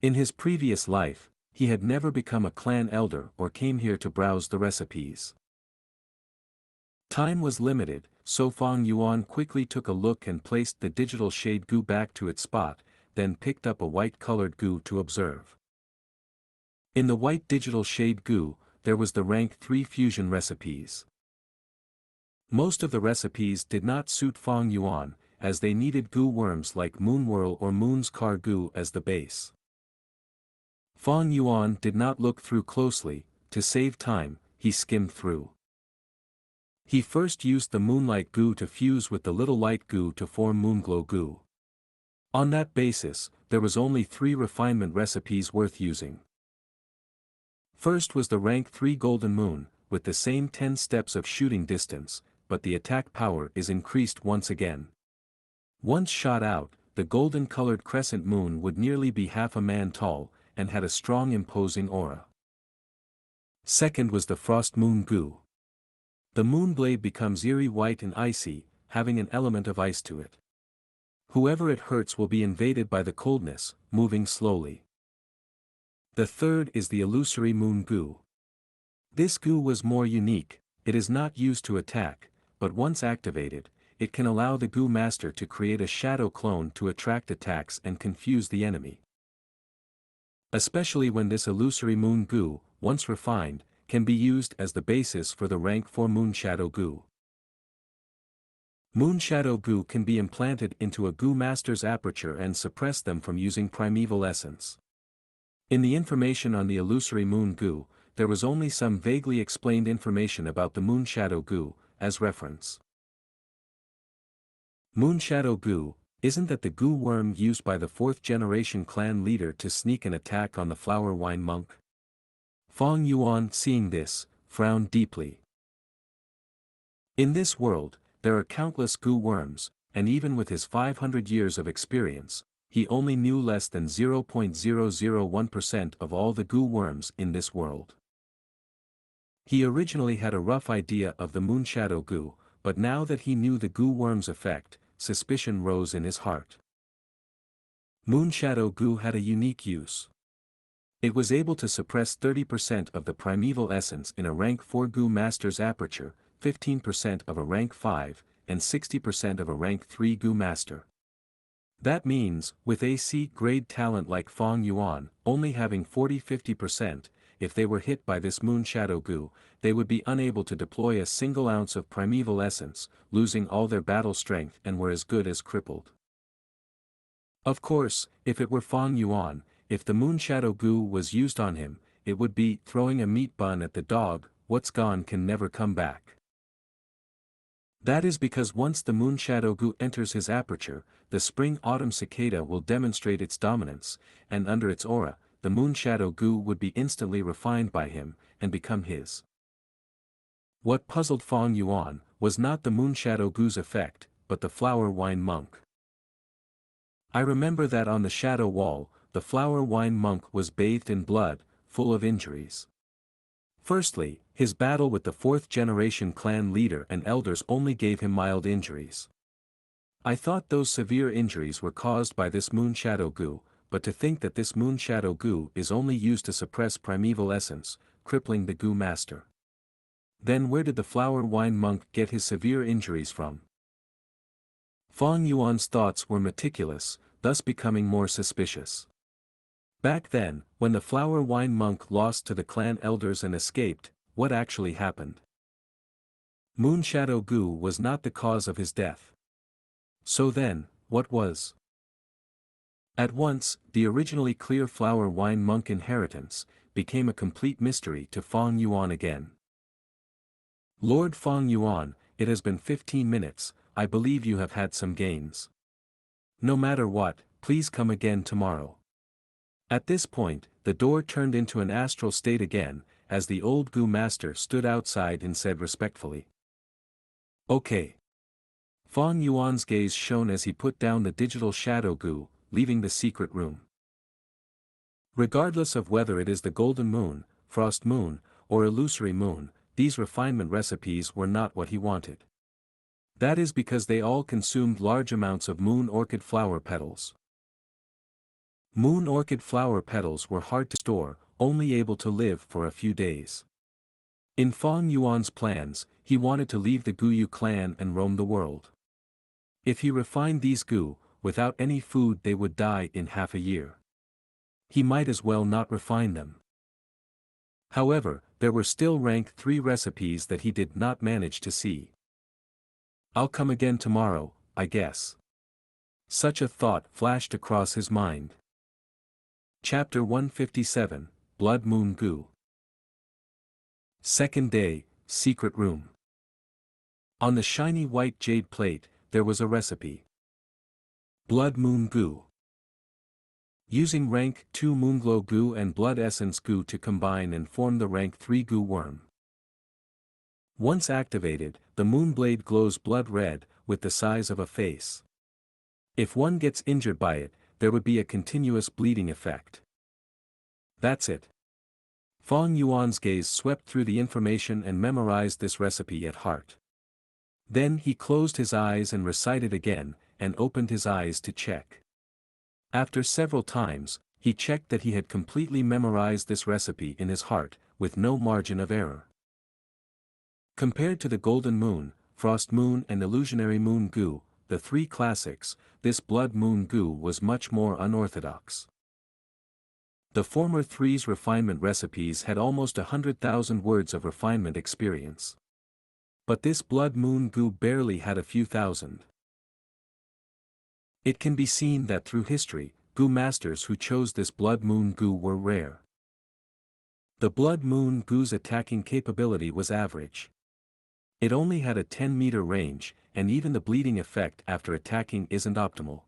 In his previous life, he had never become a clan elder or came here to browse the recipes. Time was limited, so Fang Yuan quickly took a look and placed the digital shade Gu back to its spot, then picked up a white-colored Gu to observe. In the white digital shade Gu, there was the rank 3 fusion recipes. Most of the recipes did not suit Fang Yuan, as they needed Gu worms like Moonwhirl or Moon's Car Gu as the base. Fang Yuan did not look through closely. To save time, he skimmed through. He first used the Moonlight Gu to fuse with the Little Light Gu to form Moonglow Gu. On that basis, there was only 3 refinement recipes worth using. First was the rank 3 Golden Moon, with the same 10 steps of shooting distance, but the attack power is increased once again. Once shot out, the golden-colored crescent moon would nearly be half a man tall, and had a strong imposing aura. Second was the Frost Moon Gu. The moon blade becomes eerie white and icy, having an element of ice to it. Whoever it hurts will be invaded by the coldness, moving slowly. The third is the Illusory Moon Gu. This Gu was more unique. It is not used to attack, but once activated, it can allow the Gu master to create a shadow clone to attract attacks and confuse the enemy. Especially when this Illusory Moon Gu, once refined, can be used as the basis for the rank 4 Moonshadow Gu. Moonshadow Gu can be implanted into a Gu master's aperture and suppress them from using primeval essence. In the information on the Illusory Moon Gu, there was only some vaguely explained information about the Moonshadow Gu, as reference. Moonshadow Gu, isn't that the Gu worm used by the 4th generation clan leader to sneak an attack on the Flower Wine Monk? Fang Yuan, seeing this, frowned deeply. In this world, there are countless Gu worms, and even with his 500 years of experience, he only knew less than 0.001% of all the Gu worms in this world. He originally had a rough idea of the Moonshadow Gu, but now that he knew the Gu worm's effect, suspicion rose in his heart. Moonshadow Gu had a unique use. It was able to suppress 30% of the primeval essence in a rank 4 Gu master's aperture, 15% of a rank 5, and 60% of a rank 3 Gu master. That means, with AC grade talent like Fang Yuan, only having 40–50%, if they were hit by this Moonshadow Gu, they would be unable to deploy a single ounce of primeval essence, losing all their battle strength and were as good as crippled. Of course, if it were Fang Yuan, if the Moonshadow Gu was used on him, it would be throwing a meat bun at the dog. What's gone can never come back. That is because once the Moonshadow Gu enters his aperture, the spring-autumn cicada will demonstrate its dominance, and under its aura, the Moonshadow Gu would be instantly refined by him, and become his. What puzzled Fang Yuan was not the Moonshadow Gu's effect, but the Flower Wine Monk. I remember that on the shadow wall, the Flower Wine Monk was bathed in blood, full of injuries. Firstly, his battle with the 4th generation clan leader and elders only gave him mild injuries. I thought those severe injuries were caused by this Moonshadow Gu, but to think that this Moonshadow Gu is only used to suppress primeval essence, crippling the Gu master. Then where did the Flower Wine Monk get his severe injuries from? Fang Yuan's thoughts were meticulous, thus becoming more suspicious. Back then, when the Flower Wine Monk lost to the clan elders and escaped, what actually happened? Moonshadow Gu was not the cause of his death. So then, what was? At once, the originally clear flower wine monk inheritance became a complete mystery to Fang Yuan again. Lord Fang Yuan, it has been 15 minutes, I believe you have had some gains. No matter what, please come again tomorrow. At this point, the door turned into an astral state again, as the old Gu master stood outside and said respectfully. Okay. Fang Yuan's gaze shone as he put down the digital shadow Gu, leaving the secret room. Regardless of whether it is the golden moon, frost moon, or illusory moon, these refinement recipes were not what he wanted. That is because they all consumed large amounts of moon orchid flower petals. Moon orchid flower petals were hard to store, only able to live for a few days. In Fang Yuan's plans, he wanted to leave the Guyu clan and roam the world. If he refined these Gu, without any food they would die in half a year. He might as well not refine them. However, there were still rank 3 recipes that he did not manage to see. I'll come again tomorrow, I guess. Such a thought flashed across his mind. Chapter 157, Blood Moon Gu. Second day, secret room. On the shiny white jade plate, there was a recipe. Blood Moon Gu. Using rank 2 Moonglow Gu and Blood Essence Gu to combine and form the rank 3 Gu worm. Once activated, the Moonblade glows blood red, with the size of a face. If one gets injured by it, there would be a continuous bleeding effect. That's it. Fang Yuan's gaze swept through the information and memorized this recipe at heart. Then he closed his eyes and recited again, and opened his eyes to check. After several times, he checked that he had completely memorized this recipe in his heart, with no margin of error. Compared to the Golden Moon, Frost Moon and Illusionary Moon Gu, the 3 classics, this Blood Moon Gu was much more unorthodox. The former 3's refinement recipes had almost 100,000 words of refinement experience. But this Blood Moon Gu barely had a few thousand. It can be seen that through history, Gu masters who chose this Blood Moon Gu were rare. The Blood Moon Gu's attacking capability was average. It only had a 10-meter range, and even the bleeding effect after attacking isn't optimal.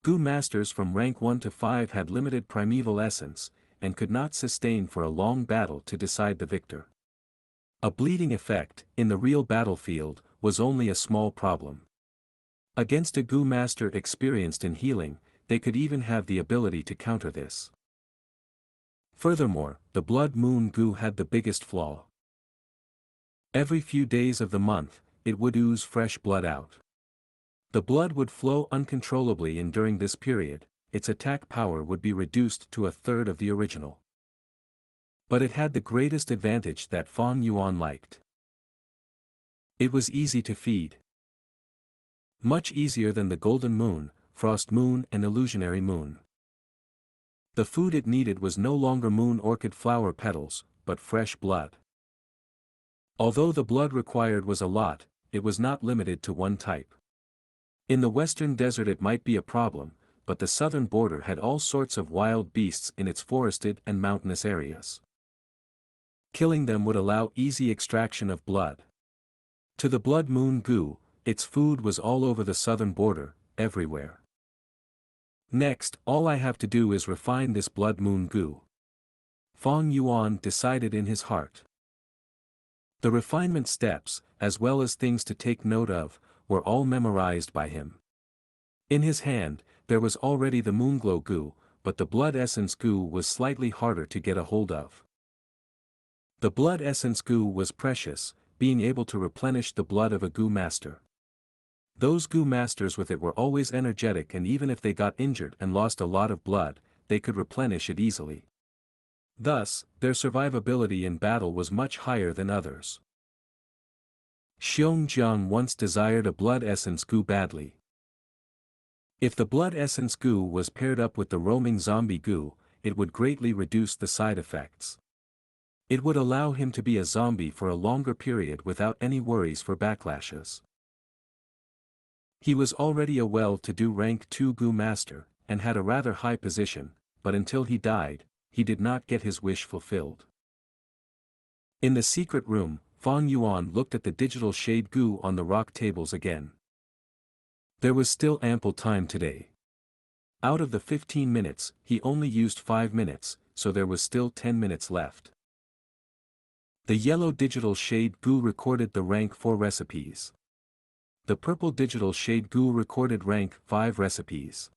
Gu masters from rank 1 to 5 had limited primeval essence, and could not sustain for a long battle to decide the victor. A bleeding effect, in the real battlefield, was only a small problem. Against a Gu master experienced in healing, they could even have the ability to counter this. Furthermore, the Blood Moon Gu had the biggest flaw. Every few days of the month, it would ooze fresh blood out. The blood would flow uncontrollably, and during this period, its attack power would be reduced to a third of the original. But it had the greatest advantage that Fang Yuan liked. It was easy to feed. Much easier than the Golden Moon, Frost Moon and Illusionary Moon. The food it needed was no longer moon orchid flower petals, but fresh blood. Although the blood required was a lot, it was not limited to one type. In the western desert it might be a problem, but the southern border had all sorts of wild beasts in its forested and mountainous areas. Killing them would allow easy extraction of blood. To the Blood Moon Gu, its food was all over the southern border, everywhere. Next, all I have to do is refine this Blood Moon Gu. Fang Yuan decided in his heart. The refinement steps, as well as things to take note of, were all memorized by him. In his hand, there was already the Moonglow Gu, but the Blood Essence Gu was slightly harder to get a hold of. The Blood Essence Gu was precious, being able to replenish the blood of a Gu master. Those Gu masters with it were always energetic, and even if they got injured and lost a lot of blood, they could replenish it easily. Thus, their survivability in battle was much higher than others. Xianxia once desired a Blood Essence Gu badly. If the Blood Essence Gu was paired up with the roaming zombie Gu, it would greatly reduce the side effects. It would allow him to be a zombie for a longer period without any worries for backlashes. He was already a well-to-do rank 2 Gu master, and had a rather high position, but until he died, he did not get his wish fulfilled. In the secret room, Fang Yuan looked at the digital shade Gu on the rock tables again. There was still ample time today. Out of the 15 minutes, he only used 5 minutes, so there was still 10 minutes left. The yellow digital shade Gu recorded the rank 4 recipes. The purple digital shade Gu recorded rank 5 recipes.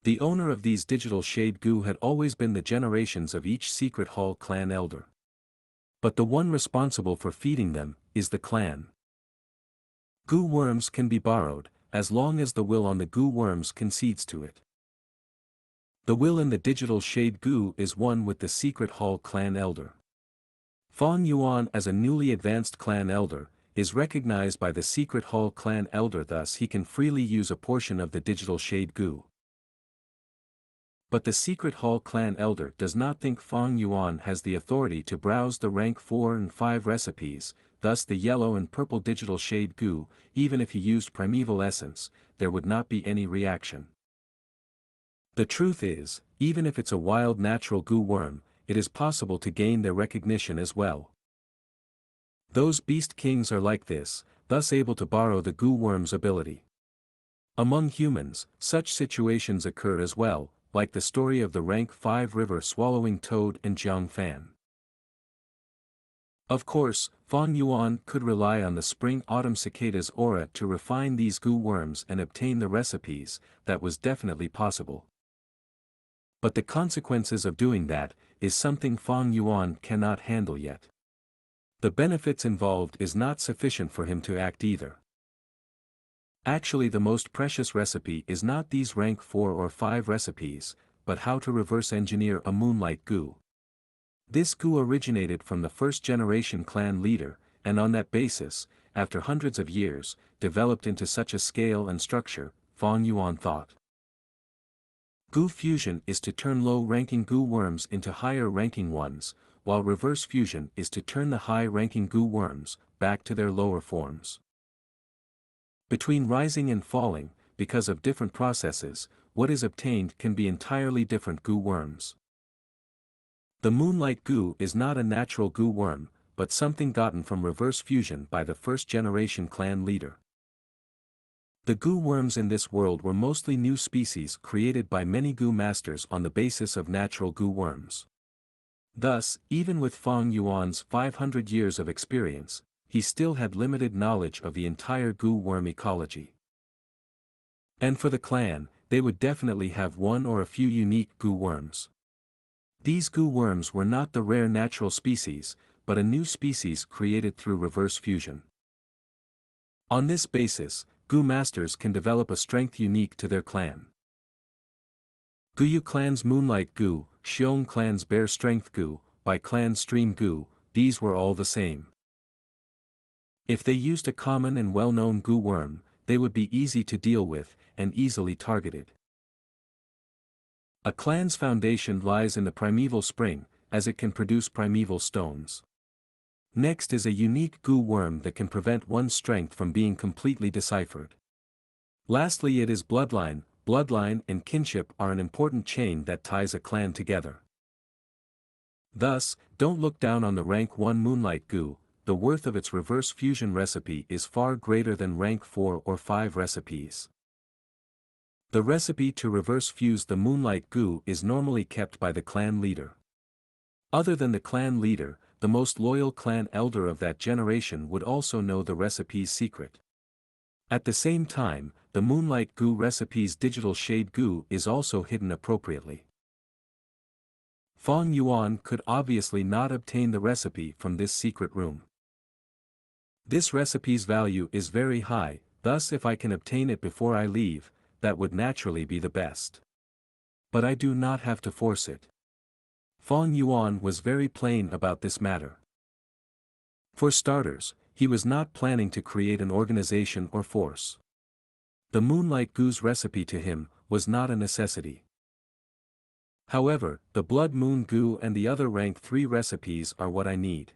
The owner of these digital shade Gu had always been the generations of each secret hall clan elder. But the one responsible for feeding them is the clan. Gu worms can be borrowed, as long as the will on the Gu worms concedes to it. The will in the digital shade Gu is one with the secret hall clan elder. Fang Yuan as a newly advanced clan elder, is recognized by the secret hall clan elder, thus he can freely use a portion of the digital shade Gu. But the secret hall clan elder does not think Fang Yuan has the authority to browse the rank 4 and 5 recipes, thus the yellow and purple digital shade Gu, even if he used primeval essence, there would not be any reaction. The truth is, even if it's a wild natural Gu worm, it is possible to gain their recognition as well. Those beast kings are like this, thus able to borrow the Gu worm's ability. Among humans, such situations occur as well, like the story of the rank 5 river swallowing toad and Jiang Fan. Of course, Fang Yuan could rely on the spring-autumn cicada's aura to refine these Gu worms and obtain the recipes, that was definitely possible. But the consequences of doing that is something Fang Yuan cannot handle yet. The benefits involved is not sufficient for him to act either. Actually, the most precious recipe is not these rank 4 or 5 recipes, but how to reverse engineer a Moonlight Gu. This Gu originated from the first generation clan leader, and on that basis, after hundreds of years, developed into such a scale and structure, Fang Yuan thought. Gu fusion is to turn low-ranking Gu worms into higher-ranking ones, while reverse fusion is to turn the high-ranking Gu worms back to their lower forms. Between rising and falling, because of different processes, what is obtained can be entirely different Gu worms. The Moonlight Gu is not a natural Gu worm, but something gotten from reverse fusion by the first-generation clan leader. The Gu worms in this world were mostly new species created by many Gu masters on the basis of natural Gu worms. Thus, even with Fang Yuan's 500 years of experience, he still had limited knowledge of the entire Gu worm ecology. And for the clan, they would definitely have one or a few unique Gu worms. These Gu worms were not the rare natural species, but a new species created through reverse fusion. On this basis, Gu masters can develop a strength unique to their clan. Guyu clan's Moonlight Gu, Xiong clan's Bear Strength Gu, Bai clan's Stream Gu, these were all the same. If they used a common and well-known Gu worm, they would be easy to deal with, and easily targeted. A clan's foundation lies in the primeval spring, as it can produce primeval stones. Next is a unique Gu worm that can prevent one's strength from being completely deciphered. Lastly, it is bloodline. Bloodline and kinship are an important chain that ties a clan together. Thus, don't look down on the rank 1 Moonlight Gu, the worth of its reverse fusion recipe is far greater than rank 4 or 5 recipes. The recipe to reverse fuse the Moonlight Gu is normally kept by the clan leader. Other than the clan leader, the most loyal clan elder of that generation would also know the recipe's secret. At the same time, the Moonlight Gu recipe's digital shade Gu is also hidden appropriately. Fang Yuan could obviously not obtain the recipe from this secret room. This recipe's value is very high, thus if I can obtain it before I leave, that would naturally be the best. But I do not have to force it. Fang Yuan was very plain about this matter. For starters, he was not planning to create an organization or force. The Moonlight Gu's recipe to him was not a necessity. However, the Blood Moon Gu and the other rank 3 recipes are what I need.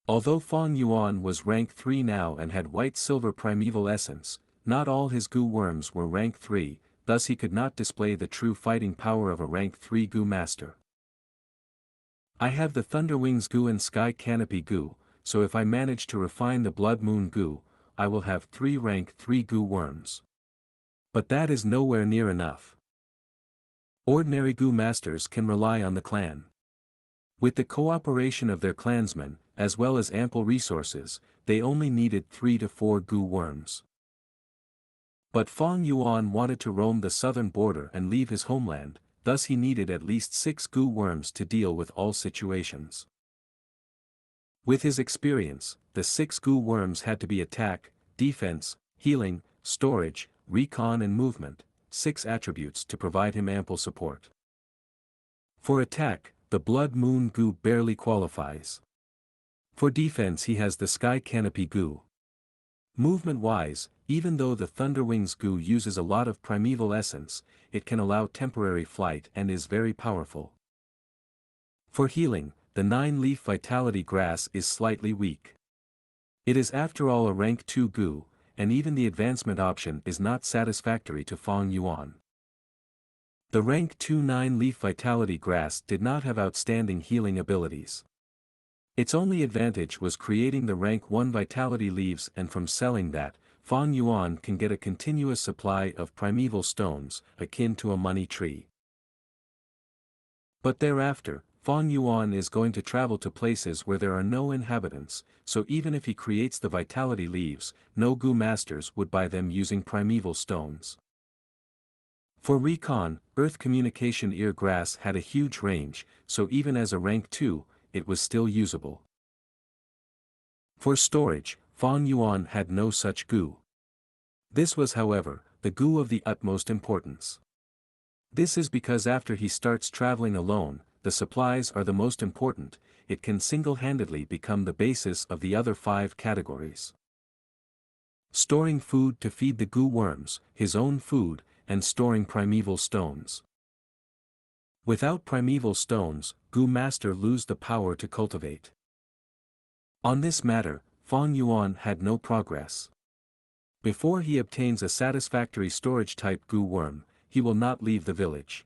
Although Fong Yuan was rank 3 now and had white-silver primeval essence, not all his Gu worms were rank 3, thus he could not display the true fighting power of a rank 3 Gu master. I have the Thunder Wings Gu and Sky Canopy Gu, so if I manage to refine the Blood Moon Gu, I will have 3 rank 3 Gu worms. But that is nowhere near enough. Ordinary Gu masters can rely on the clan. With the cooperation of their clansmen, as well as ample resources, they only needed 3 to 4 Gu worms. But Fong Yuan wanted to roam the southern border and leave his homeland, thus he needed at least 6 Gu worms to deal with all situations. With his experience, the 6 Gu worms had to be attack, defense, healing, storage, recon and movement, 6 attributes to provide him ample support. For attack, the Blood Moon Gu barely qualifies. For defense he has the Sky Canopy Gu. Movement-wise, even though the Thunder Wings Gu uses a lot of primeval essence, it can allow temporary flight and is very powerful. For healing, the 9-leaf Vitality Grass is slightly weak. It is after all a rank 2 Gu, and even the advancement option is not satisfactory to Fong Yuan. The rank 2 9-leaf Vitality Grass did not have outstanding healing abilities. Its only advantage was creating the rank 1 Vitality Leaves, and from selling that, Fong Yuan can get a continuous supply of primeval stones, akin to a money tree. But thereafter, Fong Yuan is going to travel to places where there are no inhabitants, so even if he creates the Vitality Leaves, no Gu masters would buy them using primeval stones. For recon, Earth Communication Ear Grass had a huge range, so even as a rank 2, it was still usable. For storage, Fong Yuan had no such Gu. This was however, the Gu of the utmost importance. This is because after he starts traveling alone, the supplies are the most important, it can single-handedly become the basis of the other 5 categories. Storing food to feed the Gu worms, his own food, and storing primeval stones. Without primeval stones, Gu master lose the power to cultivate. On this matter, Fong Yuan had no progress. Before he obtains a satisfactory storage type Gu worm, he will not leave the village.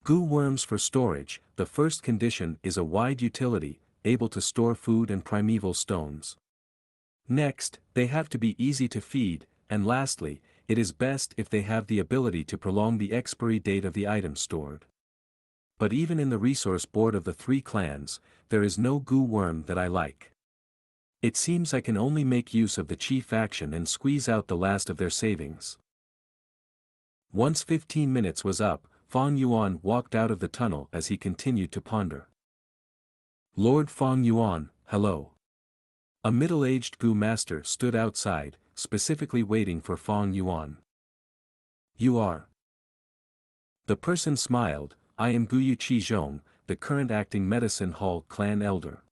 Gu worms for storage, the first condition is a wide utility, able to store food and primeval stones. Next, they have to be easy to feed, and lastly, it is best if they have the ability to prolong the expiry date of the item stored. But even in the resource board of the 3 clans, there is no Gu worm that I like. It seems I can only make use of the chief faction and squeeze out the last of their savings. Once 15 minutes was up, Fong Yuan walked out of the tunnel as he continued to ponder. Lord Fong Yuan, hello. A middle-aged Gu master stood outside, specifically waiting for Fong Yuan. You are? The person smiled, I am Guyu Qizhong, the current acting Medicine Hall clan elder.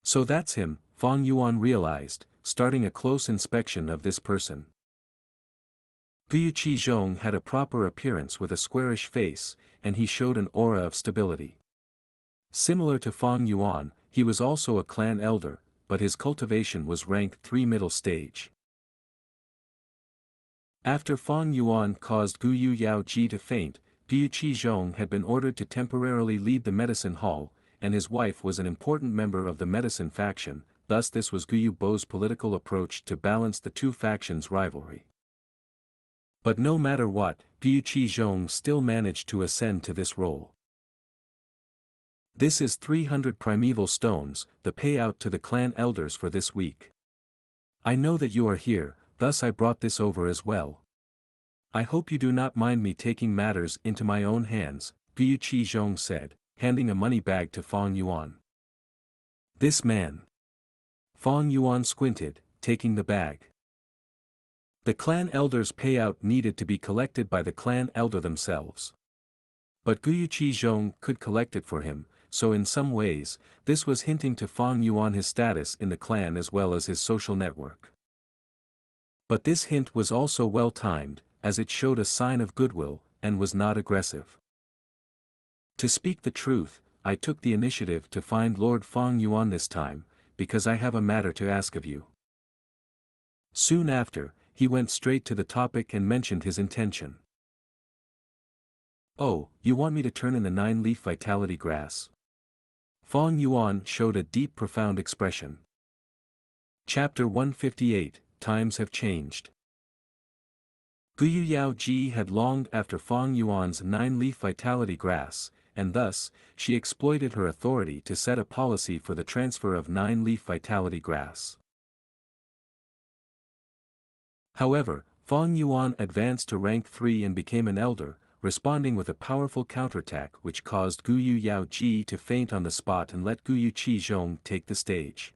So that's him, Fong Yuan realized, starting a close inspection of this person. Guyu Qizhong had a proper appearance with a squarish face, and he showed an aura of stability. Similar to Fong Yuan, he was also a clan elder, but his cultivation was rank 3 middle stage. After Fong Yuan caused Guyu Yaoji to faint, Guyu Qizhong had been ordered to temporarily lead the medicine hall, and his wife was an important member of the medicine faction, thus this was Guyu Bo's political approach to balance the 2 factions' rivalry. But no matter what, Guyu Qizhong still managed to ascend to this role. This is 300 primeval stones, the payout to the clan elders for this week. I know that you are here, thus I brought this over as well. I hope you do not mind me taking matters into my own hands, Guyu Qizhong said, handing a money bag to Fong Yuan. This man. Fong Yuan squinted, taking the bag. The clan elders' payout needed to be collected by the clan elder themselves. But Guyu Qizhong could collect it for him, so in some ways, this was hinting to Fong Yuan his status in the clan as well as his social network. But this hint was also well timed, as it showed a sign of goodwill, and was not aggressive. To speak the truth, I took the initiative to find Lord Fang Yuan this time, because I have a matter to ask of you. Soon after, he went straight to the topic and mentioned his intention. Oh, you want me to turn in the 9-leaf vitality grass? Fang Yuan showed a deep profound expression. Chapter 158, Times Have Changed. Gu Yaoji had longed after Fang Yuan's 9-leaf vitality grass, and thus, she exploited her authority to set a policy for the transfer of 9-leaf vitality grass. However, Fang Yuan advanced to rank 3 and became an elder, responding with a powerful counterattack which caused Gu Yaoji to faint on the spot and let Gu Qizhong take the stage.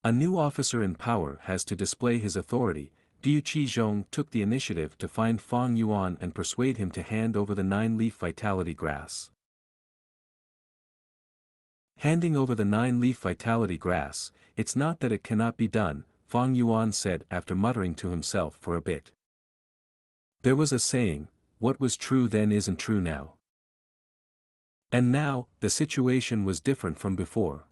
A new officer in power has to display his authority. Gu Qizhong took the initiative to find Fang Yuan and persuade him to hand over the 9-leaf vitality grass. Handing over the 9-leaf vitality grass, it's not that it cannot be done, Fang Yuan said after muttering to himself for a bit. There was a saying, what was true then isn't true now. And now, the situation was different from before.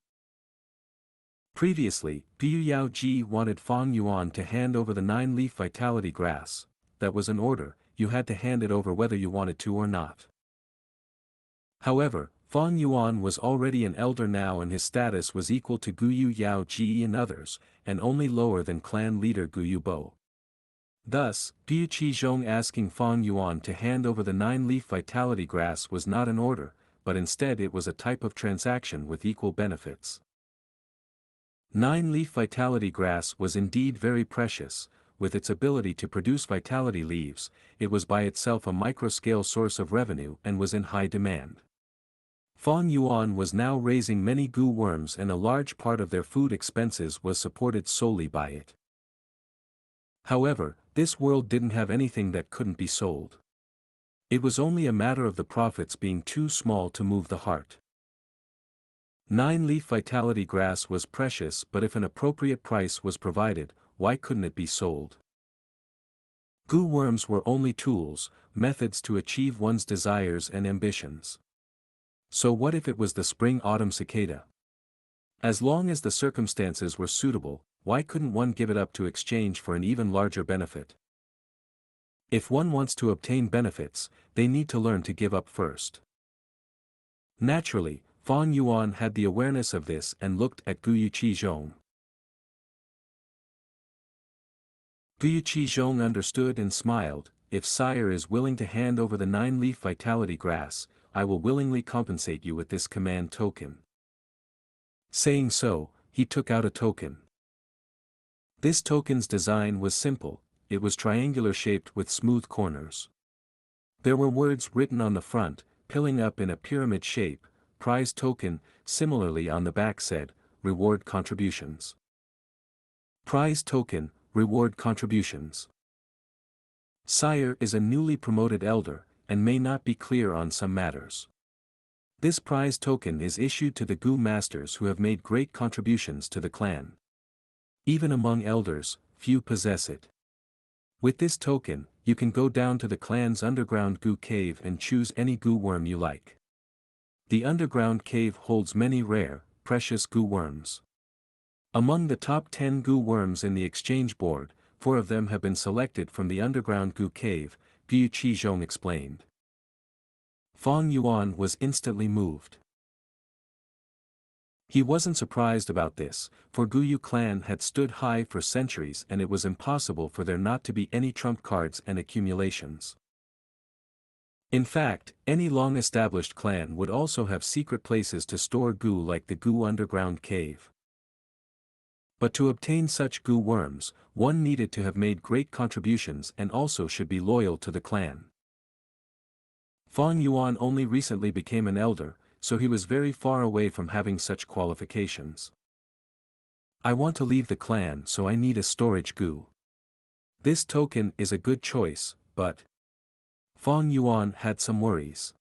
Previously, Gu Yaoji wanted Fang Yuan to hand over the 9-leaf vitality grass. That was an order, you had to hand it over whether you wanted to or not. However, Fang Yuan was already an elder now and his status was equal to Gu Yaoji and others, and only lower than clan leader Gu Yubo. Thus, Gu Qizhong asking Fang Yuan to hand over the 9-leaf vitality grass was not an order, but instead it was a type of transaction with equal benefits. 9-leaf vitality grass was indeed very precious. With its ability to produce vitality leaves, it was by itself a micro-scale source of revenue and was in high demand. Fang Yuan was now raising many gu worms and a large part of their food expenses was supported solely by it. However, this world didn't have anything that couldn't be sold. It was only a matter of the profits being too small to move the heart. 9-leaf vitality grass was precious, but if an appropriate price was provided, why couldn't it be sold? Gu worms were only tools, methods to achieve one's desires and ambitions. So what if it was the spring-autumn cicada? As long as the circumstances were suitable, why couldn't one give it up to exchange for an even larger benefit? If one wants to obtain benefits, they need to learn to give up first. Naturally, Fang Yuan had the awareness of this and looked at Gu Qizhong. Gu Qizhong understood and smiled. If sire is willing to hand over the 9-leaf vitality grass, I will willingly compensate you with this command token. Saying so, he took out a token. This token's design was simple, it was triangular shaped with smooth corners. There were words written on the front, piling up in a pyramid shape, prize token, similarly on the back said, reward contributions. Prize token, reward contributions. Sire is a newly promoted elder, and may not be clear on some matters. This prize token is issued to the Gu masters who have made great contributions to the clan. Even among elders, few possess it. With this token, you can go down to the clan's underground Gu cave and choose any Gu worm you like. The underground cave holds many rare, precious Gu worms. Among the top 10 Gu worms in the exchange board, 4 of them have been selected from the underground Gu cave, Gu Qizhong explained. Fang Yuan was instantly moved. He wasn't surprised about this, for Gu clan had stood high for centuries and it was impossible for there not to be any trump cards and accumulations. In fact, any long-established clan would also have secret places to store Gu like the Gu underground cave. But to obtain such Gu worms, one needed to have made great contributions and also should be loyal to the clan. Fang Yuan only recently became an elder, so he was very far away from having such qualifications. I want to leave the clan so I need a storage Gu. This token is a good choice, but Fang Yuan had some worries.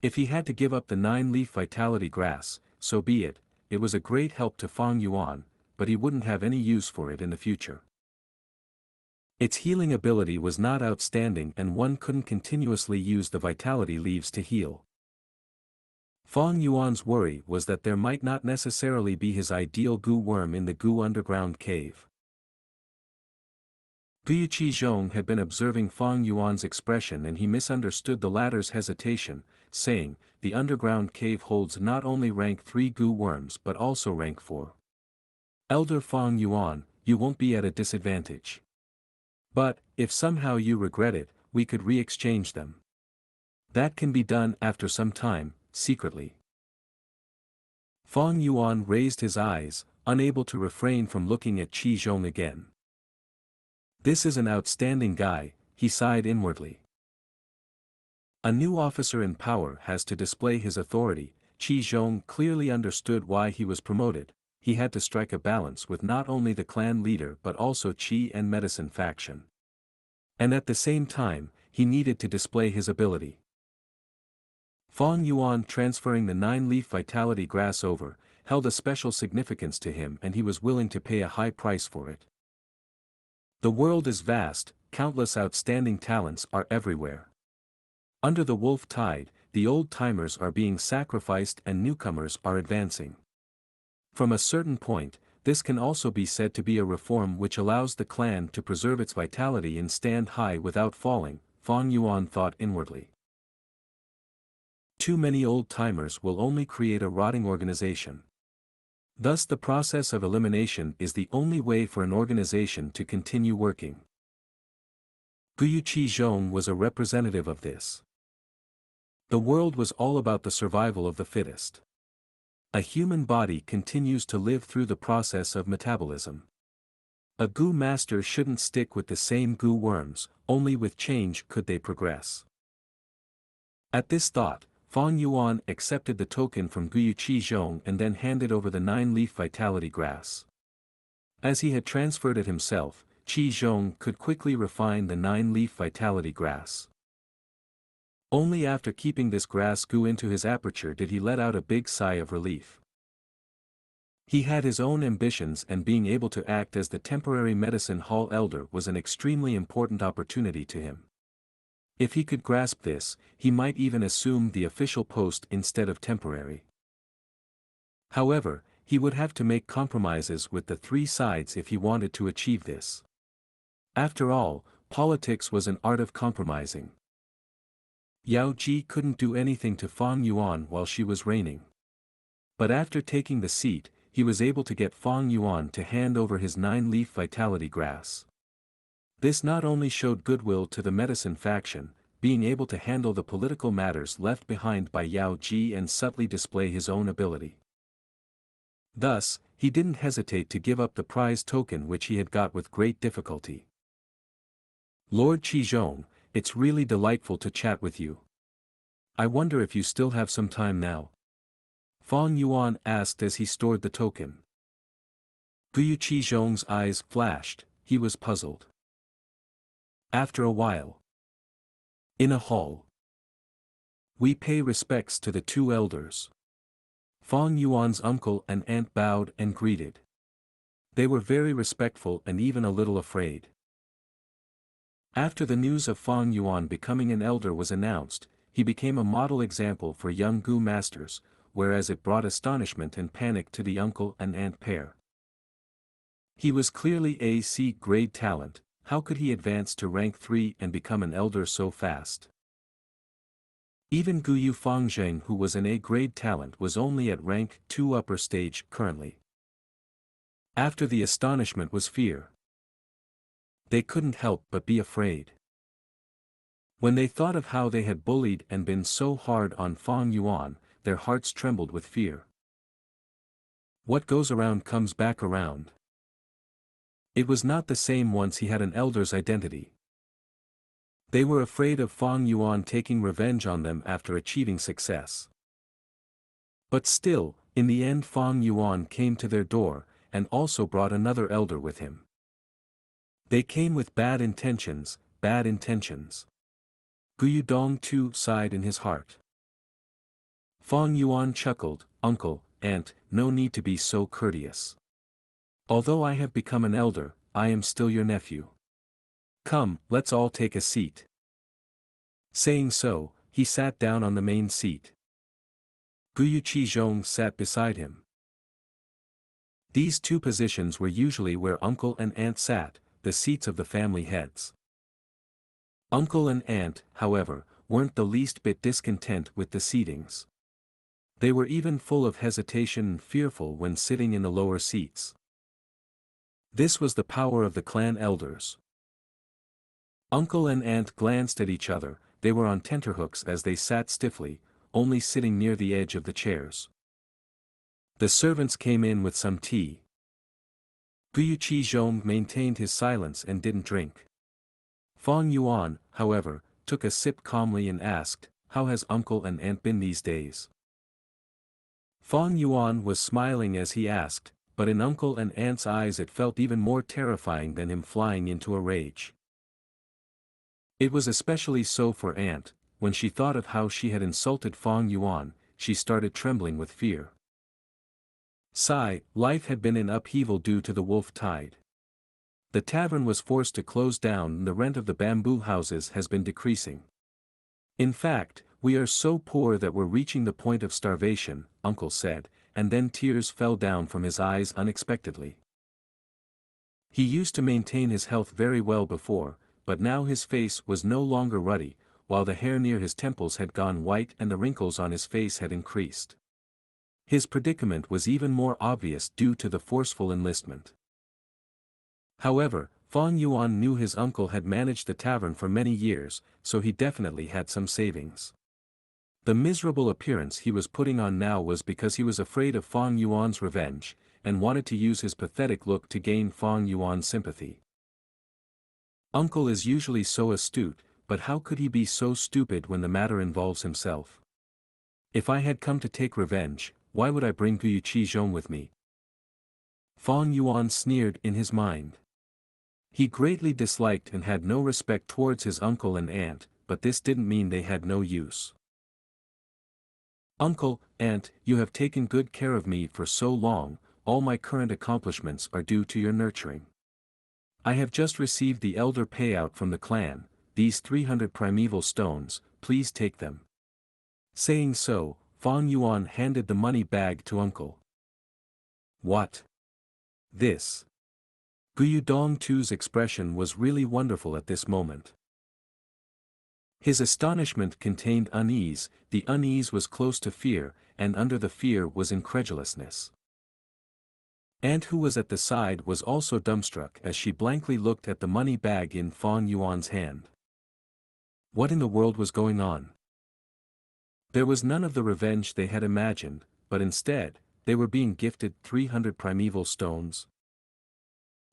If he had to give up the 9-leaf vitality grass, so be it, it was a great help to Fang Yuan, but he wouldn't have any use for it in the future. Its healing ability was not outstanding and one couldn't continuously use the vitality leaves to heal. Fang Yuan's worry was that there might not necessarily be his ideal Gu worm in the Gu underground cave. Gu Qizhong had been observing Fang Yuan's expression and he misunderstood the latter's hesitation, saying, "The underground cave holds not only rank 3 Gu worms but also rank 4. Elder Fang Yuan, you won't be at a disadvantage. But, if somehow you regret it, we could re-exchange them. That can be done after some time, secretly." Fang Yuan raised his eyes, unable to refrain from looking at Qizhong again. "This is an outstanding guy," he sighed inwardly. A new officer in power has to display his authority. Qizhong clearly understood why he was promoted. He had to strike a balance with not only the clan leader but also Qi and medicine faction. And at the same time, he needed to display his ability. Fang Yuan transferring the 9-leaf vitality grass over, held a special significance to him and he was willing to pay a high price for it. The world is vast, countless outstanding talents are everywhere. Under the wolf tide, the old-timers are being sacrificed and newcomers are advancing. From a certain point, this can also be said to be a reform which allows the clan to preserve its vitality and stand high without falling, Fang Yuan thought inwardly. Too many old-timers will only create a rotting organization. Thus the process of elimination is the only way for an organization to continue working. Gu Qizhong was a representative of this. The world was all about the survival of the fittest. A human body continues to live through the process of metabolism. A Gu master shouldn't stick with the same Gu worms, only with change could they progress. At this thought, Fang Yuan accepted the token from Gu Qizhong and then handed over the 9-leaf vitality grass. As he had transferred it himself, Qizhong could quickly refine the 9-leaf vitality grass. Only after keeping this grass Gu into his aperture did he let out a big sigh of relief. He had his own ambitions and being able to act as the temporary medicine hall elder was an extremely important opportunity to him. If he could grasp this, he might even assume the official post instead of temporary. However, he would have to make compromises with the 3 sides if he wanted to achieve this. After all, politics was an art of compromising. Yao Ji couldn't do anything to Fang Yuan while she was reigning. But after taking the seat, he was able to get Fang Yuan to hand over his 9-leaf vitality grass. This not only showed goodwill to the medicine faction, being able to handle the political matters left behind by Yao Ji and subtly display his own ability. Thus, he didn't hesitate to give up the prize token which he had got with great difficulty. "Lord Qizhong, it's really delightful to chat with you. I wonder if you still have some time now?" Fang Yuan asked as he stored the token. Gu Qizhong's eyes flashed, he was puzzled. After a while. In a hall. We pay respects to the 2 elders. Fang Yuan's uncle and aunt bowed and greeted. They were very respectful and even a little afraid. After the news of Fang Yuan becoming an elder was announced, he became a model example for young Gu masters, whereas it brought astonishment and panic to the uncle and aunt pair. He was clearly a C-grade talent. How could he advance to rank 3 and become an elder so fast? Even Guyu Fangzheng, who was an A-grade talent, was only at rank 2 upper stage currently. After the astonishment was fear. They couldn't help but be afraid. When they thought of how they had bullied and been so hard on Fang Yuan, their hearts trembled with fear. What goes around comes back around. It was not the same once he had an elder's identity. They were afraid of Fang Yuan taking revenge on them after achieving success. But still, in the end Fang Yuan came to their door, and also brought another elder with him. They came with bad intentions, bad intentions. Gu Yudong too sighed in his heart. Fang Yuan chuckled, "Uncle, aunt, no need to be so courteous. Although I have become an elder, I am still your nephew. Come, let's all take a seat." Saying so, he sat down on the main seat. Gu Qizhong sat beside him. These two positions were usually where uncle and aunt sat, the seats of the family heads. Uncle and aunt, however, weren't the least bit discontent with the seatings. They were even full of hesitation and fearful when sitting in the lower seats. This was the power of the clan elders. Uncle and aunt glanced at each other. They were on tenterhooks as they sat stiffly, only sitting near the edge of the chairs. The servants came in with some tea. Gu Qizhong maintained his silence and didn't drink. Fang Yuan, however, took a sip calmly and asked, "How has uncle and aunt been these days?" Fang Yuan was smiling as he asked, but in uncle and aunt's eyes it felt even more terrifying than him flying into a rage. It was especially so for aunt. When she thought of how she had insulted Fang Yuan, she started trembling with fear. Sigh, life had been in upheaval due to the wolf tide. The tavern was forced to close down and the rent of the bamboo houses has been decreasing. In fact, we are so poor that we're reaching the point of starvation, uncle said, and then tears fell down from his eyes unexpectedly. He used to maintain his health very well before, but now his face was no longer ruddy, while the hair near his temples had gone white and the wrinkles on his face had increased. His predicament was even more obvious due to the forceful enlistment. However, Fang Yuan knew his uncle had managed the tavern for many years, so he definitely had some savings. The miserable appearance he was putting on now was because he was afraid of Fang Yuan's revenge, and wanted to use his pathetic look to gain Fang Yuan's sympathy. Uncle is usually so astute, but how could he be so stupid when the matter involves himself? If I had come to take revenge, why would I bring Gu Qizhong with me? Fang Yuan sneered in his mind. He greatly disliked and had no respect towards his uncle and aunt, but this didn't mean they had no use. Uncle, aunt, you have taken good care of me for so long, all my current accomplishments are due to your nurturing. I have just received the elder payout from the clan, these 300 primeval stones, please take them. Saying so, Fang Yuan handed the money bag to uncle. What? This? Gu Dongtu's expression was really wonderful at this moment. His astonishment contained unease, the unease was close to fear, and under the fear was incredulousness. Aunt who was at the side was also dumbstruck as she blankly looked at the money bag in Fang Yuan's hand. What in the world was going on? There was none of the revenge they had imagined, but instead, they were being gifted 300 primeval stones.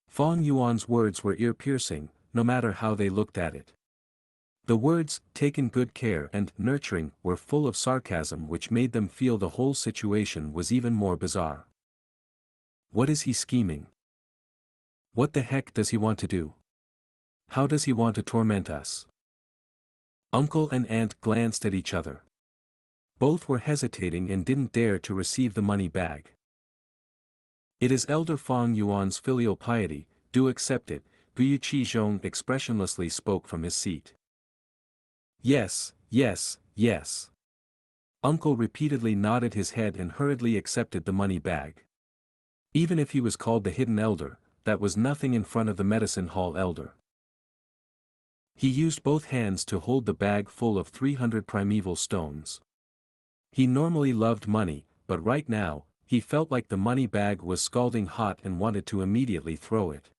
Fang Yuan's words were ear-piercing, no matter how they looked at it. The words, taken good care and nurturing, were full of sarcasm which made them feel the whole situation was even more bizarre. What is he scheming? What the heck does he want to do? How does he want to torment us? Uncle and aunt glanced at each other. Both were hesitating and didn't dare to receive the money bag. It is Elder Fang Yuan's filial piety, do accept it, Gu Qizhong expressionlessly spoke from his seat. Yes, yes, yes. Uncle repeatedly nodded his head and hurriedly accepted the money bag. Even if he was called the hidden elder, that was nothing in front of the medicine hall elder. He used both hands to hold the bag full of 300 primeval stones. He normally loved money, but right now, he felt like the money bag was scalding hot and wanted to immediately throw it.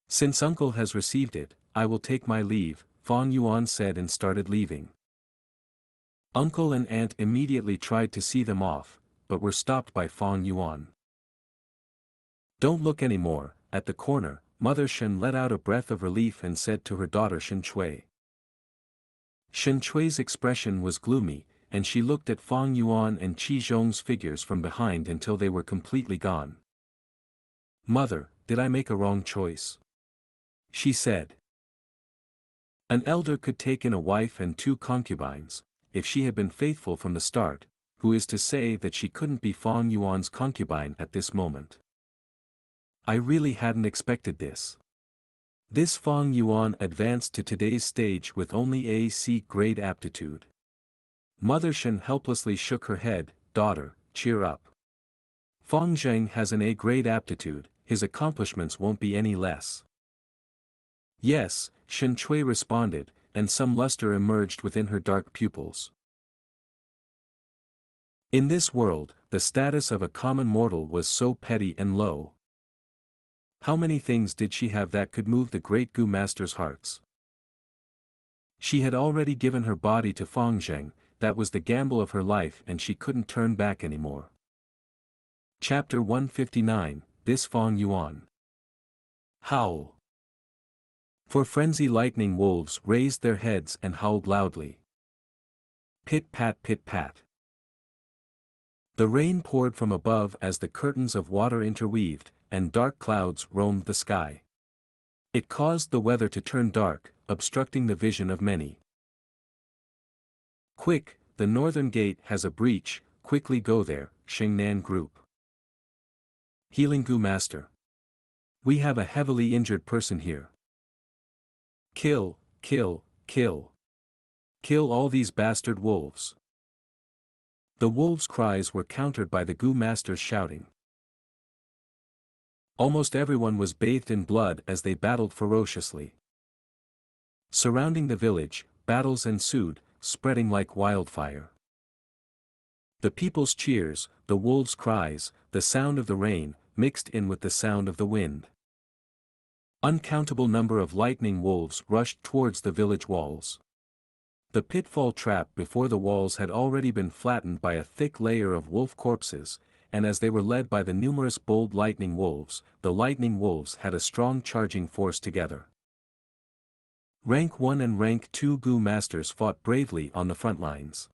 Since uncle has received it, I will take my leave, Fang Yuan said and started leaving. Uncle and aunt immediately tried to see them off, but were stopped by Fang Yuan. Don't look anymore. At the corner, Mother Shen let out a breath of relief and said to her daughter Shen Cui. Shen Cui's expression was gloomy, and she looked at Fang Yuan and Qi Zhong's figures from behind until they were completely gone. Mother, did I make a wrong choice? She said. An elder could take in a wife and 2 concubines, if she had been faithful from the start, who is to say that she couldn't be Fang Yuan's concubine at this moment? I really hadn't expected this. This Fang Yuan advanced to today's stage with only AC grade aptitude. Mother Shen helplessly shook her head. Daughter, cheer up. Fang Zheng has an A-grade aptitude, his accomplishments won't be any less. Yes, Shen Chui responded, and some luster emerged within her dark pupils. In this world, the status of a common mortal was so petty and low. How many things did she have that could move the great Gu master's hearts? She had already given her body to Fang Zheng, that was the gamble of her life and she couldn't turn back anymore. Chapter 159, This Fang Yuan. Howl. For frenzy lightning wolves raised their heads and howled loudly. Pit-pat pit-pat. The rain poured from above as the curtains of water interweaved, and dark clouds roamed the sky. It caused the weather to turn dark, obstructing the vision of many. Quick, the northern gate has a breach, quickly go there, Xingnan Group. Healing Gu Master. We have a heavily injured person here. Kill, kill, kill. Kill all these bastard wolves. The wolves' cries were countered by the Gu Masters shouting. Almost everyone was bathed in blood as they battled ferociously. Surrounding the village, battles ensued, spreading like wildfire. The people's cheers, the wolves' cries, the sound of the rain, mixed in with the sound of the wind. Uncountable number of lightning wolves rushed towards the village walls. The pitfall trap before the walls had already been flattened by a thick layer of wolf corpses, and as they were led by the numerous bold lightning wolves, the lightning wolves had a strong charging force together. Rank 1 and Rank 2 Gu Masters fought bravely on the front lines.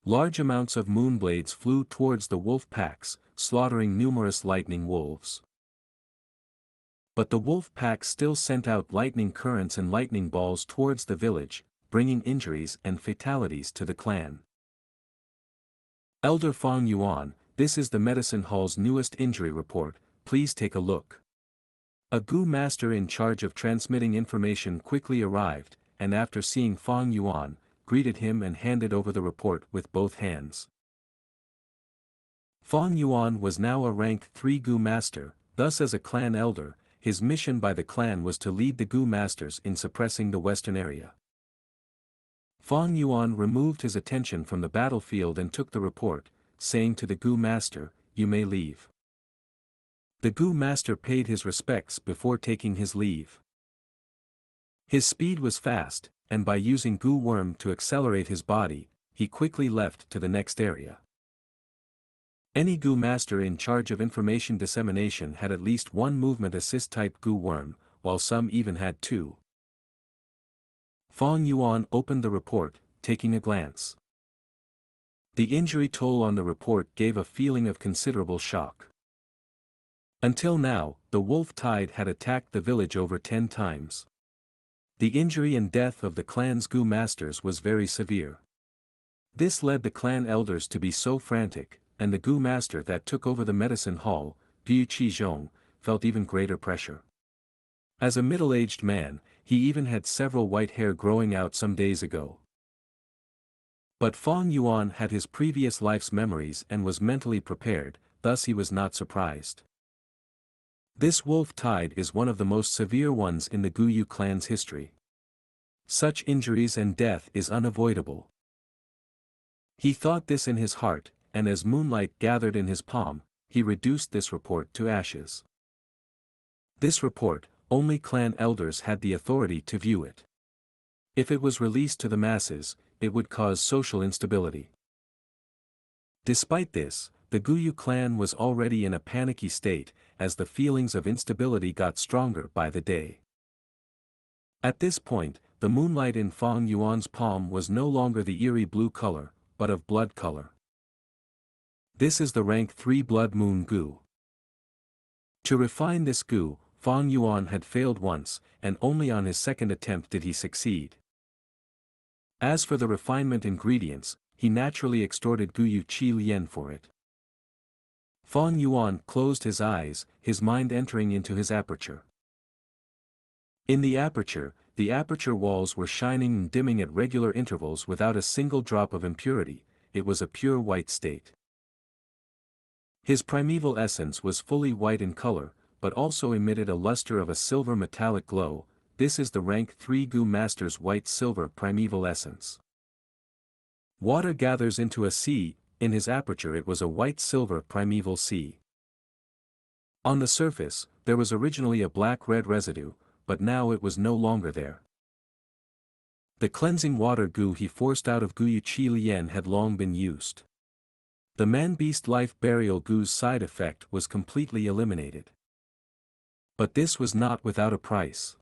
Large amounts of moonblades flew towards the wolf packs, slaughtering numerous lightning wolves. But the wolf pack still sent out lightning currents and lightning balls towards the village, bringing injuries and fatalities to the clan. Elder Fang Yuan, this is the medicine hall's newest injury report, please take a look. A Gu master in charge of transmitting information quickly arrived, and after seeing Fang Yuan, greeted him and handed over the report with both hands. Fang Yuan was now a rank 3 Gu master, thus as a clan elder, his mission by the clan was to lead the Gu masters in suppressing the western area. Fang Yuan removed his attention from the battlefield and took the report, saying to the Gu master, "You may leave." The Gu master paid his respects before taking his leave. His speed was fast, and by using Gu worm to accelerate his body, he quickly left to the next area. Any Gu master in charge of information dissemination had at least one movement assist type Gu worm, while some even had two. Fang Yuan opened the report, taking a glance. The injury toll on the report gave a feeling of considerable shock. Until now, the wolf tide had attacked the village over 10 times. The injury and death of the clan's Gu masters was very severe. This led the clan elders to be so frantic, and the Gu master that took over the medicine hall, Gu Qizhong, felt even greater pressure. As a middle-aged man, he even had several white hair growing out some days ago. But Fang Yuan had his previous life's memories and was mentally prepared, thus he was not surprised. This wolf tide is one of the most severe ones in the Guyu clan's history. Such injuries and death is unavoidable. He thought this in his heart, and as moonlight gathered in his palm, he reduced this report to ashes. This report, only clan elders had the authority to view it. If it was released to the masses, it would cause social instability. Despite this, the Guyu clan was already in a panicky state, as the feelings of instability got stronger by the day. At this point, the moonlight in Fang Yuan's palm was no longer the eerie blue color, but of blood color. This is the rank 3 Blood Moon Gu. To refine this Gu, Fang Yuan had failed once, and only on his second attempt did he succeed. As for the refinement ingredients, he naturally extorted Guyu Qi Lian for it. Fang Yuan closed his eyes, his mind entering into his aperture. In the aperture, the aperture walls were shining and dimming at regular intervals without a single drop of impurity. It was a pure white state. His primeval essence was fully white in color, but also emitted a luster of a silver metallic glow. This is the rank 3 Gu Master's white-silver primeval essence. Water gathers into a sea. In his aperture it was a white-silver primeval sea. On the surface, there was originally a black-red residue, but now it was no longer there. The cleansing water Gu he forced out of Guyu Qi Lian had long been used. The man-beast life burial Gu's side effect was completely eliminated. But this was not without a price.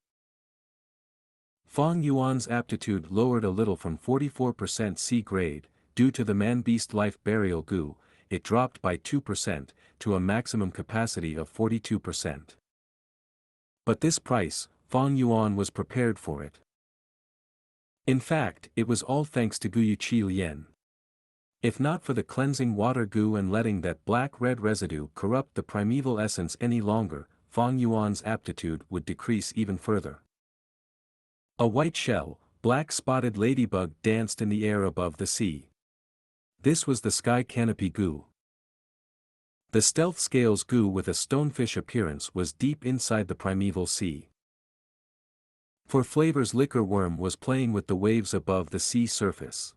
Fang Yuan's aptitude lowered a little from 44% C grade, due to the man-beast life burial Gu, it dropped by 2%, to a maximum capacity of 42%. But this price, Fang Yuan was prepared for it. In fact, it was all thanks to Guyu Qi Lian. If not for the cleansing water Gu and letting that black-red residue corrupt the primeval essence any longer, Fang Yuan's aptitude would decrease even further. A white shell, black-spotted ladybug danced in the air above the sea. This was the sky canopy Gu. The stealth scales Gu with a stonefish appearance was deep inside the primeval sea. For flavors liquor worm was playing with the waves above the sea surface.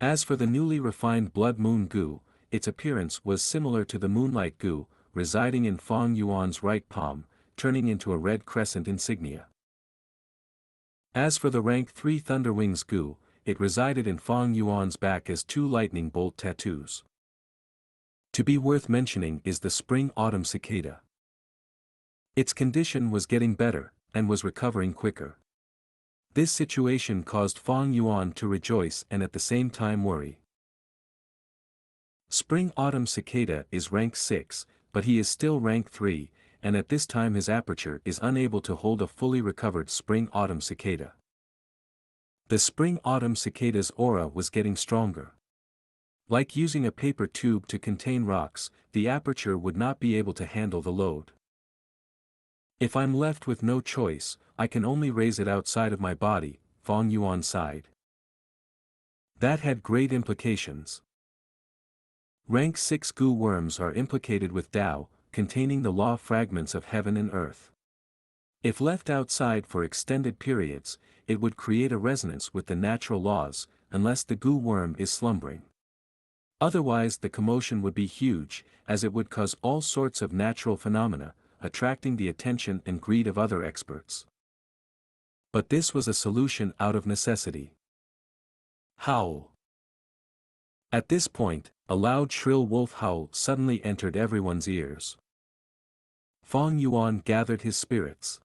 As for the newly refined blood moon Gu, its appearance was similar to the Moonlight Gu, residing in Fang Yuan's right palm, turning into a red crescent insignia. As for the rank 3 Thunderwings Gu, it resided in Fang Yuan's back as 2 lightning bolt tattoos. To be worth mentioning is the spring-autumn cicada. Its condition was getting better, and was recovering quicker. This situation caused Fang Yuan to rejoice and at the same time worry. Spring-autumn cicada is rank 6, but he is still rank 3, and at this time his aperture is unable to hold a fully recovered spring-autumn cicada. The spring-autumn cicada's aura was getting stronger. Like using a paper tube to contain rocks, the aperture would not be able to handle the load. If I'm left with no choice, I can only raise it outside of my body, Fang Yuan sighed. That had great implications. Rank 6 Gu worms are implicated with Tao, containing the law fragments of heaven and earth. If left outside for extended periods, it would create a resonance with the natural laws, unless the Gu worm is slumbering. Otherwise the commotion would be huge, as it would cause all sorts of natural phenomena, attracting the attention and greed of other experts. But this was a solution out of necessity. Howl. At this point, a loud shrill wolf howl suddenly entered everyone's ears. Fang Yuan gathered his spirits.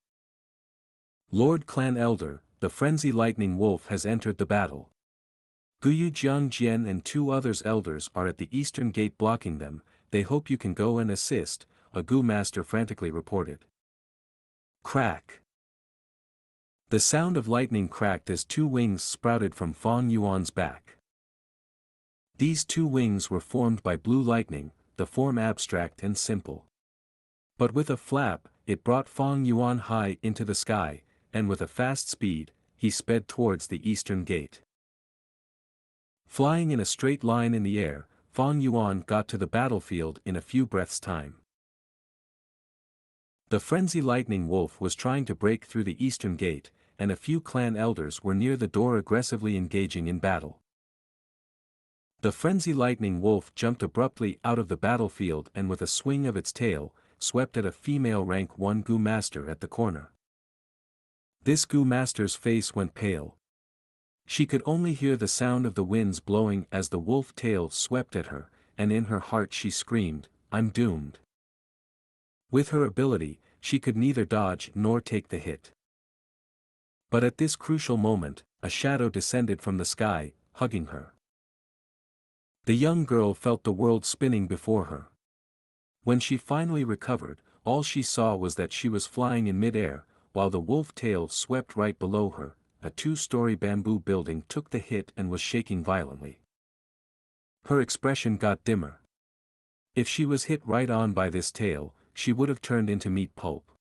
Lord Clan Elder, the frenzy lightning wolf has entered the battle. Guyu Jiangjian and 2 others elders are at the eastern gate blocking them. They hope you can go and assist, a Gu master frantically reported. Crack. The sound of lightning cracked as 2 wings sprouted from Fang Yuan's back. These 2 wings were formed by blue lightning, the form abstract and simple. But with a flap, it brought Fang Yuan high into the sky, and with a fast speed, he sped towards the eastern gate. Flying in a straight line in the air, Fang Yuan got to the battlefield in a few breaths' time. The frenzy lightning wolf was trying to break through the eastern gate, and a few clan elders were near the door aggressively engaging in battle. The frenzy lightning wolf jumped abruptly out of the battlefield and with a swing of its tail, swept at a female rank 1 Gu master at the corner. This Gu master's face went pale. She could only hear the sound of the winds blowing as the wolf tail swept at her, and in her heart she screamed, "I'm doomed." With her ability, she could neither dodge nor take the hit. But at this crucial moment, a shadow descended from the sky, hugging her. The young girl felt the world spinning before her. When she finally recovered, all she saw was that she was flying in mid-air, while the wolf tail swept right below her. A 2-story bamboo building took the hit and was shaking violently. Her expression got dimmer. If she was hit right on by this tail, she would have turned into meat pulp.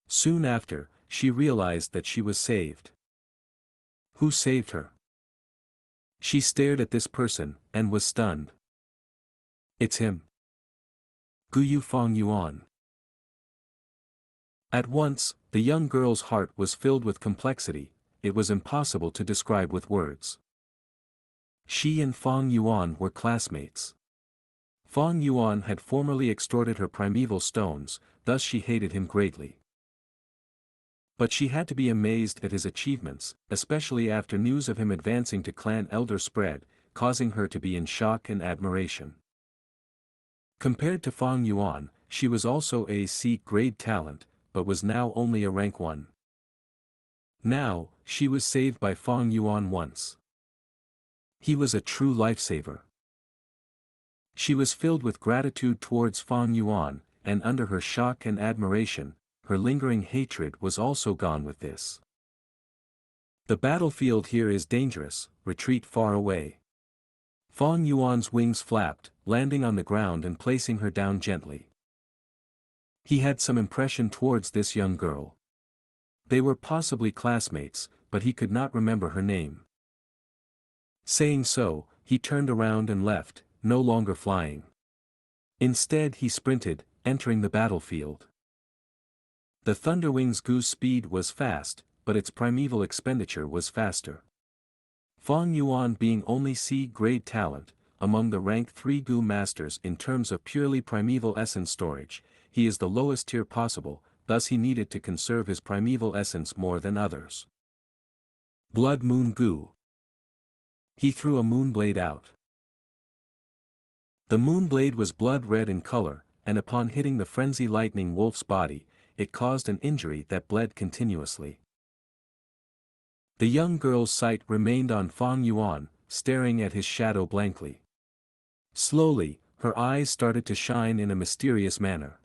Soon after, she realized that she was saved. Who saved her? She stared at this person, and was stunned. It's him. Gu Fong Yuan. At once, the young girl's heart was filled with complexity, it was impossible to describe with words. She and Fong Yuan were classmates. Fong Yuan had formerly extorted her primeval stones, thus she hated him greatly. But she had to be amazed at his achievements, especially after news of him advancing to clan elder spread, causing her to be in shock and admiration. Compared to Fong Yuan, she was also a C-grade talent, but was now only a rank 1. Now, she was saved by Fong Yuan once. He was a true lifesaver. She was filled with gratitude towards Fong Yuan, and under her shock and admiration, her lingering hatred was also gone with this. The battlefield here is dangerous, retreat far away. Fong Yuan's wings flapped, landing on the ground and placing her down gently. He had some impression towards this young girl. They were possibly classmates, but he could not remember her name. Saying so, he turned around and left, no longer flying. Instead he sprinted, entering the battlefield. The Thunderwings Gu's speed was fast, but its primeval expenditure was faster. Fong Yuan being only C-grade talent, among the rank 3 Gu masters in terms of purely primeval essence storage, he is the lowest tier possible, thus he needed to conserve his primeval essence more than others. Blood Moon Gu. He threw a moonblade out. The moonblade was blood red in color, and upon hitting the frenzy lightning wolf's body, it caused an injury that bled continuously. The young girl's sight remained on Fong Yuan, staring at his shadow blankly. Slowly, her eyes started to shine in a mysterious manner.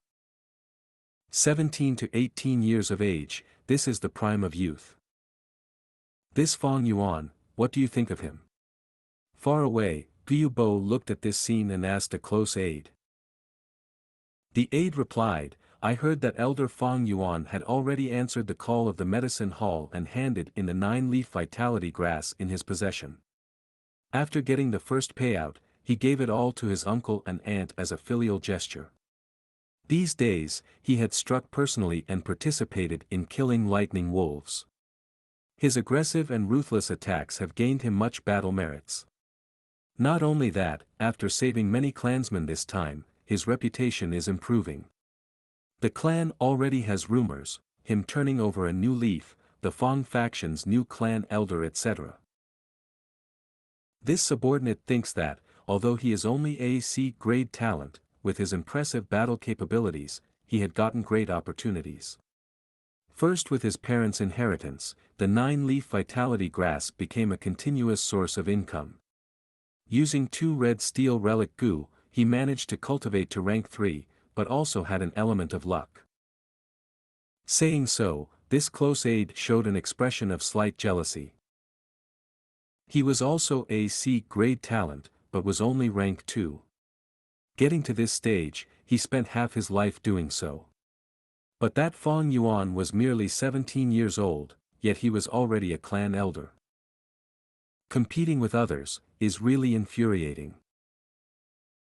17 to 18 years of age, this is the prime of youth. This Fong Yuan, what do you think of him? Far away, Gu Bo looked at this scene and asked a close aide. The aide replied, I heard that Elder Fong Yuan had already answered the call of the medicine hall and handed in the 9-leaf vitality grass in his possession. After getting the first payout, he gave it all to his uncle and aunt as a filial gesture. These days, he had struck personally and participated in killing lightning wolves. His aggressive and ruthless attacks have gained him much battle merits. Not only that, after saving many clansmen this time, his reputation is improving. The clan already has rumors, him turning over a new leaf, the Fong faction's new clan elder etc. This subordinate thinks that, although he is only a C-grade talent, with his impressive battle capabilities, he had gotten great opportunities. First with his parents' inheritance, the 9-leaf vitality grass became a continuous source of income. Using 2 red steel relic Gu, he managed to cultivate to rank 3, but also had an element of luck. Saying so, this close aide showed an expression of slight jealousy. He was also a C-grade talent, but was only rank 2. Getting to this stage, he spent half his life doing so. But that Fong Yuan was merely 17 years old, yet he was already a clan elder. Competing with others, is really infuriating.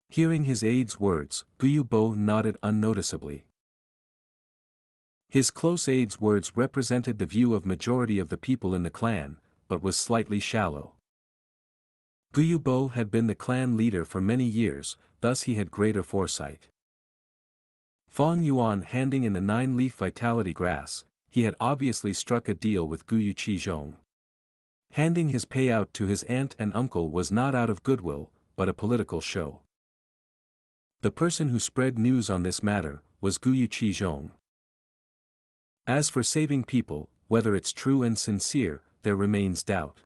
Hearing his aide's words, Gu Bo nodded unnoticeably. His close aide's words represented the view of majority of the people in the clan, but was slightly shallow. Gu Bo had been the clan leader for many years, thus he had greater foresight. Fong Yuan handing in the 9-leaf vitality grass, he had obviously struck a deal with Gu Qizhong. Handing his payout to his aunt and uncle was not out of goodwill, but a political show. The person who spread news on this matter was Gu Qizhong. As for saving people, whether it's true and sincere, there remains doubt.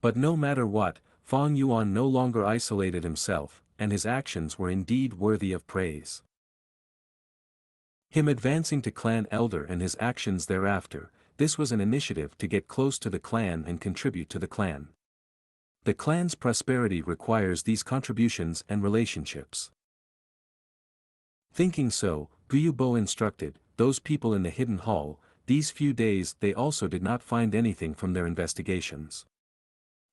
But no matter what, Fong Yuan no longer isolated himself, and his actions were indeed worthy of praise. Him advancing to clan elder and his actions thereafter, this was an initiative to get close to the clan and contribute to the clan. The clan's prosperity requires these contributions and relationships. Thinking so, Gu Bo instructed, those people in the hidden hall, these few days they also did not find anything from their investigations.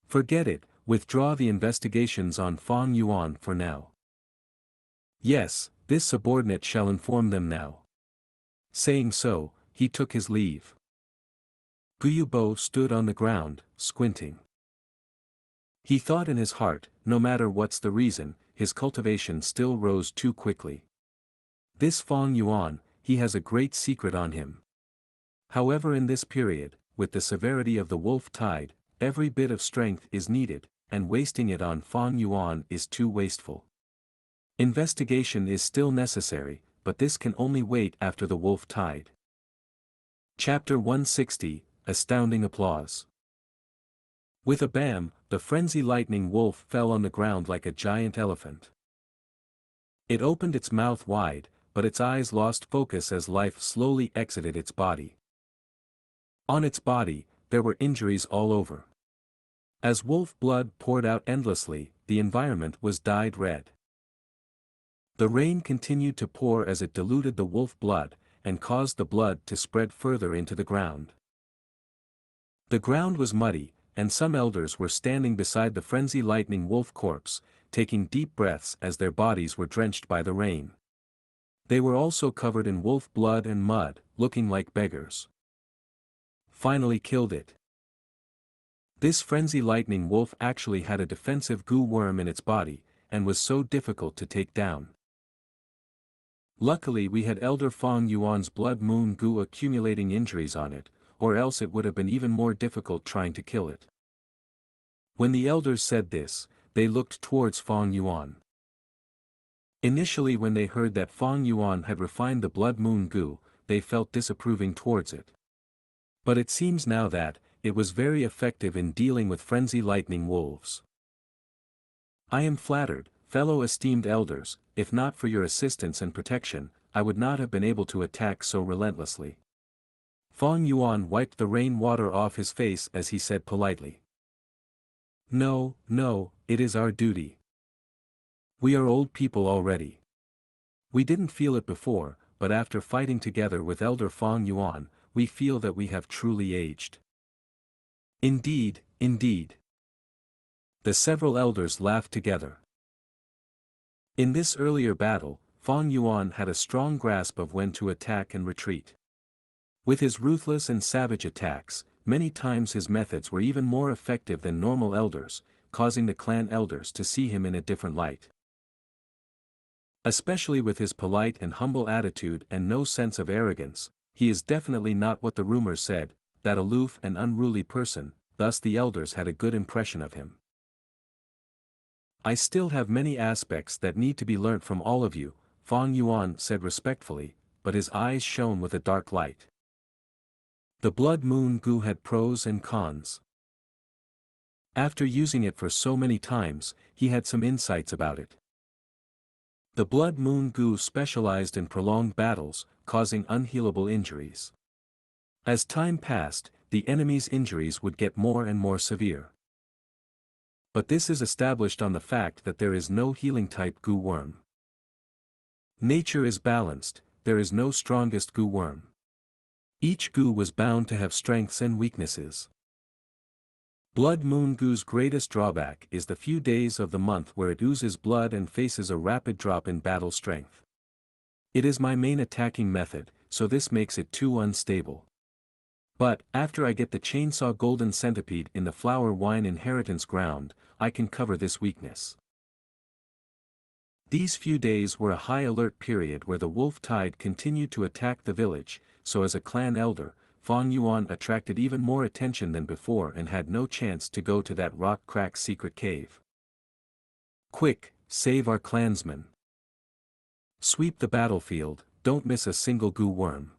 Forget it, withdraw the investigations on Fang Yuan for now. Yes, this subordinate shall inform them now. Saying so, he took his leave. Guyu stood on the ground, squinting. He thought in his heart, no matter what's the reason, his cultivation still rose too quickly. This Fang Yuan, he has a great secret on him. However, in this period, with the severity of the wolf tide, every bit of strength is needed, and wasting it on Fang Yuan is too wasteful. Investigation is still necessary, but this can only wait after the wolf tide. Chapter 160, Astounding Applause. With a bam, the frenzy lightning wolf fell on the ground like a giant elephant. It opened its mouth wide, but its eyes lost focus as life slowly exited its body. On its body, there were injuries all over. As wolf blood poured out endlessly, the environment was dyed red. The rain continued to pour as it diluted the wolf blood, and caused the blood to spread further into the ground. The ground was muddy, and some elders were standing beside the frenzy lightning wolf corpse, taking deep breaths as their bodies were drenched by the rain. They were also covered in wolf blood and mud, looking like beggars. Finally killed it. This frenzy lightning wolf actually had a defensive goo worm in its body, and was so difficult to take down. Luckily we had Elder Fang Yuan's blood moon goo accumulating injuries on it, or else it would have been even more difficult trying to kill it. When the elders said this, they looked towards Fang Yuan. Initially when they heard that Fang Yuan had refined the blood moon goo, they felt disapproving towards it. But it seems now that, it was very effective in dealing with frenzy lightning wolves. I am flattered, fellow esteemed elders, if not for your assistance and protection, I would not have been able to attack so relentlessly. Fang Yuan wiped the rain water off his face as he said politely. No, it is our duty. We are old people already. We didn't feel it before, but after fighting together with Elder Fang Yuan, we feel that we have truly aged. Indeed. The several elders laughed together. In this earlier battle, Fang Yuan had a strong grasp of when to attack and retreat. With his ruthless and savage attacks, many times his methods were even more effective than normal elders, causing the clan elders to see him in a different light. Especially with his polite and humble attitude and no sense of arrogance, he is definitely not what the rumors said, that aloof and unruly person, thus the elders had a good impression of him. I still have many aspects that need to be learnt from all of you, Fang Yuan said respectfully, but his eyes shone with a dark light. The blood moon goo had pros and cons. After using it for so many times, he had some insights about it. The blood moon goo specialized in prolonged battles, causing unhealable injuries. As time passed, the enemy's injuries would get more and more severe. But this is established on the fact that there is no healing type goo worm. Nature is balanced, there is no strongest goo worm. Each goo was bound to have strengths and weaknesses. Blood moon goo's greatest drawback is the few days of the month where it oozes blood and faces a rapid drop in battle strength. It is my main attacking method, so this makes it too unstable. But, after I get the chainsaw golden centipede in the flower wine inheritance ground, I can cover this weakness. These few days were a high alert period where the wolf tide continued to attack the village, so as a clan elder, Fang Yuan attracted even more attention than before and had no chance to go to that rock crack secret cave. Quick, save our clansmen. Sweep the battlefield, don't miss a single goo worm.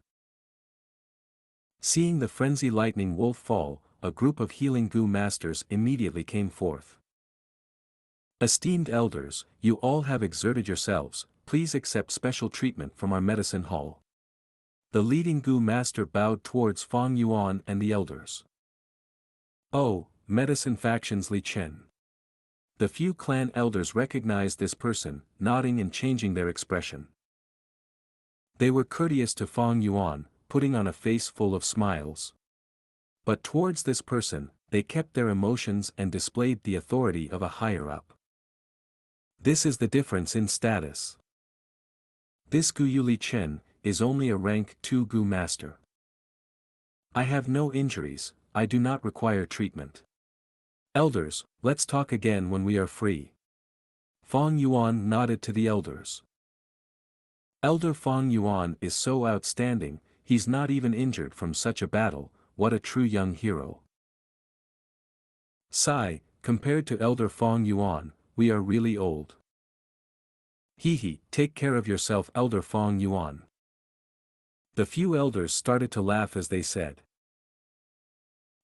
Seeing the frenzy lightning wolf fall, a group of healing goo masters immediately came forth. Esteemed elders, you all have exerted yourselves, please accept special treatment from our medicine hall. The leading goo master bowed towards Fang Yuan and the elders. Oh, medicine factions Li Chen. The few clan elders recognized this person, nodding and changing their expression. They were courteous to Fang Yuan, putting on a face full of smiles. But towards this person, they kept their emotions and displayed the authority of a higher-up. This is the difference in status. This Gu Yuli Chen is only a rank 2 Gu master. I have no injuries, I do not require treatment. Elders, let's talk again when we are free. Fang Yuan nodded to the elders. Elder Fang Yuan is so outstanding, he's not even injured from such a battle, what a true young hero. Sigh, compared to Elder Fang Yuan, we are really old. Hee, take care of yourself, Elder Fang Yuan. The few elders started to laugh as they said.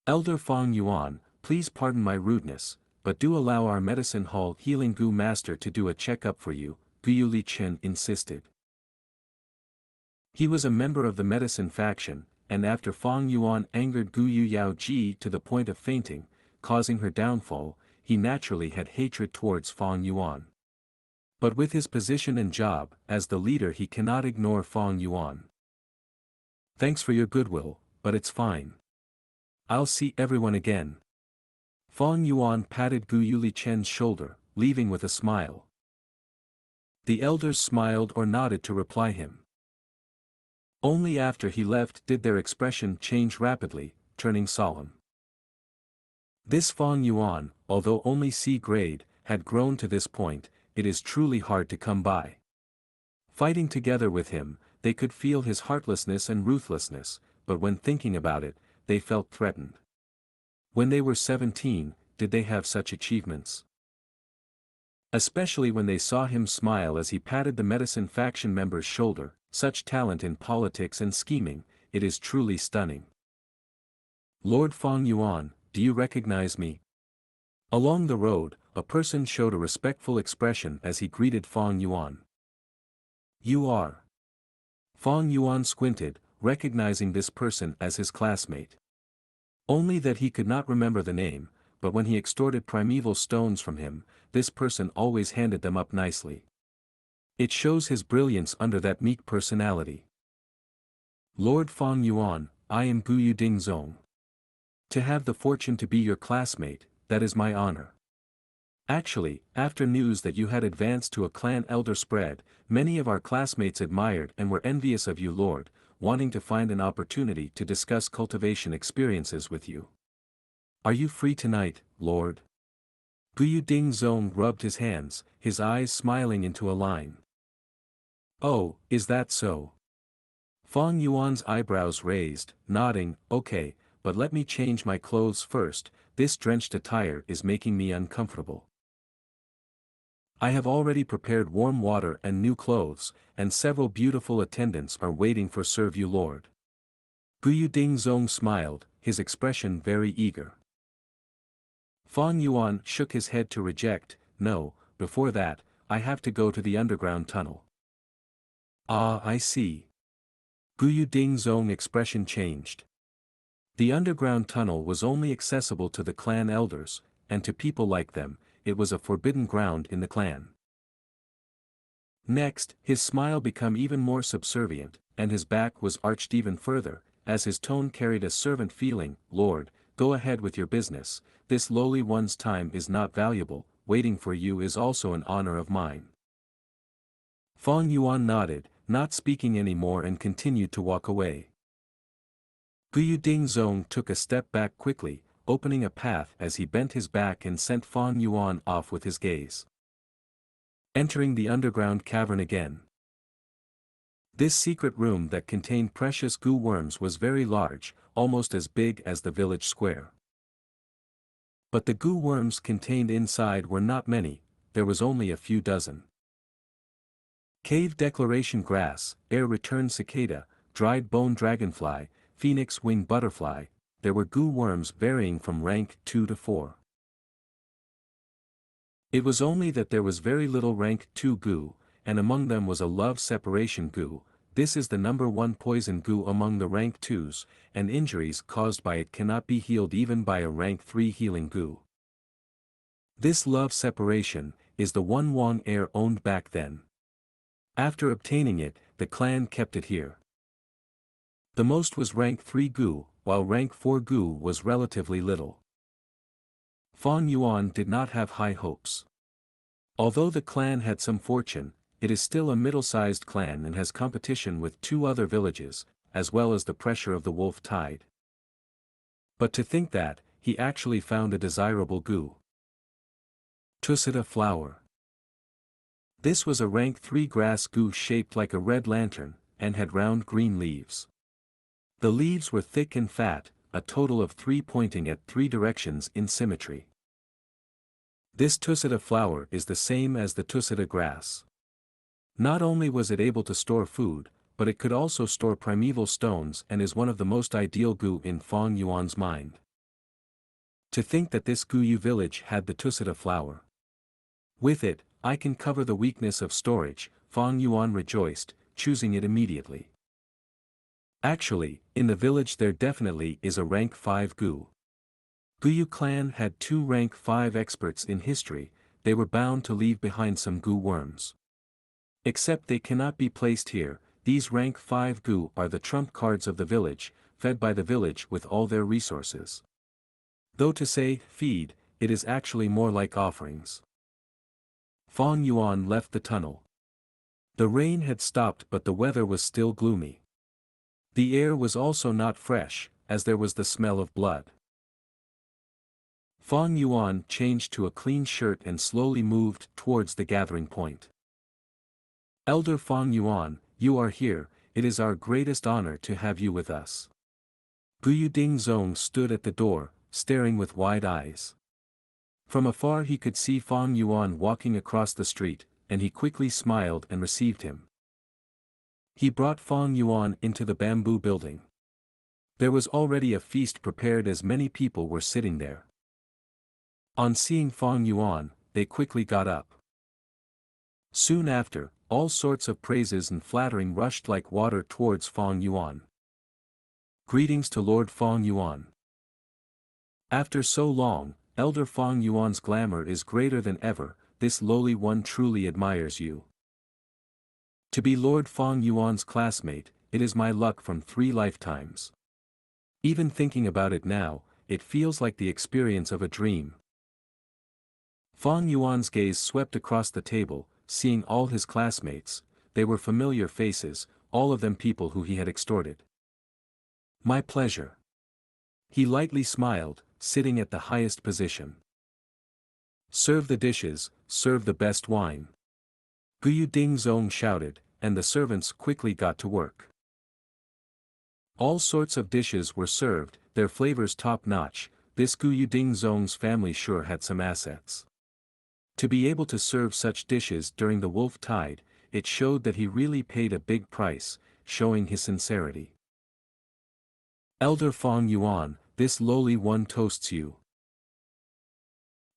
Elder Fang Yuan, please pardon my rudeness, but do allow our medicine hall healing Gu master to do a checkup for you, Gu Yuli Chen insisted. He was a member of the medicine faction, and after Fang Yuan angered Gu Yu Yao Ji to the point of fainting, causing her downfall, he naturally had hatred towards Fang Yuan. But with his position and job, as the leader, he cannot ignore Fang Yuan. Thanks for your goodwill, but it's fine. I'll see everyone again. Fang Yuan patted Gu Yuli Chen's shoulder, leaving with a smile. The elders smiled or nodded to reply him. Only after he left did their expression change rapidly, turning solemn. This Fang Yuan, although only C grade, had grown to this point, it is truly hard to come by. Fighting together with him, they could feel his heartlessness and ruthlessness, but when thinking about it, they felt threatened. When they were 17, did they have such achievements? Especially when they saw him smile as he patted the medicine faction member's shoulder, such talent in politics and scheming, it is truly stunning. Lord Fang Yuan, do you recognize me? Along the road, a person showed a respectful expression as he greeted Fang Yuan. You are. Fang Yuan squinted, recognizing this person as his classmate. Only that he could not remember the name, but when he extorted primeval stones from him, this person always handed them up nicely. It shows his brilliance under that meek personality. Lord Fang Yuan, I am Gu Yuding Zong. To have the fortune to be your classmate, that is my honor. Actually, after news that you had advanced to a clan elder spread, many of our classmates admired and were envious of you, Lord, wanting to find an opportunity to discuss cultivation experiences with you. Are you free tonight, Lord? Gu Yuding Zong rubbed his hands, his eyes smiling into a line. Oh, is that so? Fang Yuan's eyebrows raised, nodding, okay, but let me change my clothes first, this drenched attire is making me uncomfortable. I have already prepared warm water and new clothes, and several beautiful attendants are waiting for serve you, Lord. Gu Yuding Zong smiled, his expression very eager. Fang Yuan shook his head to reject, no, before that, I have to go to the underground tunnel. Ah, I see. Gu Yuding Zong expression changed. The underground tunnel was only accessible to the clan elders, and to people like them, it was a forbidden ground in the clan. Next, his smile became even more subservient, and his back was arched even further, as his tone carried a servant feeling, Lord, go ahead with your business, this lowly one's time is not valuable, waiting for you is also an honor of mine. Fang Yuan nodded, not speaking anymore and continued to walk away. Gu Yuding Zong took a step back quickly, opening a path as he bent his back and sent Fang Yuan off with his gaze. Entering the underground cavern again. This secret room that contained precious Gu worms was very large, almost as big as the village square. But the Gu worms contained inside were not many, there was only a few dozen. Cave declaration grass, air return cicada, dried bone dragonfly, phoenix wing butterfly, there were Gu worms varying from rank 2 to 4. It was only that there was very little rank 2 Gu, and among them was a love separation Gu. This is the number 1 poison Gu among the rank 2s, and injuries caused by it cannot be healed even by a rank 3 healing Gu. This love separation is the one Wang heir owned back then. After obtaining it, the clan kept it here. The most was rank 3 Gu, while rank 4 Gu was relatively little. Fang Yuan did not have high hopes. Although the clan had some fortune, it is still a middle-sized clan and has competition with 2 other villages, as well as the pressure of the wolf tide. But to think that, he actually found a desirable Gu. Cicada flower. This was a rank 3 grass Gu shaped like a red lantern, and had round green leaves. The leaves were thick and fat, a total of 3 pointing at 3 directions in symmetry. This Cicada flower is the same as the Cicada grass. Not only was it able to store food, but it could also store primeval stones and is one of the most ideal Gu in Fang Yuan's mind. To think that this Guyu village had the Cicada flower. With it, I can cover the weakness of storage, Fang Yuan rejoiced, choosing it immediately. Actually, in the village there definitely is a rank 5 Gu. Guyu clan had 2 rank 5 experts in history, they were bound to leave behind some Gu worms. Except they cannot be placed here, these rank 5 Gu are the trump cards of the village, fed by the village with all their resources. Though to say, feed, it is actually more like offerings. Fang Yuan left the tunnel. The rain had stopped but the weather was still gloomy. The air was also not fresh, as there was the smell of blood. Fang Yuan changed to a clean shirt and slowly moved towards the gathering point. Elder Fang Yuan, you are here, it is our greatest honor to have you with us. Guyu Dingzong stood at the door, staring with wide eyes. From afar he could see Fang Yuan walking across the street, and he quickly smiled and received him. He brought Fang Yuan into the bamboo building. There was already a feast prepared as many people were sitting there. On seeing Fang Yuan, they quickly got up. Soon after, all sorts of praises and flattering rushed like water towards Fang Yuan. Greetings to Lord Fang Yuan. After so long, Elder Fang Yuan's glamour is greater than ever, this lowly one truly admires you. To be Lord Fang Yuan's classmate, it is my luck from 3 lifetimes. Even thinking about it now, it feels like the experience of a dream. Fang Yuan's gaze swept across the table, seeing all his classmates, they were familiar faces, all of them people who he had extorted. My pleasure. He lightly smiled, sitting at the highest position. Serve the dishes, serve the best wine. Guyu Dingzong shouted, and the servants quickly got to work. All sorts of dishes were served, their flavors top-notch, this Guyu Dingzong's family sure had some assets. To be able to serve such dishes during the wolf tide, it showed that he really paid a big price, showing his sincerity. Elder Fang Yuan, this lowly one toasts you.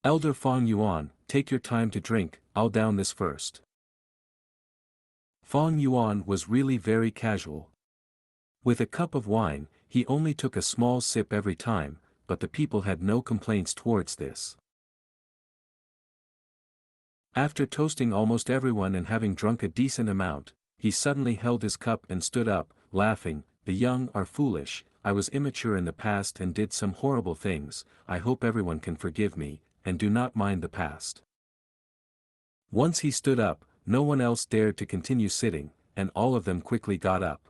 Elder Fang Yuan, take your time to drink, I'll down this first. Fang Yuan was really very casual. With a cup of wine, he only took a small sip every time, but the people had no complaints towards this. After toasting almost everyone and having drunk a decent amount, he suddenly held his cup and stood up, laughing, the young are foolish, I was immature in the past and did some horrible things, I hope everyone can forgive me, and do not mind the past. Once he stood up, no one else dared to continue sitting, and all of them quickly got up.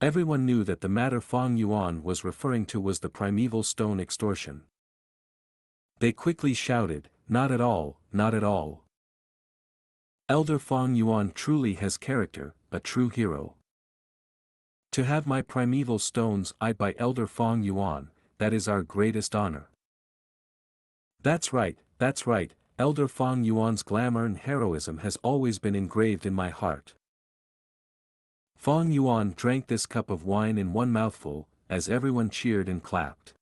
Everyone knew that the matter Fang Yuan was referring to was the primeval stone extortion. They quickly shouted, not at all, not at all. Elder Fang Yuan truly has character, a true hero. To have my primeval stones eyed by Elder Fang Yuan, that is our greatest honor. That's right, Elder Fang Yuan's glamour and heroism has always been engraved in my heart. Fang Yuan drank this cup of wine in one mouthful, as everyone cheered and clapped.